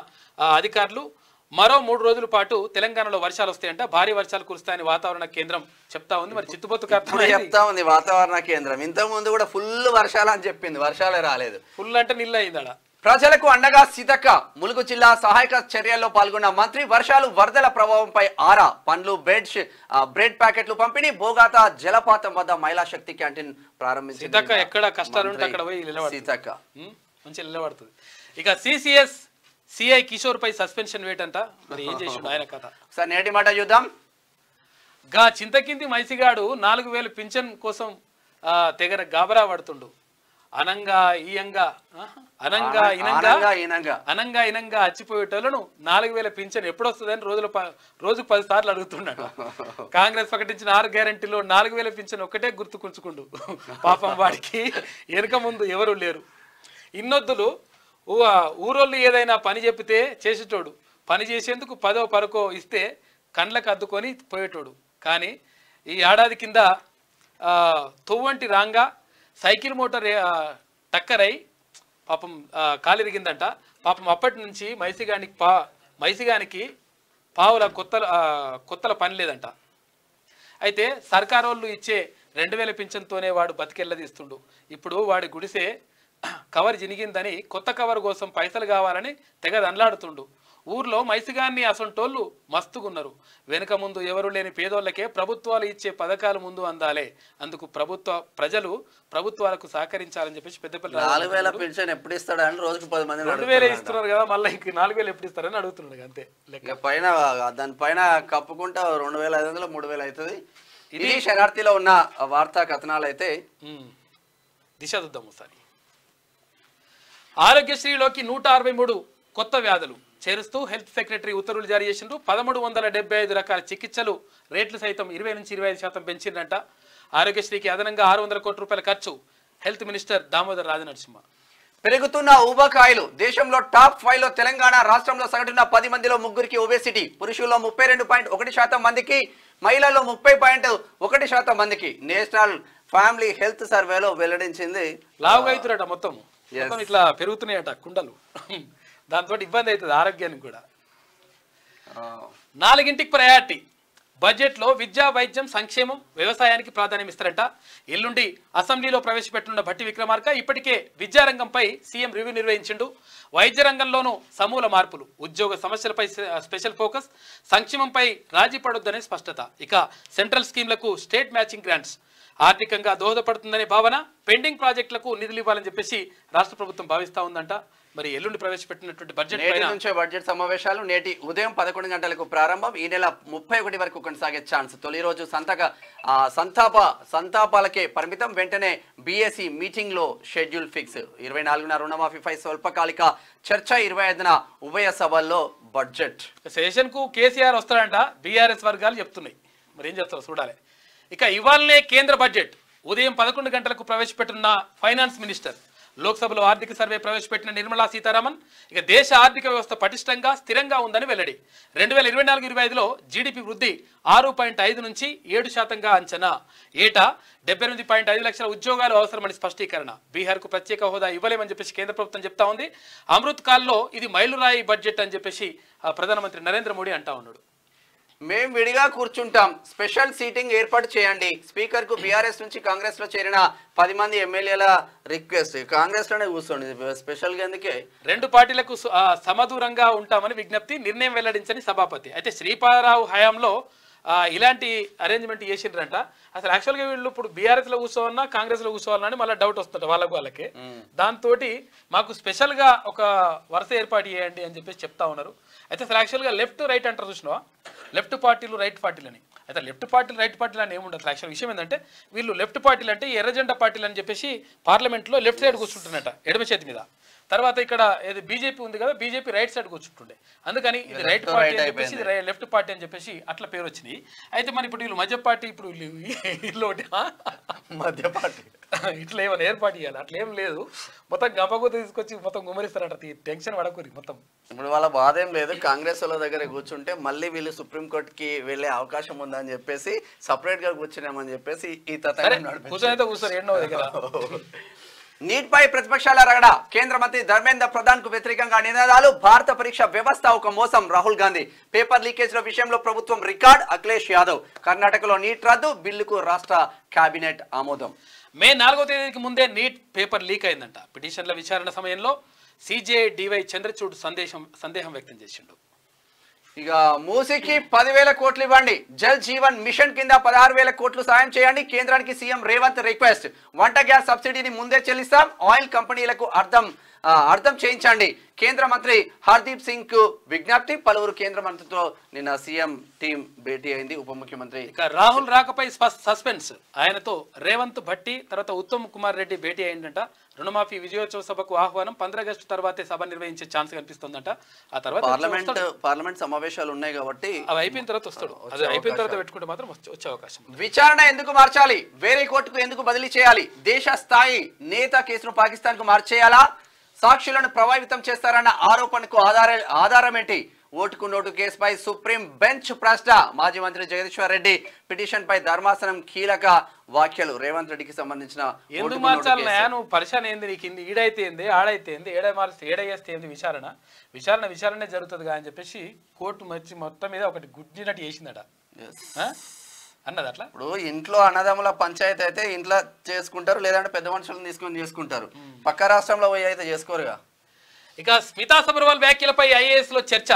అధికారులు మరో 3 రోజుల పాటు తెలంగాణలో వర్షాలు వస్తాయంట భారీ వర్షాలు కురుస్తాయని వాతావరణ కేంద్రం చెప్తా ఉంది మరి చిత్తుబొత్తు చెప్తా ఉంది వాతావరణ కేంద్రం ఇంతకు ముందు కూడా ఫుల్ వర్షాలు అని చెప్పింది వర్షాలే రాలేదు ఫుల్ అంటే నీళ్ళు అయిందా ప్రజలకు అండగా సీతక్క ములుగు జిల్లా సహాయక చర్యల్లో పాల్గొన్న మంత్రి వర్షాలు వరదల ప్రభావంపై ఆరా పండ్లు బ్రెడ్ ప్యాకెట్లు పంపిణీ బోగాత జలపాతం వద్ద మహిళా శక్తి క్యాంటీన్ ప్రారంభించింది సీతక్క ఎక్కడ కష్టాలు ఉంటే అక్కడ పోయి సీతక్క మంచి నిలబడుతుంది ఇక సిఐ కిషోర్ పై సస్పెన్షన్ వేటంట మరి ఏం చేసిండు ఆయన కథ సార్ నేటి మాట చూద్దాం గా చింతకింది మైసిగాడు 4000 పింఛన్ కోసం తెగర గాబరా పడుతుండు అనంగా ఇనంగా అచ్చిపోయేటోళ్ళను 4000 పింఛన్ ఎప్పుడు వస్తుందని రోజుకు 10 సార్లు అడుగుతున్నాడు కాంగ్రెస్ ప్రకటించిన 6 గ్యారెంటీలో 4000 పింఛన్ ఒక్కటే గుర్తుకుంచుకుండు పాపం వాడికి వెనుక ముందు ఎవరు లేరు ఇన్నొద్దులు ఊరోళ్ళు ఏదైనా పని చెప్పితే చేసేటోడు పని చేసేందుకు 10వ పరకో ఇస్తే కండ్లకు అద్దుకొని పోయేటోడు కానీ ఈ ఏడాది కింద తొవ్వంటి రాంగా సైకిల్ మోటార్ టక్కరై పాపం కాలిరిగిందంట పాపం అప్పటి నుంచి మైసిగానికి పావుల కొత్తల పని లేదంట అయితే సర్కారు వాళ్ళు ఇచ్చే 2000 పింఛన్తోనే వాడు బతికెళ్ళదీస్తుండు ఇప్పుడు వాడి గుడిసే కవర్ జినిగిందని కొత్త కవర్ కోసం పైసలు కావాలని తెగ దండ్లాడుతుండు ఊర్లో మైసిగాన్ని అసంటోళ్ళు మస్తుగున్నారు వెనుక ముందు ఎవరు లేని పేదోళ్ళకే ప్రభుత్వాలు ఇచ్చే పథకాలు ముందు అందాలే అందుకు ప్రజలు ప్రభుత్వాలకు సహకరించాలని చెప్పేసి పెద్దపల్లి 4000 పెన్షన్ ఎప్పుడు ఇస్తాడని రోజుకు 10 మంది 2000 ఇస్తున్నారు కదా మళ్ళీ ఇంక 4000 ఎప్పుడు ఇస్తారని అడుగుతున్నాడు అంతే పైన దానిపైన కప్పుకుంటా 2500 3000 అవుతుంది ఇది శరార్థిలో ఉన్న వార్తా కథనాలు అయితే దిశ చూద్దాం ఒకసారి ఆరోగ్యశ్రీలోకి 163 కొత్త వ్యాధులు చేరుస్తూ హెల్త్ సెక్రటరీ ఉత్తర్వులు జారీ చేసిండ్రు 1375 రకాల చికిత్సలు రేట్లు సైతం 20 నుంచి 25% పెంచిందంట ఆరోగ్యశ్రీకి అదనంగా 600 కోట్ల రూపాయల ఖర్చు హెల్త్ మినిస్టర్ దామోదర రాజనరసింహ పెరుగుతున్న ఊబకాయలు దేశంలో టాప్ 5 లో తెలంగాణ రాష్ట్రంలో సగటున 10 మందిలో ముగ్గురికి ఒబేసిటీ పురుషుల్లో 32.1% మందికి మహిళల్లో 30.1% మందికి నేషనల్ ఫ్యామిలీ హెల్త్ సర్వేలో వెల్లడించింది లావుగా అవుతున్నట మొత్తం ఇట్లా పెరుగుతున్నాయట కుండలు దాంతో ఇబ్బంది అవుతుంది ఆరోగ్యానికి కూడా 4ంటికి ప్రయారిటీ బడ్జెట్లో విద్యా వైద్యం సంక్షేమం వ్యవసాయానికి ప్రాధాన్యం ఇస్తారంట ఎల్లుండి అసెంబ్లీలో ప్రవేశపెట్టనున్న భట్టి విక్రమార్క ఇప్పటికే విద్యారంగంపై సీఎం రివ్యూ నిర్వహించిండు వైద్య రంగంలోనూ సమూల మార్పులు ఉద్యోగ సమస్యలపై స్పెషల్ ఫోకస్ సంక్షేమంపై రాజీ పడొద్దనే స్పష్టత ఇక సెంట్రల్ స్కీమ్లకు స్టేట్ మ్యాచింగ్ గ్రాంట్స్ ఆర్థికంగా దోహదపడుతుందనే భావన పెండింగ్ ప్రాజెక్టులకు నిధులు ఇవ్వాలని చెప్పేసి రాష్ట్ర ప్రభుత్వం భావిస్తా ఉందంట మరి ఎల్లుండి ప్రవేశపెట్టినటువంటి బడ్జెట్ సమావేశాలు నేటి ఉదయం 11 గంటలకు ప్రారంభం ఈ నెల 31 వరకు కొనసాగే ఛాన్స్ తొలి రోజు సంతాపాలకే పరిమితం వెంటనే బీఎస్సీ మీటింగ్ లో షెడ్యూల్ ఫిక్స్ 24న రుణమాఫీపై స్వల్పకాలిక చర్చ 25న ఉభయ సభల్లో బడ్జెట్ సెషన్ కు కేసీఆర్ వస్తాడంట బీఆర్ఎస్ వర్గాలు చెప్తున్నాయి మరి ఏం చేస్తారో చూడాలి ఇక ఇవాళనే కేంద్ర బడ్జెట్ ఉదయం 11 గంటలకు ప్రవేశపెట్టున్న ఫైనాన్స్ మినిస్టర్ లోక్సభలో ఆర్థిక సర్వే ప్రవేశపెట్టిన నిర్మలా సీతారామన్ ఇక దేశ ఆర్థిక వ్యవస్థ పటిష్టంగా స్థిరంగా ఉందని వెల్లడి 2024-25లో జీడిపి వృద్ధి 6.5 నుంచి 7% అంచనా ఏటా 78.5 లక్షల ఉద్యోగాలు అవసరమని స్పష్టీకరణ బీహార్కు ప్రత్యేక హోదా ఇవ్వలేమని చెప్పేసి కేంద్ర ప్రభుత్వం చెప్తా ఉంది అమృత్ కాల్లో ఇది మైలురాయి బడ్జెట్ అని చెప్పేసి ప్రధానమంత్రి నరేంద్ర మోడీ అంటా ఉన్నాడు మేము విడిగా కూర్చుంటాం, స్పెషల్ సీటింగ్ ఏర్పాటు చేయండి. స్పీకర్ కు బీఆర్ఎస్ నుంచి కాంగ్రెస్ లో చేరిన 10 మంది ఎమ్మెల్యేల రిక్వెస్ట్. కాంగ్రెస్ లోనే కూర్చోండి, స్పెషల్ గా ఎందుకే? రెండు పార్టీలకు సమదూరంగా ఉంటామని విజ్ఞప్తి, నిర్ణయం వెల్లడించని సభాపతి. అయితే శ్రీపాదరావు హయాంలో ఇలాంటి అరేంజ్మెంట్ చేసిండ్రంట. అసలు యాక్చువల్గా వీళ్ళు ఇప్పుడు బీఆర్ఎస్ లో కూర్చోవాలన్నా కాంగ్రెస్ లో కూర్చోవాలన్నా మళ్ళీ డౌట్ వస్తుంట వాళ్ళకి. దాంతో మాకు స్పెషల్ గా ఒక వరుస ఏర్పాటు చేయండి అని చెప్పేసి చెప్తా ఉన్నారు. అయితే అసలు యాక్చువల్గా లెఫ్ట్ రైట్ అంటారు చూసినావా, లెఫ్ట్ పార్టీలు రైట్ పార్టీలు అని. అయితే లెఫ్ట్ పార్టీలు రైట్ పార్టీలు అని ఏముండదు. యాక్చువల్ విషయం ఏంటంటే వీళ్ళు లెఫ్ట్ పార్టీలు అంటే ఎర్రజెండా పార్టీలు అని చెప్పేసి పార్లమెంట్లో లెఫ్ట్ సైడ్ కూర్చుంటున్నట ఎడమ చేతి మీద. తర్వాత ఇక్కడ ఏది బీజేపీ ఉంది కదా, బీజేపీ రైట్ సైడ్ కూర్చుంటుండే, అందుకని ఇది రైట్ పార్టీ అని చెప్పేసి ఇది లెఫ్ట్ పార్టీ అని చెప్పేసి అట్లా పేరు వచ్చినాయి. అయితే మన ఇప్పుడు వీళ్ళు మధ్య పార్టీ, ఇప్పుడు వీళ్ళు మధ్య పార్టీ ఇట్లా ఏమైనా ఏర్పాటు చేయాలి, అట్లా ఏం లేదు. మొత్తం గంపగూత తీసుకొచ్చి మొత్తం గుమ్మరిస్తారంట. టెన్షన్ పడకూరి మొత్తం. ఇప్పుడు వాళ్ళ బాధ ఏం లేదు, కాంగ్రెస్ వాళ్ళ దగ్గర కూర్చుంటే మళ్ళీ వీళ్ళు సుప్రీంకోర్టుకి వెళ్ళే అవకాశం ఉందని చెప్పేసి సపరేట్ గా కూర్చున్నామని చెప్పేసి ఈ కూర్చొని కూర్చొని ఎన్నో దగ్గర. నీట్ పై ప్రతిపక్షాల రగడ. కేంద్ర మంత్రి ధర్మేంద్ర ప్రధాన్ కు వ్యతిరేకంగా నినాదాలు. భారత పరీక్ష వ్యవస్థ ఒక మోసం. రాహుల్ గాంధీ. పేపర్ లీకేజ్ల విషయంలో ప్రభుత్వం రికార్డ్. అఖిలేష్ యాదవ్. కర్ణాటకలో నీట్ రద్దు, బిల్లుకు రాష్ట్ర కేబినెట్ ఆమోదం. మే 4వ తేదీకి ముందే నీట్ పేపర్ లీక్ అయిందంట. పిటిషన్ల విచారణ సమయంలో సిజే డివై చంద్రచూడ్ సందేహం వ్యక్తం చేసిండు. ఇక మూసీకి 10,000 కోట్లు ఇవ్వండి. జల్ జీవన్ మిషన్ కింద 16,000 కోట్లు సాయం చేయండి. కేంద్రానికి సీఎం రేవంత్ రిక్వెస్ట్. వంట గ్యాస్ సబ్సిడీని ముందే చెల్లిస్తాం. ఆయిల్ కంపెనీలకు అర్థం చేయించండి. కేంద్ర మంత్రి హర్దీప్ సింగ్ కు విజ్ఞప్తి. పలువురు కేంద్ర మంత్రితో నిన్న సీఎం టీం భేటీ అయింది. ఉప ముఖ్యమంత్రి ఇక రాహుల్ రాకపై సస్పెన్స్. ఆయనతో రేవంత్ భట్టి తర్వాత ఉత్తమ్ కుమార్ రెడ్డి భేటీ అయిందంట. రుణమాఫీ విజయోత్సవ సభకు ఆహ్వానం. 15 ఆగస్టు తర్వాతే సభ నిర్వహించే ఛాన్స్ కనిపిస్తుందంట. ఆ తర్వాత పార్లమెంట్ సమావేశాలు ఉన్నాయి కాబట్టి అవి అయిపోయిన తర్వాత వస్తాడు. అది అయిపోయిన తర్వాత పెట్టుకుంటే మాత్రం వచ్చే అవకాశం. విచారణ ఎందుకు మార్చాలి? వేరే కోర్టుకు ఎందుకు బదిలీ చేయాలి? దేశ స్థాయి నేత కేసును పాకిస్తాన్ కు మార్చేయాలా? సాక్షులను ప్రభావితం చేస్తారన్న ఆరోపణకు ఆధారం ఏంటి? ఓటుకు నోటు కేసుపై సుప్రీం బెంచ్ ప్రశ్న. మాజీ మంత్రి జగదీశ్వర్ రెడ్డి పిటిషన్ పై ధర్మాసనం కీలక వ్యాఖ్యలు. రేవంత్ రెడ్డికి సంబంధించిన ఎందుకు మార్చాలన్నా నువ్వు పరిశాన్ ఏంది? నీకు ఇంది ఈడైతే ఏంది, ఆడైతే ఏంది, ఏడేస్తే ఏంది? విచారణ జరుగుతుంది అని చెప్పేసి కోర్టు మొత్తం మీద ఒకటి గుడ్డినట్టు చేసిందట అన్నది. అట్లా ఇప్పుడు ఇంట్లో అన్నదమ్ముల పంచాయతీ అయితే ఇంట్లో చేసుకుంటారు, లేదంటే పెద్ద మనుషులను తీసుకొని చేసుకుంటారు. పక్క రాష్ట్రంలో పోయి అయితే చేసుకోరుగా. ఇక స్మితా సబర్వాల్ వ్యాఖ్యలపై ఐఏఎస్ లో చర్చ.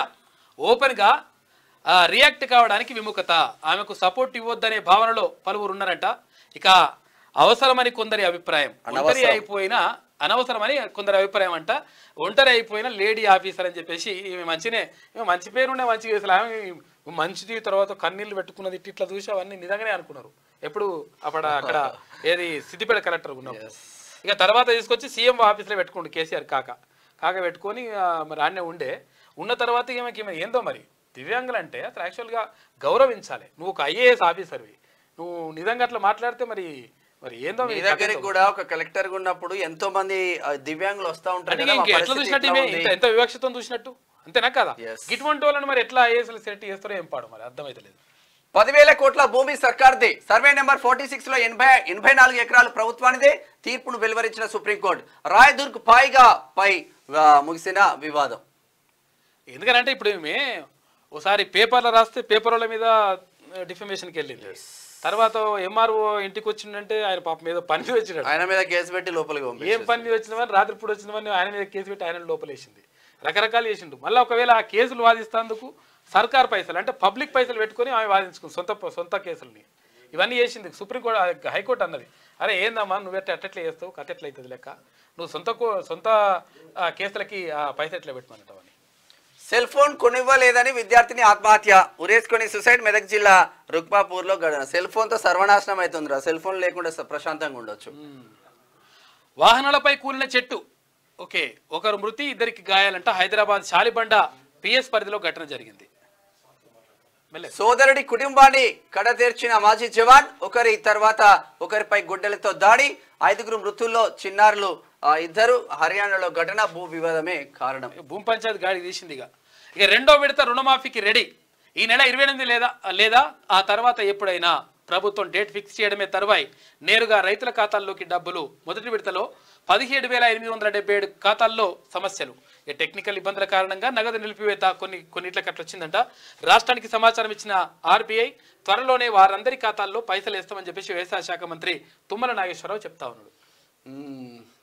ఓపెన్ గా రియాక్ట్ కావడానికి విముఖత. ఆమెకు సపోర్ట్ ఇవ్వద్దనే భావనలో పలువురు ఉన్నారంట. ఇక అవసరమని కొందరి అభిప్రాయం. ఒంటరి అయిపోయినా అనవసరమని కొందరి అభిప్రాయం అంట. ఒంటరి అయిపోయిన లేడీ ఆఫీసర్ అని చెప్పేసి ఈమె మంచి పేరుండే మంచి కేసులు. ఆమె మంచిది తర్వాత కన్నీళ్లు పెట్టుకున్నది ఇట్లా చూసి అవన్నీ నిజంగానే అనుకున్నారు. ఎప్పుడు అక్కడ ఏది సిద్దిపేట కలెక్టర్ ఉన్నప్పుడు. ఇక తర్వాత తీసుకొచ్చి సీఎం ఆఫీస్లో పెట్టుకోండి కేసీఆర్ కాక పెట్టుకొని మరి ఆడనే ఉన్న తర్వాత ఈమెకి ఏందో మరి దివ్యాంగులు అంటే అసలు యాక్చువల్గా గౌరవించాలి. నువ్వు ఒక ఐఏఎస్ ఆఫీసర్వి, నువ్వు నిజంగా అట్లా మాట్లాడితే మరి ఏందో. మీ దగ్గరికి కూడా ఒక కలెక్టర్ ఉన్నప్పుడు ఎంతో మంది దివ్యాంగులు వస్తూ ఉంటారు. ఎట్లా చూసినట్టు ఎంత వివక్షతో చూసినట్టు అంతేనా కదా? ఇటువంటి వాళ్ళని మరి ఎట్లా ఐఏఎస్లు సెలెక్ట్ చేస్తారో ఏం పాడు మరి అర్థమైతలేదు. 10,000 కోట్ల భూమి సర్కార్దే. సర్వే నెంబర్ 46 లో 84 ఎకరాలు ప్రభుత్వానిదే. తీర్పును వెలువరించిన సుప్రీంకోర్టు. రాయదుర్గ్ పై ముగిసిన వివాదం. ఎందుకంటే ఇప్పుడు ఓసారి పేపర్లో రాస్తే పేపర్ల మీద డిఫమేషన్కి వెళ్ళింది. తర్వాత ఎంఆర్ఓ ఇంటికి వచ్చిందంటే ఆయన పాప మీద పని మీద వచ్చినాడు. ఆయన మీద కేసు పెట్టి లోపలికి ఏం పని మీద వచ్చినవని రాత్రిపూట వచ్చినవని ఆయన మీద కేసు పెట్టి ఆయన లోపలేసింది. రకరకాలు చేసిండు. మళ్ళీ ఒకవేళ ఆ కేసులు వాదిస్తేందుకు సర్కార్ పైసలు అంటే పబ్లిక్ పైసలు పెట్టుకొని ఆమె వాదించుకుంది సొంత కేసుల్ని. ఇవన్నీ చేసింది. సుప్రీంకోర్టు హైకోర్టు అన్నది, అరే ఏందమ్మా నువ్వు అట్లా చేస్తావు, కథ ఎట్లా అవుతుంది లెక్క, నువ్వు సొంత కేసులకి ఆ పైసలు ఎట్లా పెట్టమన్నట్టవని. సెల్ ఫోన్ కొనివ్వలేదని విద్యార్థిని ఆత్మహత్య. ఉరేసుకొని సూసైడ్. మెదక్ జిల్లా రుక్మాపూర్ లో సెల్ ఫోన్ తో సర్వనాశనం అవుతుందిరా. సెల్ ఫోన్ లేకుండా ప్రశాంతంగా ఉండొచ్చు. వాహనాలపై కూలిన చెట్టు. ఒకరు మృతి, 2కి గాయాలంట. హైదరాబాద్ శాలిబండ పిఎస్ పరిధిలో ఘటన జరిగింది. సోదరుడి కుటుంబాన్ని కడతీర్చిన మాజీ జవాన్. ఒకరి తర్వాత ఒకరిపై గుడ్డలతో దాడి. 5గురు మృతుల్లో చిన్నారులు 2. హర్యానాలో ఘటన. భూ వివాదమే కారణం. భూమి పంచాయతీ గాడి తీసింది. ఇక రెండో విడత రుణమాఫీకి రెడీ. ఈ నెల 28 లేదా ఆ తర్వాత ఎప్పుడైనా ప్రభుత్వం డేట్ ఫిక్స్ చేయడమే తరువాయి నేరుగా రైతుల ఖాతాల్లోకి డబ్బులు. మొదటి విడతలో 17,877 ఖాతాల్లో సమస్యలు. ఈ టెక్నికల్ ఇబ్బందుల కారణంగా నగదు నిలిపివేత కొన్నిట్లకి అట్లా వచ్చిందంట. రాష్ట్రానికి సమాచారం ఇచ్చిన ఆర్బీఐ త్వరలోనే వారందరి ఖాతాల్లో పైసలు వేస్తామని చెప్పేసి వ్యవసాయ శాఖ మంత్రి తుమ్మల నాగేశ్వరరావు చెప్తా ఉన్నాడు.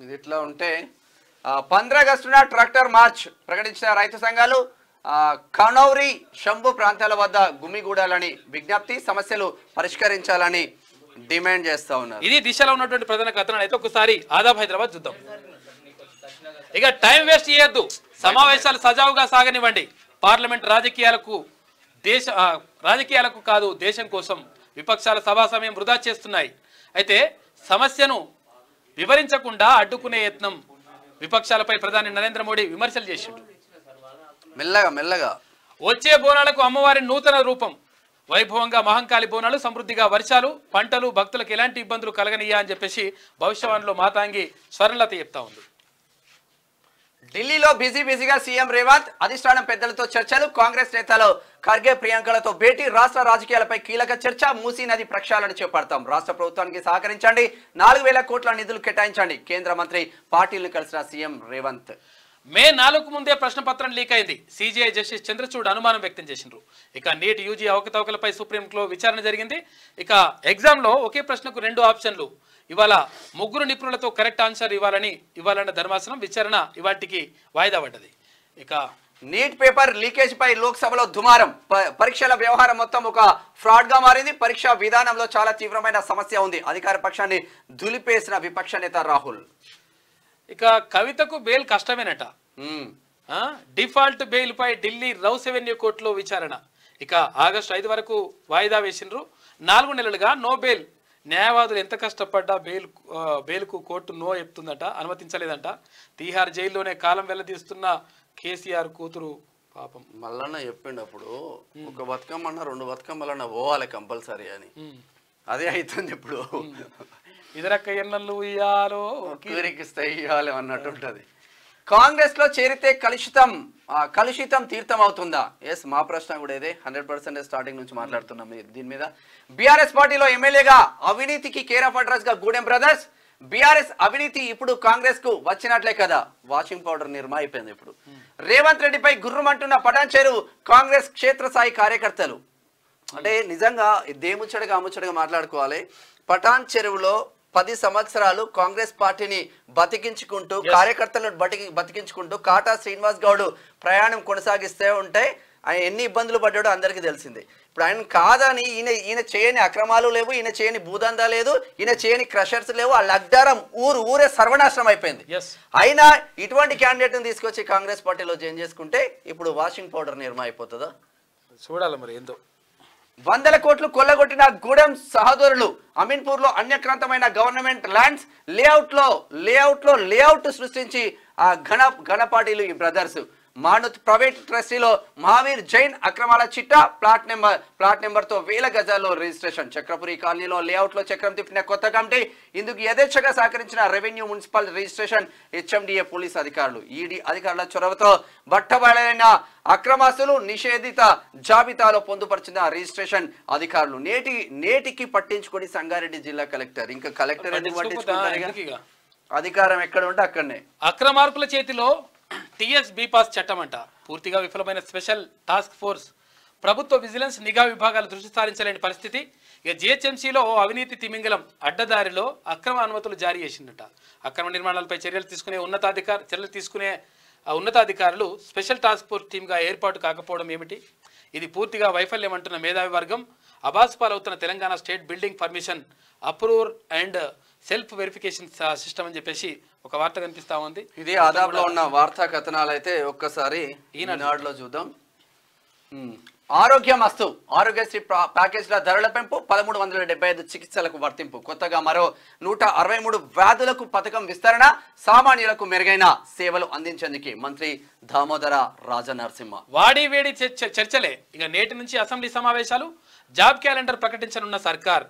ఇది ఇట్లా ఉంటే 15 ఆగస్టున ట్రాక్టర్ మార్చ్ ప్రకటించిన రైతు సంఘాలు కనౌరి శంభు ప్రాంతాల వద్ద గుమిగూడాలని విజ్ఞప్తి, సమస్యలు పరిష్కరించాలని డిమాండ్ చేస్తా ఉన్నారు. ఇది దిశలో ఉన్నటువంటి ప్రధాన కథనం. అయితే ఒకసారి ఆదాబ్ హైదరాబాద్ చూద్దాం. ఇక టైం వేస్ట్ చేయొద్దు, సమావేశాలు సజావుగా సాగనివ్వండి. పార్లమెంట్ రాజకీయాలకు కాదు దేశం కోసం విపక్షాల సభా సమయం వృధా చేస్తున్నాయి. అయితే సమస్యను వివరించకుండా అడ్డుకునే యత్నం విపక్షాలపై ప్రధాని నరేంద్ర మోడీ విమర్శలు చేసిండు. మెల్లగా వచ్చే బోనాలకు అమ్మవారి నూతన రూపం, వైభవంగా మహంకాళి బోనాలు, సమృద్ధిగా వర్షాలు, పంటలు, భక్తులకు ఎలాంటి ఇబ్బందులు కలగనియా అని చెప్పేసి భవిష్యవాణిలో మాతాంగి స్వర్ణలత చెప్తా ఉంది. ఢిల్లీలో బిజీగా సీఎం రేవంత్, అధిష్టానం పెద్దలతో చర్చలు, కాంగ్రెస్ నేతలు ఖర్గే ప్రియాంకలతో భేటీ, రాష్ట్ర రాజకీయాలపై కీలక చర్చ, మూసీ నది ప్రక్షాళన చేపడతాం, రాష్ట్ర ప్రభుత్వానికి సహకరించండి, 4000 కోట్ల నిధులు కేటాయించండి, కేంద్ర మంత్రి పాటిల్ను కలిసిన సీఎం రేవంత్. మే 4 ముందే ప్రశ్నపత్రం లీక్ అయింది. సిజేఐ జస్టిస్ చంద్రచూడ్ అనుమానం వ్యక్తం చేసిండ్రు. ఇక నీట్ యూజీ అవకతవకలపై సుప్రీంలో విచారణ జరిగింది. ఇక ఎగ్జామ్లో ఒకే ప్రశ్నకు 2 ఆప్షన్లు, ఇవాళ 3 నిపుణులతో కరెక్ట్ ఆన్సర్ ఇవ్వాలన్న ధర్మాసనం విచారణ ఇవాటికి వాయిదా పడ్డది. ఇక నీట్ పేపర్ లీకేజ్ పై లోక్సభలో దుమారం, పరీక్షల వ్యవహారం మొత్తం ఒక ఫ్రాడ్ గా మారింది. పరీక్షా విధానంలో చాలా తీవ్రమైన సమస్య ఉంది, అధికార పక్షాన్ని దులిపేసిన విపక్ష నేత రాహుల్. ఇక కవితకు బెయిల్ కష్టమేనట. డిఫాల్ట్ బెయిల్ పై ఢిల్లీ రౌస్ రెవెన్యూ కోర్టులో విచారణ. ఇక ఆగస్టు 5 వరకు వాయిదా వేసిండ్రు. 4 నెలలుగా నో బెయిల్. న్యాయవాదులు ఎంత కష్టపడ్డా బెయిల్కు కోర్టు నో చెప్తుందట, అనుమతించలేదంట. తీహార్ జైల్లోనే కాలం వెల్లదీస్తున్న కేసీఆర్ కూతురు పాపం. మల్లన్న చెప్పిండు అప్పుడు, ఒక బతుకమ్మన్నా 2 బతుకమ్మలన్నా పోవాలి కంపల్సరీ అని. అదే అవుతుంది ఇప్పుడు. ఇదరక్క ఎన్నెల్లు ఇయ్యాలో ఇయ్యాలి అన్నట్టు ఉంటది. కాంగ్రెస్ లో చేరితే కలుషితం తీర్థం అవుతుందా? ఎస్, మా ప్రశ్న కూడా ఇదే. 100% స్టార్టింగ్ నుంచి మాట్లాడుతున్నాం దీని మీద. బీఆర్ఎస్ పార్టీలో ఎమ్మెల్యేగా అవినీతికి కేర్ ఆఫ్ అడ్రస్ గా గూడెం బ్రదర్స్. బీఆర్ఎస్ అవినీతి ఇప్పుడు కాంగ్రెస్ కు వచ్చినట్లే కదా, వాషింగ్ పౌడర్ నిర్మా అయిపోయింది ఇప్పుడు. రేవంత్ రెడ్డిపై గుర్రమంటున్న పటాన్చెరు కాంగ్రెస్ క్షేత్రస్థాయి కార్యకర్తలు. అంటే నిజంగా దేముచ్చడగా అముచ్చడగా మాట్లాడుకోవాలి. పటాన్చెరువులో 10 సంవత్సరాలు కాంగ్రెస్ పార్టీని బతికించుకుంటూ, కార్యకర్తలను బతికించుకుంటూ కాటా శ్రీనివాస్ గౌడ్ ప్రయాణం కొనసాగిస్తే ఉంటే ఆయన ఎన్ని ఇబ్బందులు పడ్డాడో అందరికీ తెలిసిందే. ఇప్పుడు ఆయన కాదని ఈయన చేయని అక్రమాలు లేవు, ఈయన చేయని భూదందా లేదు, ఈయన చేయని క్రషర్స్ లేవు. ఆ లగ్దారం ఊరే సర్వనాశనం అయిపోయింది. అయినా ఇటువంటి క్యాండిడేట్ని తీసుకొచ్చి కాంగ్రెస్ పార్టీలో జాయిన్ చేసుకుంటే ఇప్పుడు వాషింగ్ పౌడర్ నిర్మా అయిపోతుందా? చూడాలి మరి ఏందో. 100 కోట్లు కొల్లగొట్టిన గూడెం సహోదరులు. అమీన్పూర్ లో అన్యక్రాంతమైన గవర్నమెంట్ ల్యాండ్స్ లేఅవుట్ సృష్టించి ఆ ఘనపాటీలు ఈ బ్రదర్స్. మానుత్ ప్రైవేట్ ట్రస్టీలో మహావీర్ జైన్ అక్రమాల చిట్టా, ప్లాట్ నెంబర్ తో 1000 గజాల్లో రిజిస్ట్రేషన్. చక్రపురి కాలనీలో లేఅవుట్ లో చక్రం తిప్పిన కొత్త కమిటీ. ఇందుకు యథేచ్ఛగా సహకరించిన revenue, municipal registration, HMDA police అధికారులు. ఈడీ అధికారుల చొరవతో బట్టబయలైన అక్రమాస్తులు నిషేధిత జాబితాలో పొందుపరిచిన రిజిస్ట్రేషన్ అధికారులు. నేటికి పట్టించుకొని సంగారెడ్డి జిల్లా కలెక్టర్. ఇంకా కలెక్టర్ అధికారం ఎక్కడ ఉంటే అక్కడనే. అక్రమార్కుల చేతిలో టీఎస్ బీపాస్ చట్టం అంట. పూర్తిగా విఫలమైన స్పెషల్ టాస్క్ ఫోర్స్. ప్రభుత్వ విజిలెన్స్, నిఘా విభాగాలు దృష్టి సారించలేని పరిస్థితి. ఇక జిహెచ్ఎంసీలో అవినీతి తిమింగలం అడ్డదారిలో అక్రమ అనుమతులు జారీ చేసిందట. అక్రమ నిర్మాణాలపై చర్యలు తీసుకునే ఉన్నతాధికారులు స్పెషల్ టాస్క్ ఫోర్స్ టీమ్గా ఏర్పాటు కాకపోవడం ఏమిటి? ఇది పూర్తిగా వైఫల్యం అంటున్న మేధావి వర్గం. అబాసుపాలవుతున్న Telangana state building permission approver and self verification system అని చెప్పేసి ఒక వార్త కనిపిస్తా ఉంది. ఇది ఆదాబ్లో ఉన్న వార్తా కథనాలు అయితే ఒక్కసారి ఈనాడులో చూద్దాం. ఆరోగ్యమస్తు ఆరోగ్యశ్రీ ప్యాకేజ్ల ధరల పెంపు, 1375 చికిత్సలకు వర్తింపు. కొత్తగా మరో 163 వ్యాధులకు పథకం విస్తరణ. సామాన్యులకు మెరుగైన సేవలు అందించేందుకు మంత్రి దామోదర రాజనరసింహ. వాడి వేడి చర్చలే. ఇక నేటి నుంచి అసెంబ్లీ సమావేశాలు. జాబ్ క్యాలెండర్ ప్రకటించనున్న సర్కార్.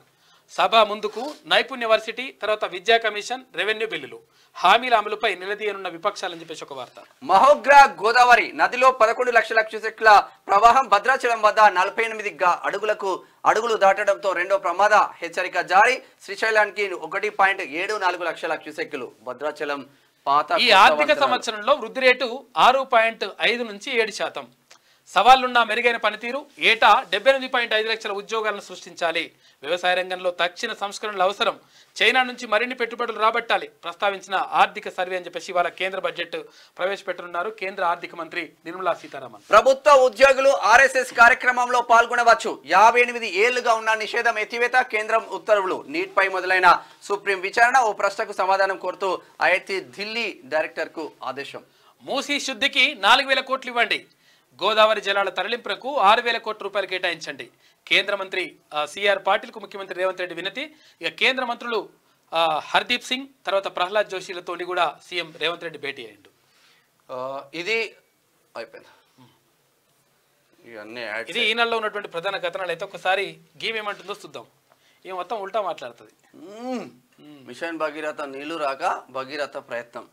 సభ ముందుకు నైపుణ్య వర్సిటీ, తర్వాత విద్యా కమిషన్, రెవెన్యూ బిల్లులు, హామీల అమలుపై నిలదీయనున్న విపక్షాలని చెప్పేసి ఒక వార్త. మహోగ్రా గోదావరి నదిలో 11 లక్షల క్యూసెక్ల ప్రవాహం. భద్రాచలం వద్ద 48 అడుగులు దాటడంతో 2వ ప్రమాద హెచ్చరిక జారీ. శ్రీశైలానికి 1.74 లక్షల క్యూసెక్లు. భద్రాచలం పాత ఈ కొత్త ఆర్థిక వంతెనలు. సంవత్సరంలో వృద్ధి రేటు 6.5 నుంచి 7%. సవాళ్లున్న మెరుగైన పనితీరు, ఏటా 78.5 లక్షల ఉద్యోగాలను సృష్టించాలి. వ్యవసాయ రంగంలో తక్షణ సంస్కరణలు అవసరం. చైనా నుంచి మరిన్ని పెట్టుబడులు రాబట్టాలి. ప్రస్తావించిన ఆర్థిక సర్వే అని చెప్పేసి ఇవాళ కేంద్ర బడ్జెట్ ప్రవేశపెట్టనున్నారు కేంద్ర ఆర్థిక మంత్రి నిర్మలా సీతారామన్. ప్రభుత్వ ఉద్యోగులు ఆర్ఎస్ఎస్ కార్యక్రమంలో పాల్గొనవచ్చు. 58 ఏళ్లుగా ఉన్న నిషేధం ఎత్తివేత, కేంద్రం ఉత్తర్వులు. నీట్ పై మొదలైన సుప్రీం విచారణ, ఓ ప్రశ్నకు సమాధానం కోరుతూ ఐఐటి ఢిల్లీ డైరెక్టర్ కు ఆదేశం. మూసీ శుద్ధికి 4,000 కోట్లు ఇవ్వండి. గోదావరి జలాల తరలింపులకు 6,000 కోట్ల రూపాయలు కేటాయించండి. కేంద్ర మంత్రి సిఆర్ పాటిల్కు ముఖ్యమంత్రి రేవంత్ రెడ్డి వినతి. ఇక కేంద్ర మంత్రులు హర్దీప్ సింగ్, తర్వాత ప్రహ్లాద్ జోషిలతో కూడా సీఎం రేవంత్ రెడ్డి భేటీ అయ్యిండు. ఇది అయిపోయింది. ఇది ఈ నెలలో ఉన్నటువంటి ప్రధాన కథనాలు. అయితే ఒకసారి గేమ్ ఏమంటుందో చూద్దాం. ఈ మొత్తం ఉల్టా మాట్లాడుతుంది. మిషన్ భగీరథ నీళ్లు రాక భగీరథ ప్రయత్నం.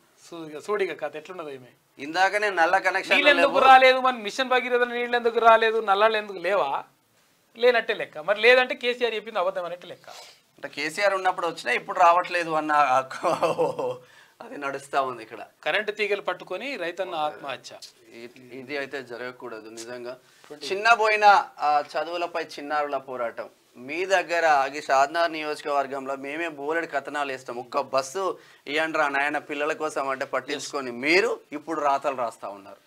సూడిగా కథ ఎట్లున్నదో ఏమే. ఇందాకనే నల్ల కనెక్షన్ నీళ్ళు ఎందుకు రాలేదు, మన మిషన్ భగీరథ నీళ్ళు ఎందుకు రాలేదు, నల్లాళ్ళు ఎందుకు లేవా, లేనట్టే లెక్క. మరి లేదంటే కేసీఆర్ చెప్పింది అబద్ధం అన్నట్టు లెక్క. అంటే కేసీఆర్ ఉన్నప్పుడు వచ్చినా ఇప్పుడు రావట్లేదు అన్న అది నడుస్తా ఉంది ఇక్కడ. కరెంటు తీగలు పట్టుకొని రైతన్న ఆత్మహత్య. ఇది అయితే జరగకూడదు నిజంగా. చిన్నబోయిన చదువులపై చిన్నారుల పోరాటం. మీ దగ్గర ఆగి షాద్నగర్ నియోజకవర్గంలో మేమే బోలెడు కథనాలు వేస్తాం. ఒక్క బస్సు ఇయ్యండ్రా నాయన పిల్లల కోసం అంటే పట్టించుకొని మీరు ఇప్పుడు రాతలు రాస్తా ఉన్నారు.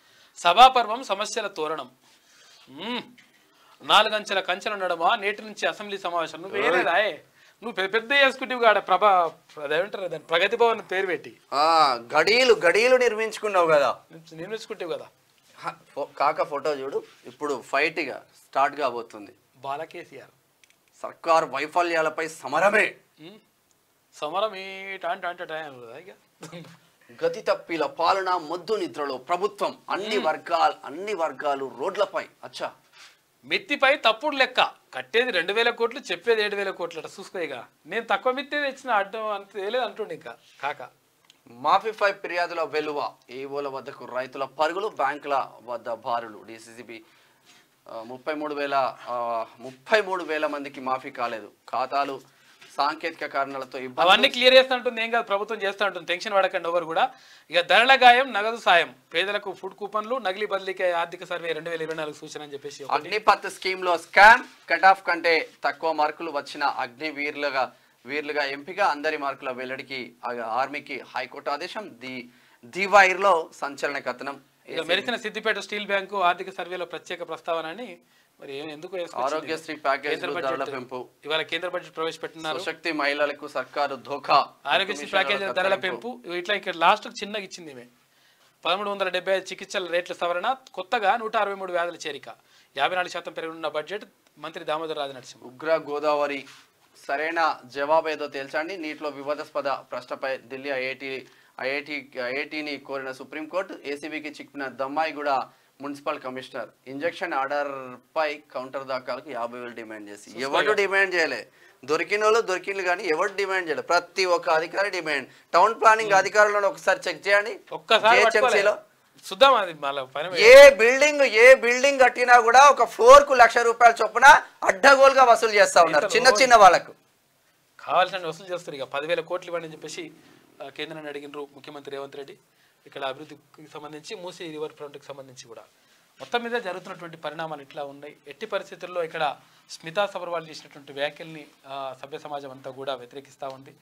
సభాపర్వం సమస్యల తోరణం. 4 అంచెల కంచెల నడమా నేటి నుంచి అసెంబ్లీ సమావేశం. నువ్వు వేరేదాయే, నువ్వు పెద్ద వేసుకుంటావు కాడ అదేమంటారు దాన్ని ప్రగతి భవన్ పేరు పెట్టి గడియలు నిర్మించుకున్నావు కదా, నిర్మించుకుంటావు కదా. కాక ఫోటో చూడు. ఇప్పుడు ఫైట్ గా స్టార్ట్ కాబోతుంది. బాల కేసీఆర్ సర్కార్ వైఫల్యాలపై సమరమే. సమరం గతి తప్పిల పాలన, మొద్దు నిద్రలో ప్రభుత్వం. అన్ని వర్గాలు రోడ్లపై. అచ్చా, మిత్తిపై తప్పుడు లెక్క. కట్టేది 2,000 కోట్లు, చెప్పేది 7,000 కోట్లు. అట చూసుకోయిగా. నేను తక్కువ మిత్తి తెచ్చిన అడ్డం అంత తెలియదు అంటుండే. ఇంకా కాక మాఫీపై ఫిర్యాదుల వెలువ. ఏవోల వద్దకు రైతుల పరుగులు, బ్యాంకుల వద్ద బారులు. డిసిసిబి 33,000 మందికి మాఫీ కాలేదు. ఖాతాలు సాంకేతిక కారణాలతో అవన్నీ క్లియర్ చేస్తా ఉంటుంది. ఏం కాదు, ప్రభుత్వం చేస్తూ ఉంటుంది. టెన్షన్ పడకండి ఎవరు కూడా. ఇక ధరల గాయం, నగదు సాయం, పేదలకు ఫుడ్ కూపన్లు, నకిలీ బదిలీకి ఆర్థిక సర్వే 2024 సూచన అని చెప్పేసి. అగ్నిపత్ స్కీమ్ లో స్కామ్. కట్ ఆఫ్ కంటే తక్కువ మార్కులు వచ్చిన అగ్ని వీరులుగా ఎంపిక. అందరి మార్కుల వెల్లడికి ఆర్మీకి హైకోర్టు ఆదేశం. దివాయిర్లో సంచలన కథనం. ఇక మెరిసిన సిద్దిపేట స్టీల్ బ్యాంకు ఆర్థిక సర్వేలో ప్రత్యేక ప్రస్తావన అని మరి ఎందుకు ఆరోగ్యశ్రీ ప్యాకేజ్ ధరల పెంపు. ఇవాళ కేంద్ర బడ్జెట్ ప్రవేశపెట్టినారు. శక్తి మహిళలకు సర్కారు ధోకా. ఆరోగ్యశ్రీ ప్యాకేజ్ ధరల పెంపు. ఇట్లా ఇక్కడ లాస్ట్ చిన్నగా ఇచ్చింది. 1375 చికిత్సల రేట్ల సవరణ. కొత్తగా 163 వ్యాధుల చేరిక. 54% పెరుగుతున్న బడ్జెట్. మంత్రి దామోదర్ రాజనరసింహ. ఉగ్ర గోదావరి సరైన జవాబేదో తేల్చండి. నీటిలో వివాదాస్పద ప్రశ్నపై ఢిల్లీ ఐఐటిని కోరిన సుప్రీంకోర్టు. ఏసీబీకి చిక్కిన Dammaiguda municipal commissioner. Injunction order పై కౌంటర్ దాఖలకు 50,000 డిమాండ్ చేసి. ఎవరు డిమాండ్ చేయలే. దొరికిండ్లు కానీ ఎవరు డిమాండ్ చేయలేదు. ప్రతి ఒక్క అధికారి డిమాండ్. టౌన్ ప్లానింగ్ అధికారులను ఒకసారి చెక్ చేయండి. ఏ బిల్డింగ్ కట్టినా కూడా ఒక ఫ్లోర్ కు ₹1,00,000 చొప్పున అడ్డగోలుగా వసూలు చేస్తా ఉన్నారు చిన్న వాళ్ళకు. కావాల్సిన వసూలు చేస్తారు. ఇక 10,000 కోట్లు ఇవ్వండి అని చెప్పేసి కేంద్రాన్ని అడిగినారు ముఖ్యమంత్రి రేవంత్ రెడ్డి. ఇక్కడ అభివృద్ధికి సంబంధించి, మూసీ రివర్ ఫ్రంట్కి సంబంధించి కూడా మొత్తం మీద జరుగుతున్నటువంటి పరిణామాలు ఇట్లా ఉన్నాయి. ఎట్టి పరిస్థితుల్లో ఇక్కడ స్మితా సబర్వాల్ చేసినటువంటి వ్యాఖ్యల్ని సభ్య సమాజం అంతా కూడా వ్యతిరేకిస్తూ ఉంది.